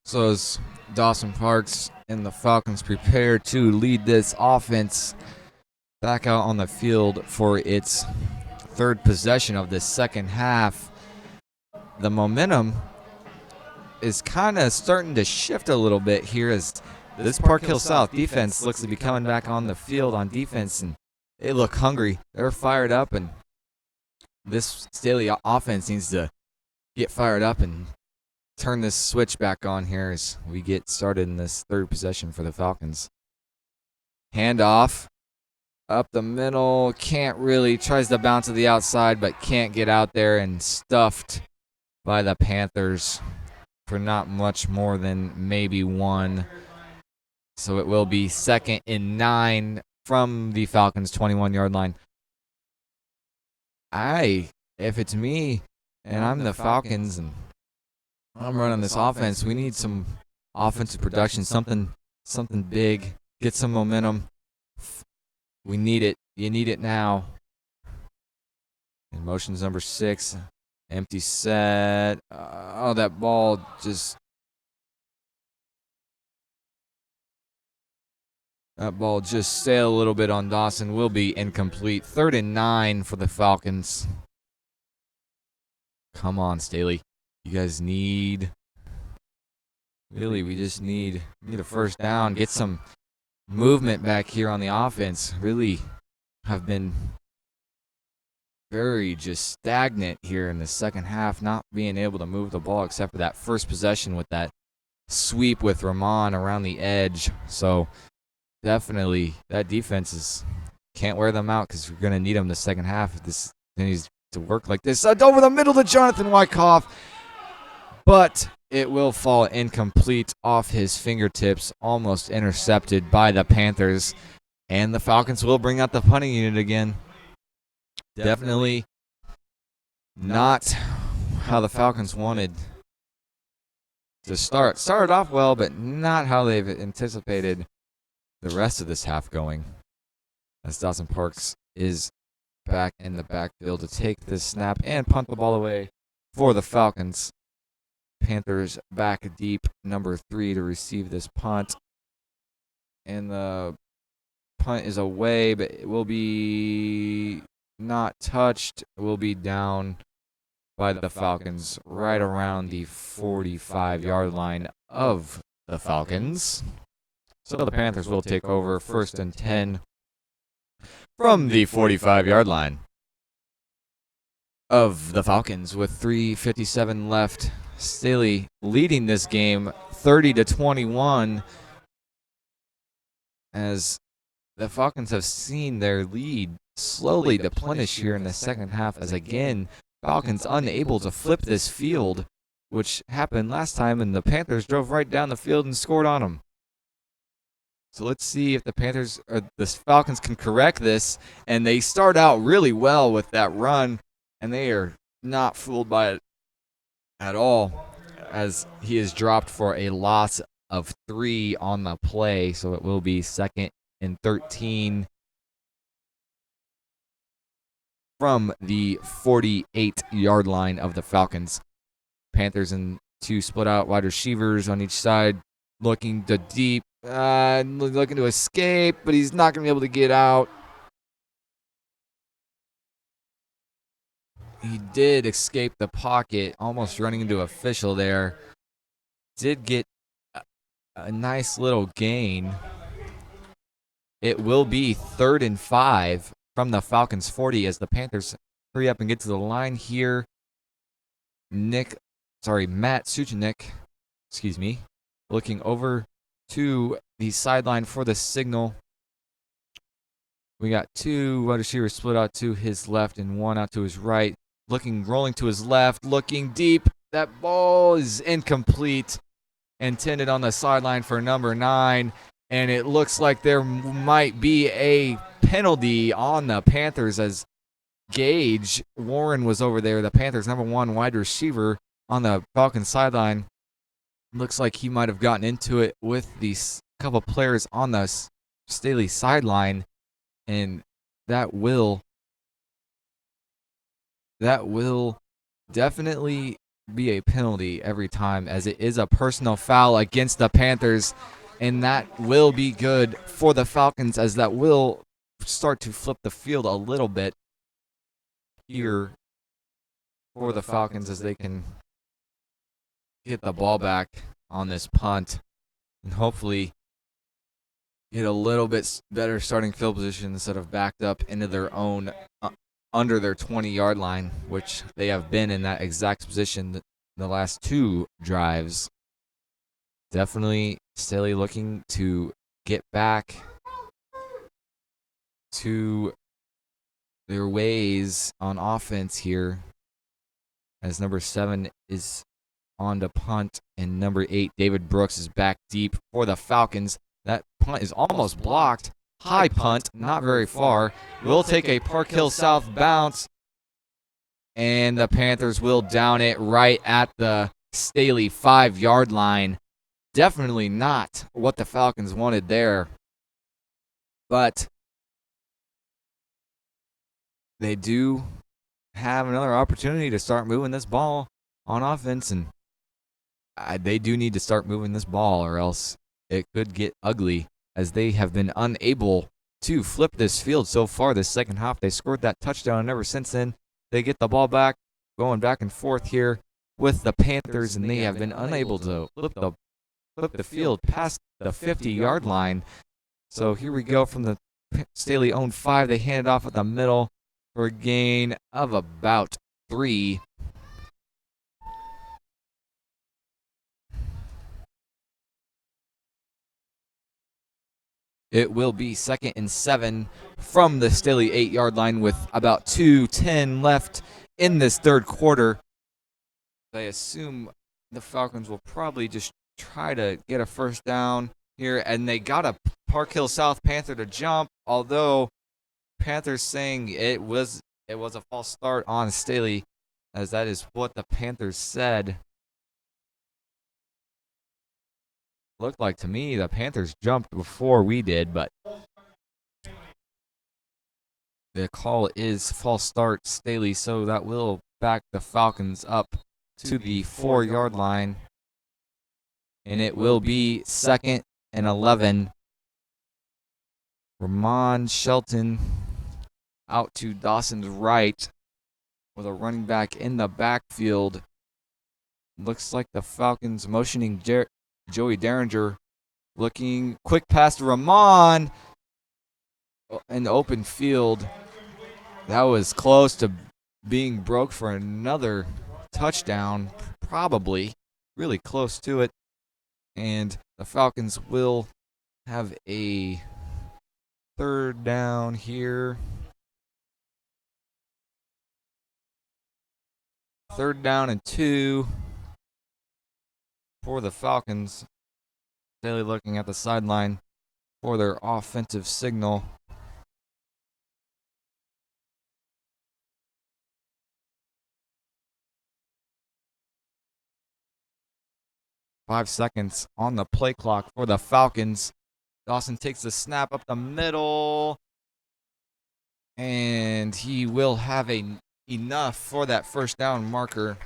So as Dawson Parks and the Falcons prepare to lead this offense back out on the field for its third possession of the second half, the momentum is kind of starting to shift a little bit here as this Park Hill South defense looks to be coming back on the field on defense, and they look hungry. They're fired up, and this Staley offense needs to get fired up and turn this switch back on here as we get started in this third possession for the Falcons. Handoff up the middle, can't really, tries to bounce to the outside but can't get out there, and stuffed by the Panthers for not much more than maybe 1. So it will be 2nd and 9 from the Falcons' 21-yard line. If it's me and I'm the Falcons and I'm running this offense, we need some offensive production, something big, get some momentum. We need it. You need it now. And motion's number 6, Empty set. That ball just sailed a little bit on Dawson. Will be incomplete. 3rd and 9 for the Falcons. Come on, Staley. You guys need. Really, we just need a first down. Get some movement back here on the offense. Really have been very just stagnant here in the second half, not being able to move the ball except for that first possession with that sweep with Rahman around the edge. So definitely that defense can't wear them out because we're going to need them the second half if this needs to work like this. Over the middle to Jonathan Wyckoff, but it will fall incomplete off his fingertips, almost intercepted by the Panthers, and the Falcons will bring out the punting unit again. Definitely not how the Falcons wanted to start. Started off well, but not how they've anticipated the rest of this half going. As Dawson Parks is back in the backfield to take this snap and punt the ball away for the Falcons. Panthers back deep, number 3 to receive this punt. And the punt is away, but it will be not touched. It will be down by the Falcons right around the 45-yard line of the Falcons. So the Panthers will take over 1st and 10 from the 45-yard line of the Falcons with 3:57 left. Staley leading this game 30-21 as the Falcons have seen their lead slowly deplenish here in the second half as again Falcons unable to flip this field, which happened last time, and the Panthers drove right down the field and scored on them. So let's see if the Falcons can correct this, and they start out really well with that run, and they are not fooled by it at all, as he is dropped for a loss of 3 on the play, so it will be 2nd and 13 from the 48-yard line of the Falcons. Panthers and 2 split out wide receivers on each side, looking to deep, looking to escape, but he's not going to be able to get out. He did escape the pocket, almost running into a official there. Did get a nice little gain. It will be 3rd and 5 from the Falcons 40 as the Panthers hurry up and get to the line here. Matt Suchanek, looking over to the sideline for the signal. We got 2 wide receivers split out to his left and 1 out to his right. Rolling to his left, looking deep. That ball is incomplete. Intended on the sideline for number 9. And it looks like there might be a penalty on the Panthers as Gage Warren was over there, the Panthers' number 1 wide receiver on the Falcons sideline. Looks like he might have gotten into it with these couple players on the Staley sideline, and that will definitely be a penalty every time, as it is a personal foul against the Panthers, and that will be good for the Falcons, as that will start to flip the field a little bit here for the Falcons as they can get the ball back on this punt and hopefully get a little bit better starting field position instead of backed up into their own under their 20-yard line, which they have been in that exact position the last 2 drives. Definitely Staley looking to get back to their ways on offense here, as number 7 is on to punt and number 8, David Brooks, is back deep for the Falcons. That punt is almost blocked. High punt, not very far. Will take a Park Hill South bounce, and the Panthers will down it right at the Staley 5-yard line. Definitely not what the Falcons wanted there, but they do have another opportunity to start moving this ball on offense, and they do need to start moving this ball, or else it could get ugly, as they have been unable to flip this field so far this second half. They scored that touchdown, and ever since then, they get the ball back, going back and forth here with the Panthers, and they have been unable to flip the field past the 50-yard line. So here we go from the Staley owned 5. They hand it off at the middle for a gain of about 3. It will be 2nd and 7 from the Staley 8-yard line with about 2:10 left in this third quarter. I assume the Falcons will probably just try to get a first down here, and they got a Park Hill South Panther to jump, although Panthers saying it was a false start on Staley, as that is what the Panthers said. Looked like to me the Panthers jumped before we did, but the call is false start Staley, so that will back the Falcons up to the 4-yard line, and it will be 2nd and 11. Ramon Shelton out to Dawson's right with a running back in the backfield. Looks like the Falcons motioning Joey Derringer, looking quick pass to Ramon in the open field. That was close to being broke for another touchdown, probably really close to it. And the Falcons will have a third down here. 3rd down and 2 for the Falcons. Staley looking at the sideline for their offensive signal. Five seconds on the play clock for the Falcons. Dawson takes the snap up the middle, and he will have enough for that first down marker,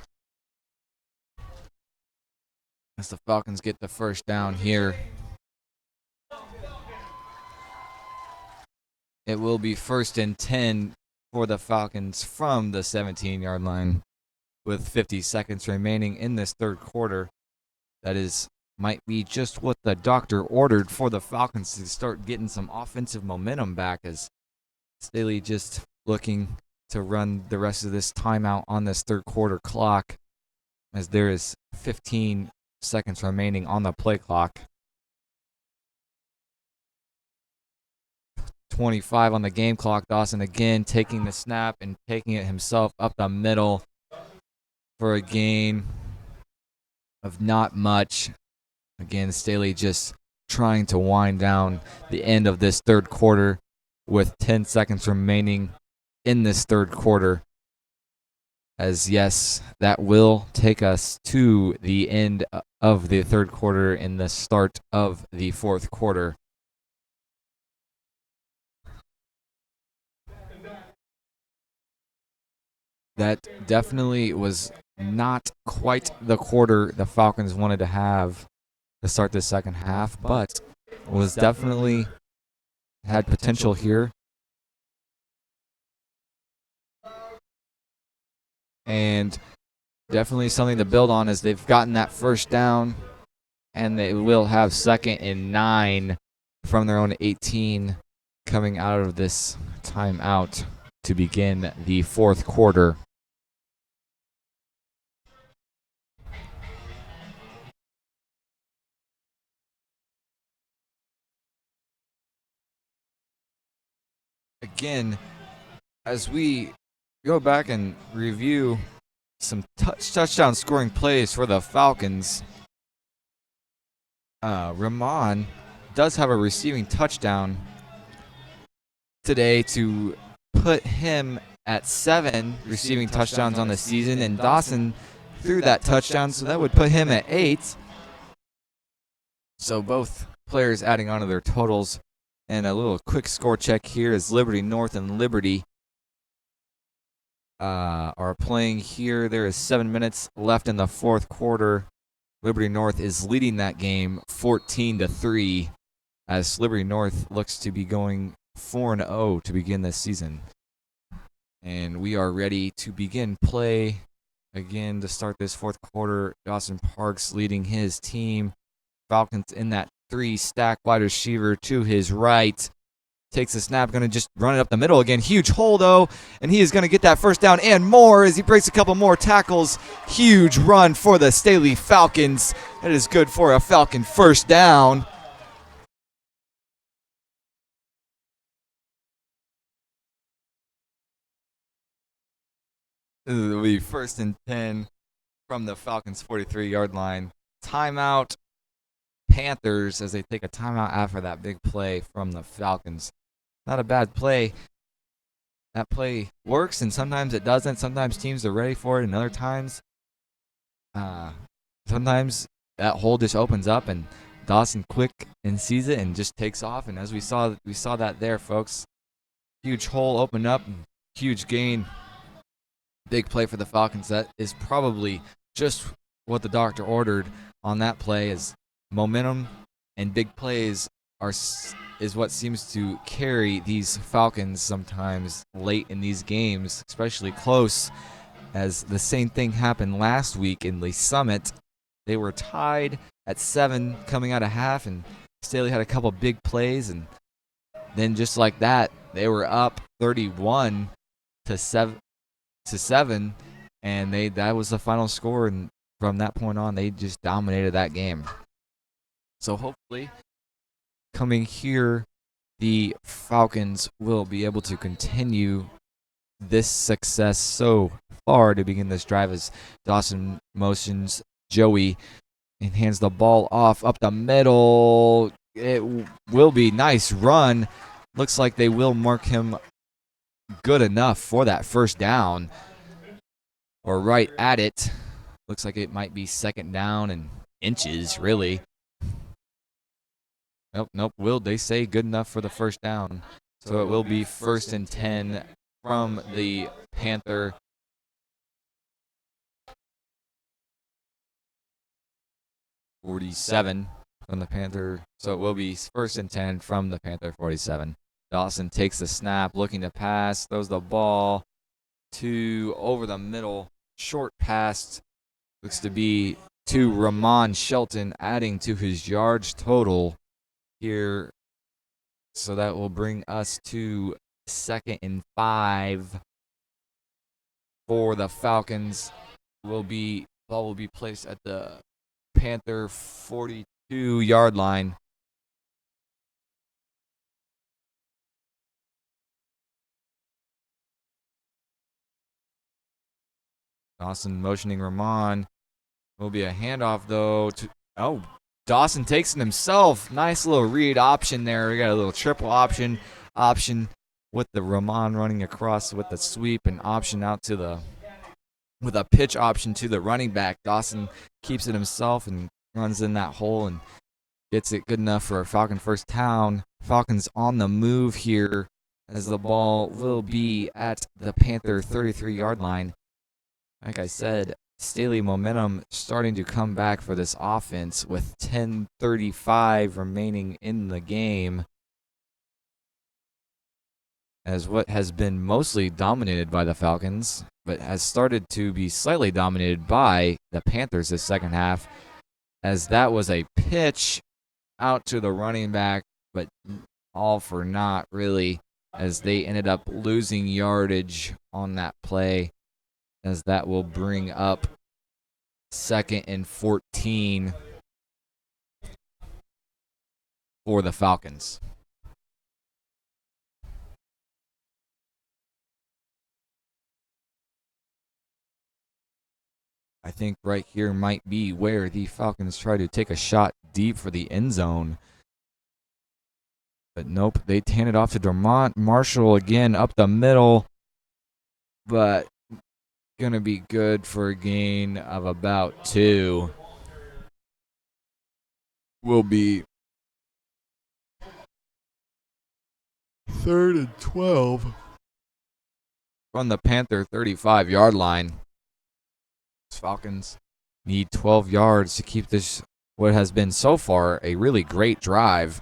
as the Falcons get the first down here. It will be 1st and 10 for the Falcons from the 17-yard line with 50 seconds remaining in this third quarter. That might be just what the doctor ordered for the Falcons to start getting some offensive momentum back, as Staley just looking to run the rest of this timeout on this third quarter clock, as there is 15 seconds remaining on the play clock. 25 on the game clock. Dawson again taking the snap and taking it himself up the middle for a gain of not much. Again, Staley just trying to wind down the end of this third quarter with 10 seconds remaining in this third quarter. As yes, that will take us to the end of the third quarter and the start of the fourth quarter. That definitely was not quite the quarter the Falcons wanted to have to start the second half, but was definitely had potential here. And definitely something to build on, as they've gotten that first down, and they will have 2nd and 9 from their own 18 coming out of this timeout to begin the fourth quarter. Again, as we go back and review some touchdown scoring plays for the Falcons, Ramon does have a receiving touchdown today to put him at 7 receiving touchdowns on the season, and Dawson threw that touchdown, so that would put him at 8. So both players adding on to their totals. And a little quick score check here is Liberty North and Liberty are playing here. There is 7 minutes left in the fourth quarter. Liberty North is leading that game 14-3 as Liberty North looks to be going 4-0 to begin this season. And we are ready to begin play again to start this fourth quarter. Dawson Parks leading his team. Falcons in that 3-stack wide receiver to his right. Takes the snap, going to just run it up the middle again. Huge hole, though, and he is going to get that first down and more as he breaks a couple more tackles. Huge run for the Staley Falcons. That is good for a Falcon first down. It will be 1st and 10 from the Falcons' 43-yard line. Timeout, Panthers, as they take a timeout after that big play from the Falcons. Not a bad play. That play works, and sometimes it doesn't. Sometimes teams are ready for it, and other times, sometimes that hole just opens up, and Dawson quick and sees it and just takes off. And as we saw that there, folks. Huge hole open up, huge gain. Big play for the Falcons. That is probably just what the doctor ordered on that play. Is momentum and big plays is what seems to carry these Falcons sometimes late in these games, especially close, as the same thing happened last week in Lee Summit. They were tied at 7 coming out of half, and Staley had a couple big plays, and then just like that, they were up 31-7, and that was the final score, and from that point on, they just dominated that game. So hopefully, coming here, the Falcons will be able to continue this success so far to begin this drive as Dawson motions Joey and hands the ball off up the middle. It will be nice run. Looks like they will mark him good enough for that first down, or right at it. Looks like it might be 2nd down and inches, really. Nope. Will they say good enough for the first down? So it will be 1st and 10 from the Panther 47 from the Panther. So it will be 1st and 10 from the Panther 47. Dawson takes the snap, looking to pass, throws the ball to over the middle. Short pass looks to be to Ramon Shelton, adding to his yards total here. So that will bring us to 2nd and 5 for the Falcons. Ball will be placed at the Panther 42-yard line. Dawson motioning Ramon. Will be a handoff, though. Dawson takes it himself. Nice little read option there. We got a little triple option with the Ramon running across with the sweep, and option out with a pitch option to the running back. Dawson keeps it himself and runs in that hole and gets it good enough for a Falcon first down. Falcons on the move here as the ball will be at the Panther 33-yard line. Like I said, Staley momentum starting to come back for this offense with 10:35 remaining in the game, as what has been mostly dominated by the Falcons, but has started to be slightly dominated by the Panthers this second half, as that was a pitch out to the running back, but all for naught really, as they ended up losing yardage on that play, as that will bring up 2nd and 14 for the Falcons. I think right here might be where the Falcons try to take a shot deep for the end zone. But nope, they hand it off to Dermont Marshall again up the middle. But going to be good for a gain of about 2. Will be 3rd and 12 from the Panther 35-yard line. Falcons need 12 yards to keep this, what has been so far a really great drive.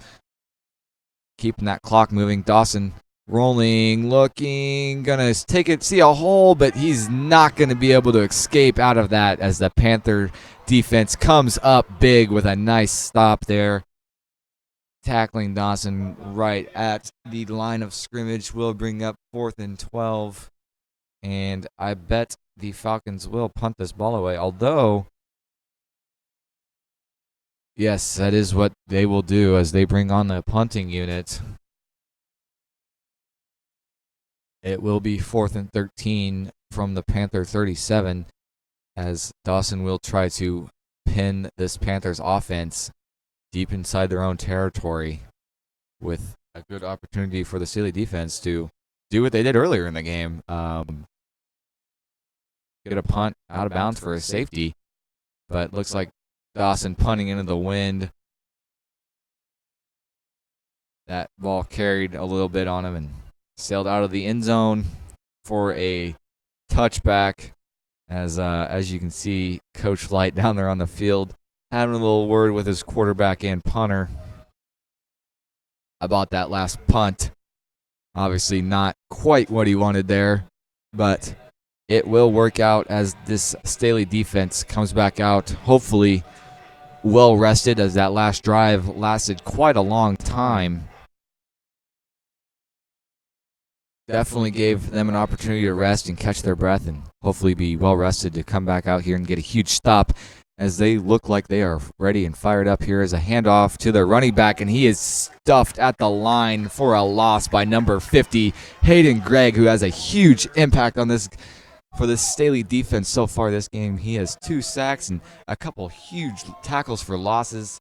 Keeping that clock moving. Dawson rolling, looking, gonna take it, see a hole, but he's not gonna be able to escape out of that as the Panther defense comes up big with a nice stop there. Tackling Dawson right at the line of scrimmage will bring up 4th and 12. And I bet the Falcons will punt this ball away, although, yes, that is what they will do as they bring on the punting unit. It will be 4th and 13 from the Panther 37 as Dawson will try to pin this Panthers offense deep inside their own territory with a good opportunity for the Staley defense to do what they did earlier in the game. Get a punt out of bounds for a safety, but looks like Dawson punting into the wind. That ball carried a little bit on him and sailed out of the end zone for a touchback. As you can see, Coach Light down there on the field having a little word with his quarterback and punter about that last punt. Obviously not quite what he wanted there, but it will work out as this Staley defense comes back out, hopefully well rested, as that last drive lasted quite a long time. Definitely gave them an opportunity to rest and catch their breath and hopefully be well rested to come back out here and get a huge stop, as they look like they are ready and fired up. Here is a handoff to their running back, and he is stuffed at the line for a loss by number 50, Hayden Gregg, who has a huge impact on this for the Staley defense so far this game. He has 2 sacks and a couple huge tackles for losses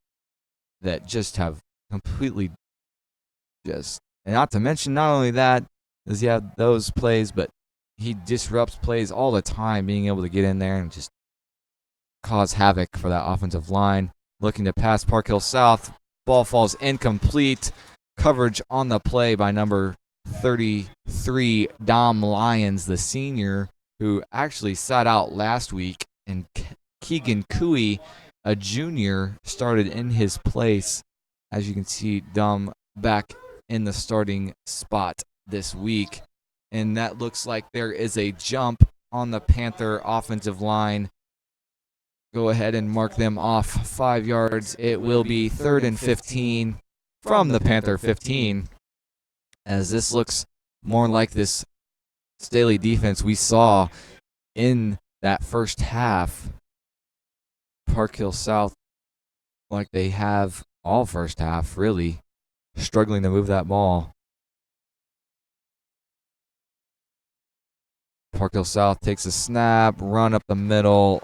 that just have completely and not to mention, not only that, does he have those plays, but he disrupts plays all the time, being able to get in there and just cause havoc for that offensive line. Looking to pass Park Hill South. Ball falls incomplete. Coverage on the play by number 33, Dom Lyons, the senior, who actually sat out last week, and Keegan Cooey, a junior, started in his place. As you can see, Dom back in the starting spot this week. And that looks like there is a jump on the Panther offensive line. Go ahead and mark them off 5 yards. It will be 3rd and 15 from the Panther 15, as this looks more like this Staley defense we saw in that first half. Park Hill South, like they have all first half, really struggling to move that ball. Park Hill South takes a snap, run up the middle.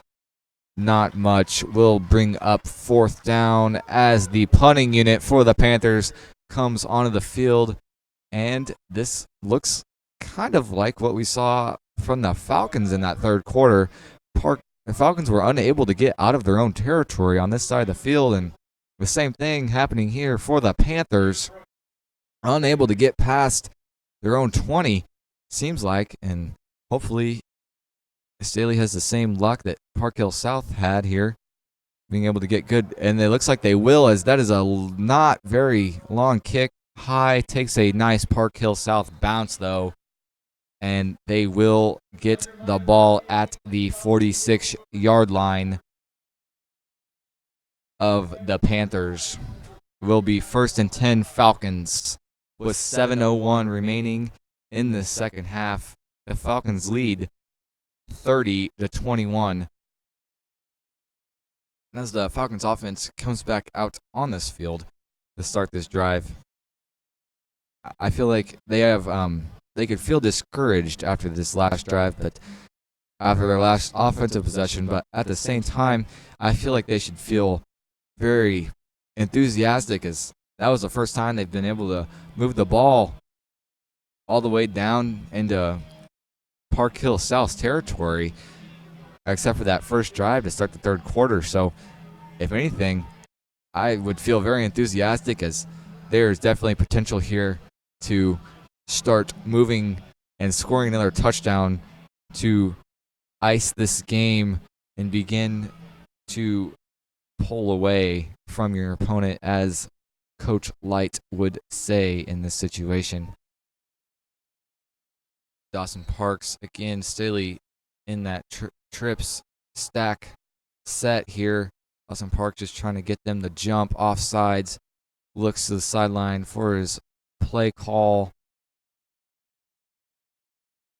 Not much. Will bring up 4th down as the punting unit for the Panthers comes onto the field. And this looks kind of like what we saw from the Falcons in that third quarter. The Falcons were unable to get out of their own territory on this side of the field, and the same thing happening here for the Panthers. Unable to get past their own 20, seems like, and hopefully Staley has the same luck that Park Hill South had here, being able to get good, and it looks like they will, as that is a not very long kick. High, takes a nice Park Hill South bounce, though, and they will get the ball at the 46-yard line of the Panthers. It will be 1st and 10 Falcons with 7:01 remaining in the second half. The Falcons lead 30-21. As the Falcons offense comes back out on this field to start this drive, I feel like they could feel discouraged after this last drive, but after their last offensive possession, but at the same time, I feel like they should feel very enthusiastic, as that was the first time they've been able to move the ball all the way down into Park Hill South's territory, except for that first drive to start the third quarter. So, if anything, I would feel very enthusiastic, as there's definitely potential here to start moving and scoring another touchdown to ice this game and begin to pull away from your opponent, as Coach Light would say in this situation. Dawson Parks, again, Staley in that trips stack set here. Dawson Parks just trying to get them to jump off sides. Looks to the sideline for his play call.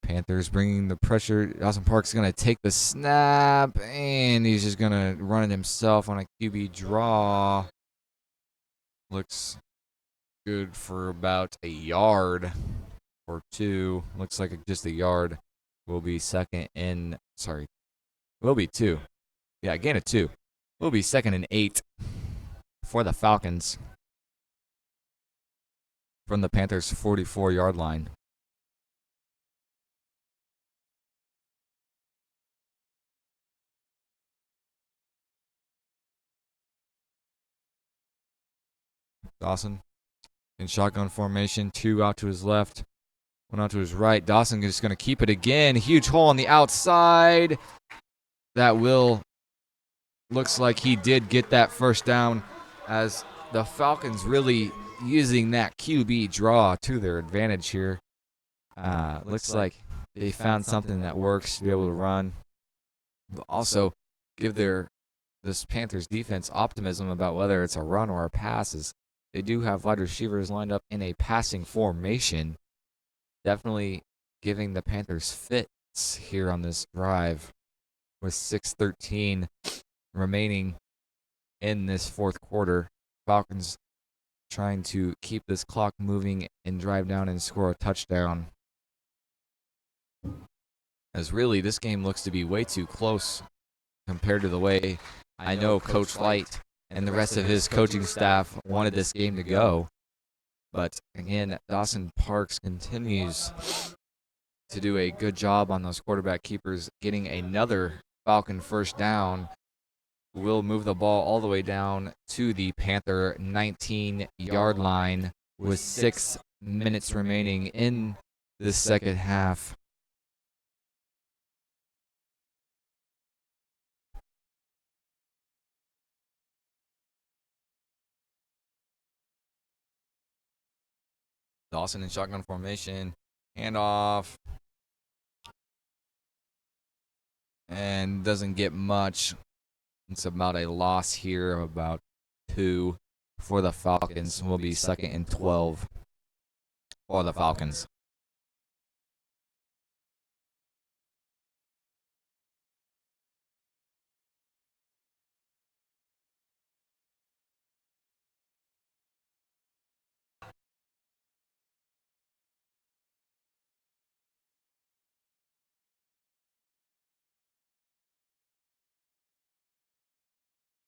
Panthers bringing the pressure. Dawson Parks is going to take the snap, and he's just going to run it himself on a QB draw. Looks good for about a yard or two. Looks like just a yard. Will be second in, will be 2. Yeah, gain of 2. Will be second and 8 for the Falcons from the Panthers' 44-yard line. Dawson in shotgun formation, 2 out to his left, 1 out to his right. Dawson is going to keep it again. Huge hole on the outside. That looks like he did get that first down, as the Falcons really using that QB draw to their advantage here. Looks like they found something that works to be able to run. But also give this Panthers defense optimism about whether it's a run or a pass, as they do have wide receivers lined up in a passing formation. Definitely giving the Panthers fits here on this drive with 6:13 remaining in this fourth quarter. Falcons trying to keep this clock moving and drive down and score a touchdown. As really, this game looks to be way too close compared to the way I know Coach Light and the rest of his coaching staff wanted this game to go. But again, Dawson Parks continues to do a good job on those quarterback keepers, getting another Falcon first down. Will move the ball all the way down to the Panther 19-yard line with 6 minutes remaining in the second half. Dawson in shotgun formation, handoff, and doesn't get much. It's about a loss here of about 2 for the Falcons. Will be second and 12 for the Falcons.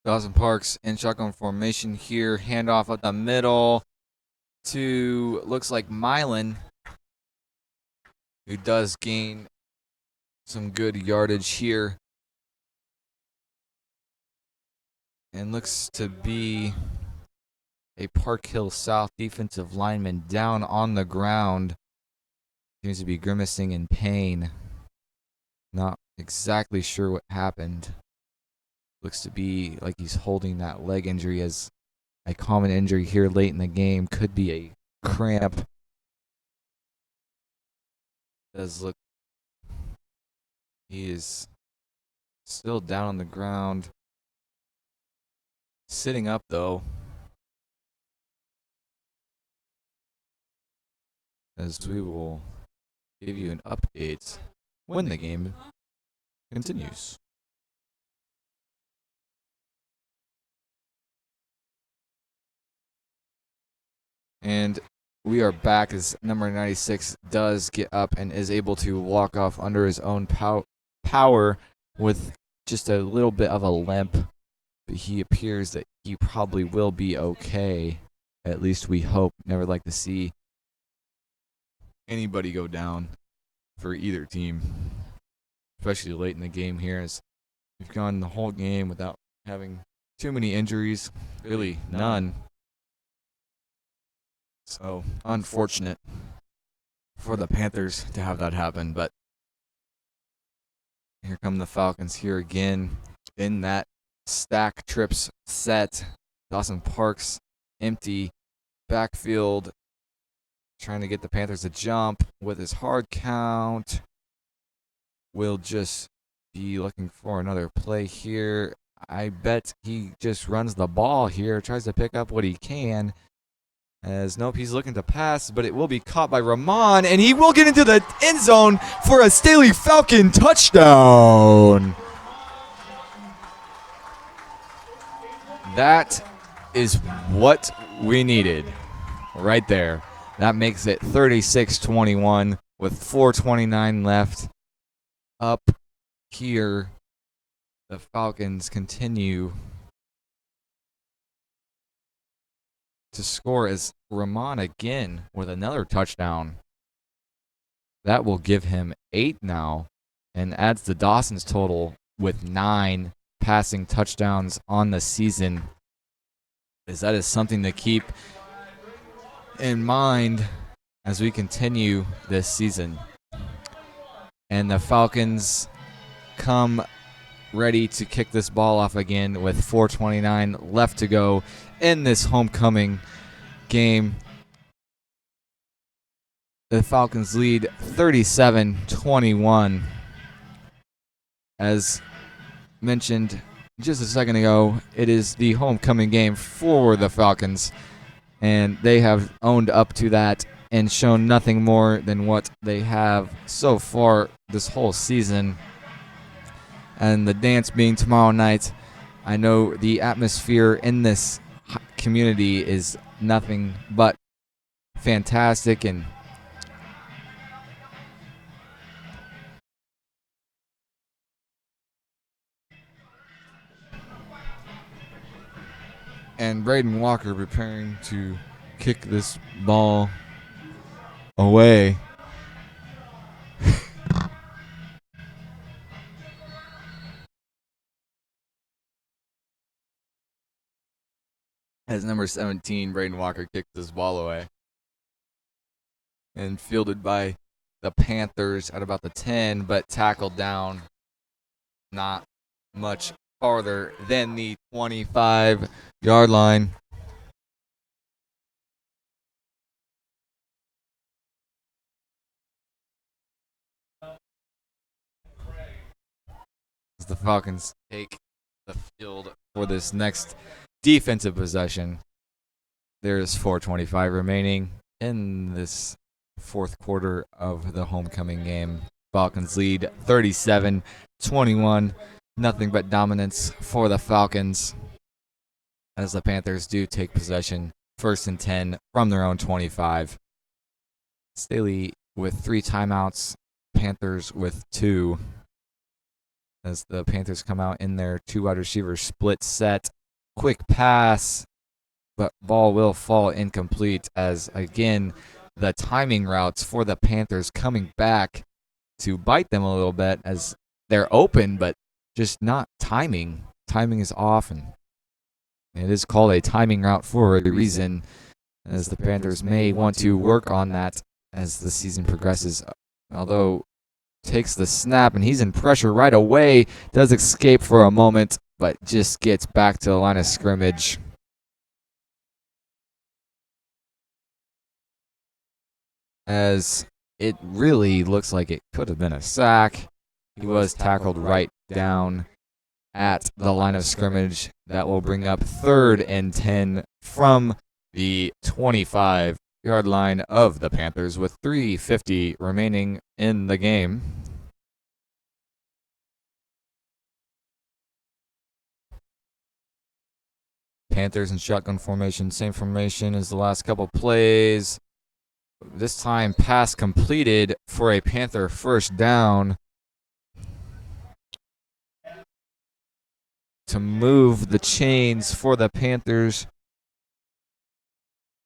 Dawson Parks in shotgun formation here. Handoff up the middle to, looks like Milan, who does gain some good yardage here. And looks to be a Park Hill South defensive lineman down on the ground. Seems to be grimacing in pain. Not exactly sure what happened. Looks to be like he's holding that leg injury, as a common injury here late in the game could be a cramp. Does look, he is still down on the ground. Sitting up though, as we will give you an update when the game continues. And we are back as number 96 does get up and is able to walk off under his own power with just a little bit of a limp. But he appears that he probably will be okay. At least we hope. Never like to see anybody go down for either team, especially late in the game here, as we've gone the whole game without having too many injuries. Really, none. So, unfortunate. for the Panthers to have that happen. But here come the Falcons here again in that stack trips set. Dawson Parks empty backfield, trying to get the Panthers to jump with his hard count. Will just be looking for another play here. I bet he just runs the ball here, tries to pick up what he can. As nope, he's looking to pass, but it will be caught by Rahman, and he will get into the end zone for a Staley Falcon touchdown. That is what we needed right there. That makes it 36-21 with 4:29 left. Up here, the Falcons continue to score as Rahman again with another touchdown. That will give him 8 now and adds to Dawson's total with 9 passing touchdowns on the season. As that is something to keep in mind as we continue this season. And the Falcons come ready to kick this ball off again with 4:29 left to go in this homecoming game. The Falcons lead 37-21. As mentioned just a second ago, it is the homecoming game for the Falcons, and they have owned up to that and shown nothing more than what they have so far this whole season. And the dance being tomorrow night, I know the atmosphere in this community is nothing but fantastic, and Braden Walker preparing to kick this ball away. As number 17, Braden Walker kicked this ball away. And fielded by the Panthers at about the 10, but tackled down not much farther than the 25-yard line. As the Falcons take the field for this next defensive possession. There's 4:25 remaining in this fourth quarter of the homecoming game. Falcons lead 37-21. Nothing but dominance for the Falcons as the Panthers do take possession 1st and 10 from their own 25. Staley with 3 timeouts, Panthers with 2. As the Panthers come out in their 2 wide receiver split set. Quick pass, but ball will fall incomplete as, again, the timing routes for the Panthers coming back to bite them a little bit as they're open, but just not timing. Timing is off, and it is called a timing route for a reason, as the Panthers may want to work on that as the season progresses. Although takes the snap, and he's in pressure right away, does escape for a moment, but just gets back to the line of scrimmage. As it really looks like it could have been a sack. He was tackled right down at the line of scrimmage. That will bring up 3rd and 10 from the 25-yard line of the Panthers with 3:50 remaining in the game. Panthers in shotgun formation, same formation as the last couple plays. This time pass completed for a Panther first down to move the chains for the Panthers.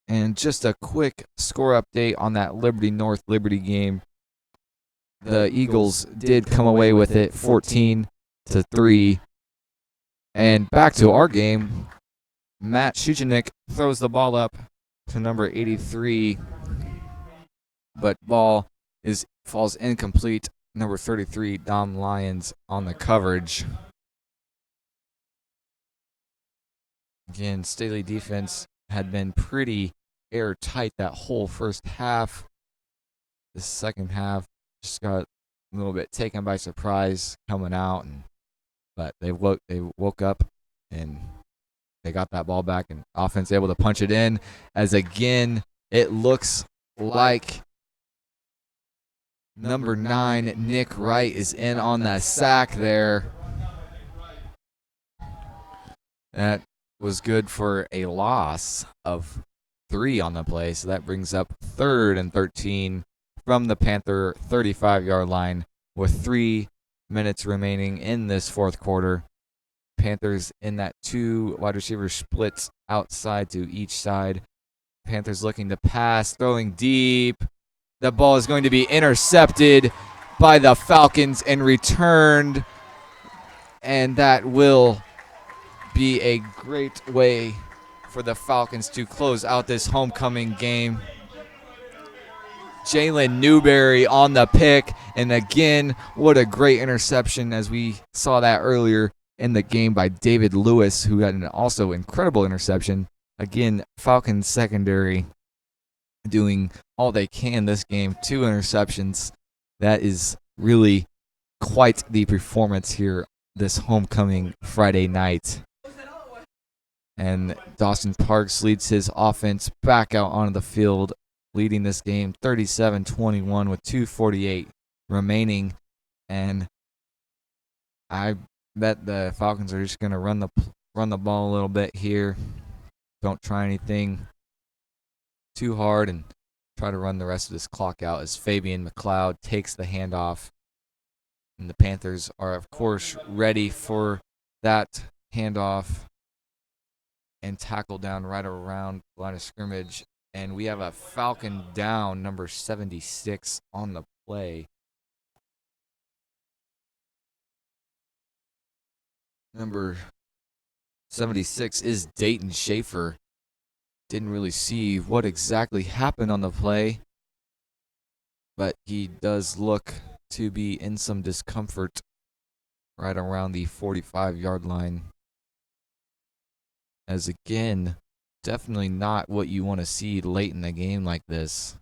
And just a quick score update on that Liberty North Liberty game. The Eagles did come away with it 14-3. And back to our game, Matt Shujanik throws the ball up to number 83, but ball falls incomplete. Number 33, Dom Lyons on the coverage. Again, Staley defense had been pretty airtight that whole first half. The second half just got a little bit taken by surprise coming out, but they woke up and they got that ball back, and offense able to punch it in. As again, it looks like number 9, Nick Wright, is in on that sack there. That was good for a loss of 3 on the play, so that brings up 3rd and 13 from the Panther 35-yard line with 3 minutes remaining in this fourth quarter. Panthers in that 2 wide receiver splits outside to each side. Panthers looking to pass, throwing deep. The ball is going to be intercepted by the Falcons and returned, and that will be a great way for the Falcons to close out this homecoming game. Jalen Newberry on the pick, and again, what a great interception, as we saw that earlier in the game by David Lewis, who had an also incredible interception. Again, Falcons secondary doing all they can this game. 2 interceptions. That is really quite the performance here this homecoming Friday night. And Dawson Parks leads his offense back out onto the field, leading this game 37-21 with 2:48 remaining. And I bet the Falcons are just going to run the ball a little bit here. Don't try anything too hard and try to run the rest of this clock out as Fabian McLeod takes the handoff. And the Panthers are, of course, ready for that handoff and tackle down right around the line of scrimmage. And we have a Falcon down, number 76, on the play. Number 76 is Dayton Schaefer. Didn't really see what exactly happened on the play, but he does look to be in some discomfort right around the 45-yard line. As again, definitely not what you want to see late in the game like this.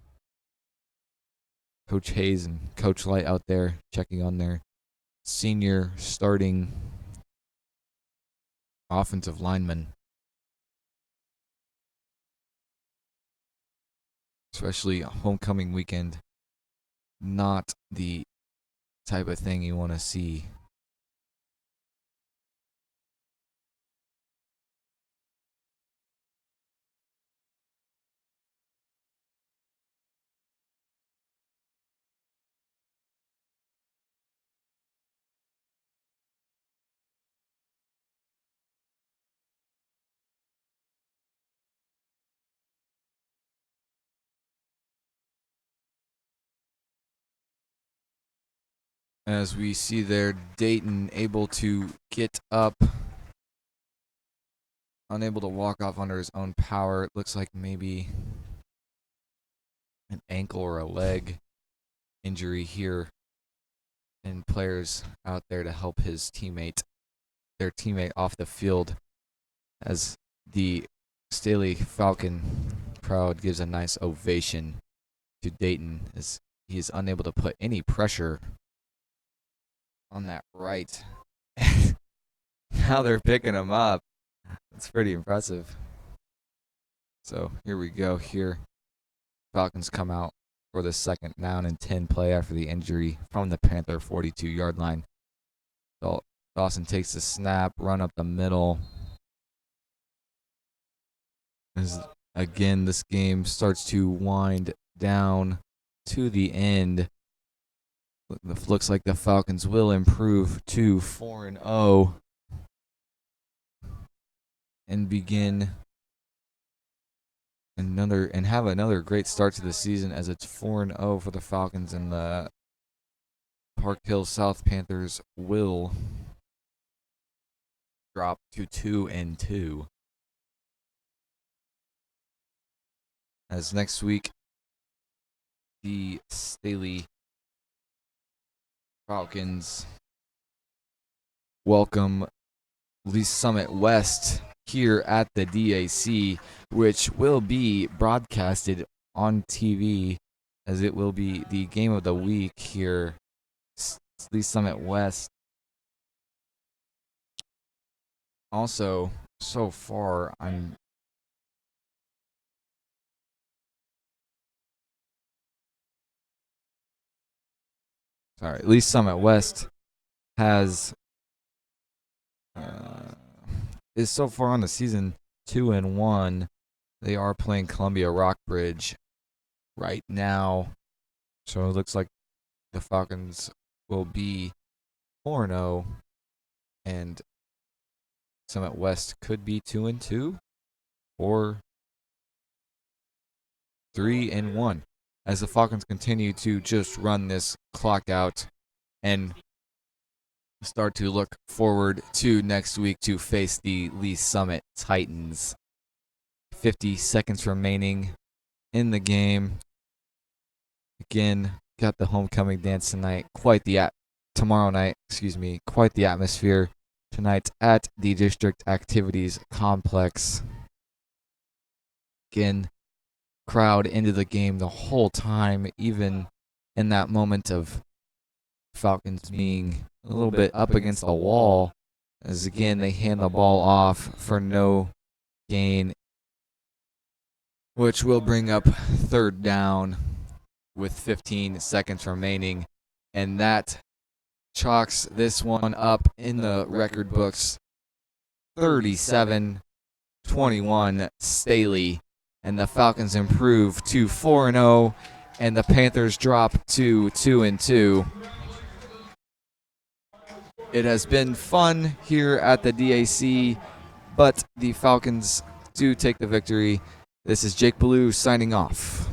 Coach Hayes and Coach Light out there checking on their senior starting offensive lineman. Especially homecoming weekend. Not the type of thing you want to see. As we see there, Dayton able to get up, unable to walk off under his own power. It looks like maybe an ankle or a leg injury here, and players out there to help their teammate off the field, as the Staley Falcon crowd gives a nice ovation to Dayton as he is unable to put any pressure on that right. Now they're picking him up. That's pretty impressive. So here we go here. Falcons come out for the 2nd down and 10 play after the injury from the Panther 42-yard line. So Dawson takes the snap, run up the middle. As again, this game starts to wind down to the end. Looks like the Falcons will improve to 4-0 and begin have another great start to the season, as it's 4-0 for the Falcons, and the Park Hill South Panthers will drop to 2-2. As next week the Staley Falcons welcome Lee Summit West here at the DAC, which will be broadcasted on TV, as it will be the game of the week here. Lee Summit West. Also, so far, Lee Summit West is so far on the season 2-1. They are playing Columbia Rockbridge right now, so it looks like the Falcons will be 4-0, and Summit West could be 2-2 or 3-1, as the Falcons continue to just run this clock out and start to look forward to next week to face the Lee Summit Titans. 50 seconds remaining in the game. Again, got the homecoming dance tonight. Quite the atmosphere tonight at the District Activities Complex. Again, crowd into the game the whole time, even in that moment of Falcons being a little bit up against the wall, as again they hand the ball off for no gain, which will bring up third down with 15 seconds remaining, and that chalks this one up in the record books. 37-21 Staley, and the Falcons improve to 4-0, and the Panthers drop to 2-2. It has been fun here at the DAC, but the Falcons do take the victory. This is Jake Ballou signing off.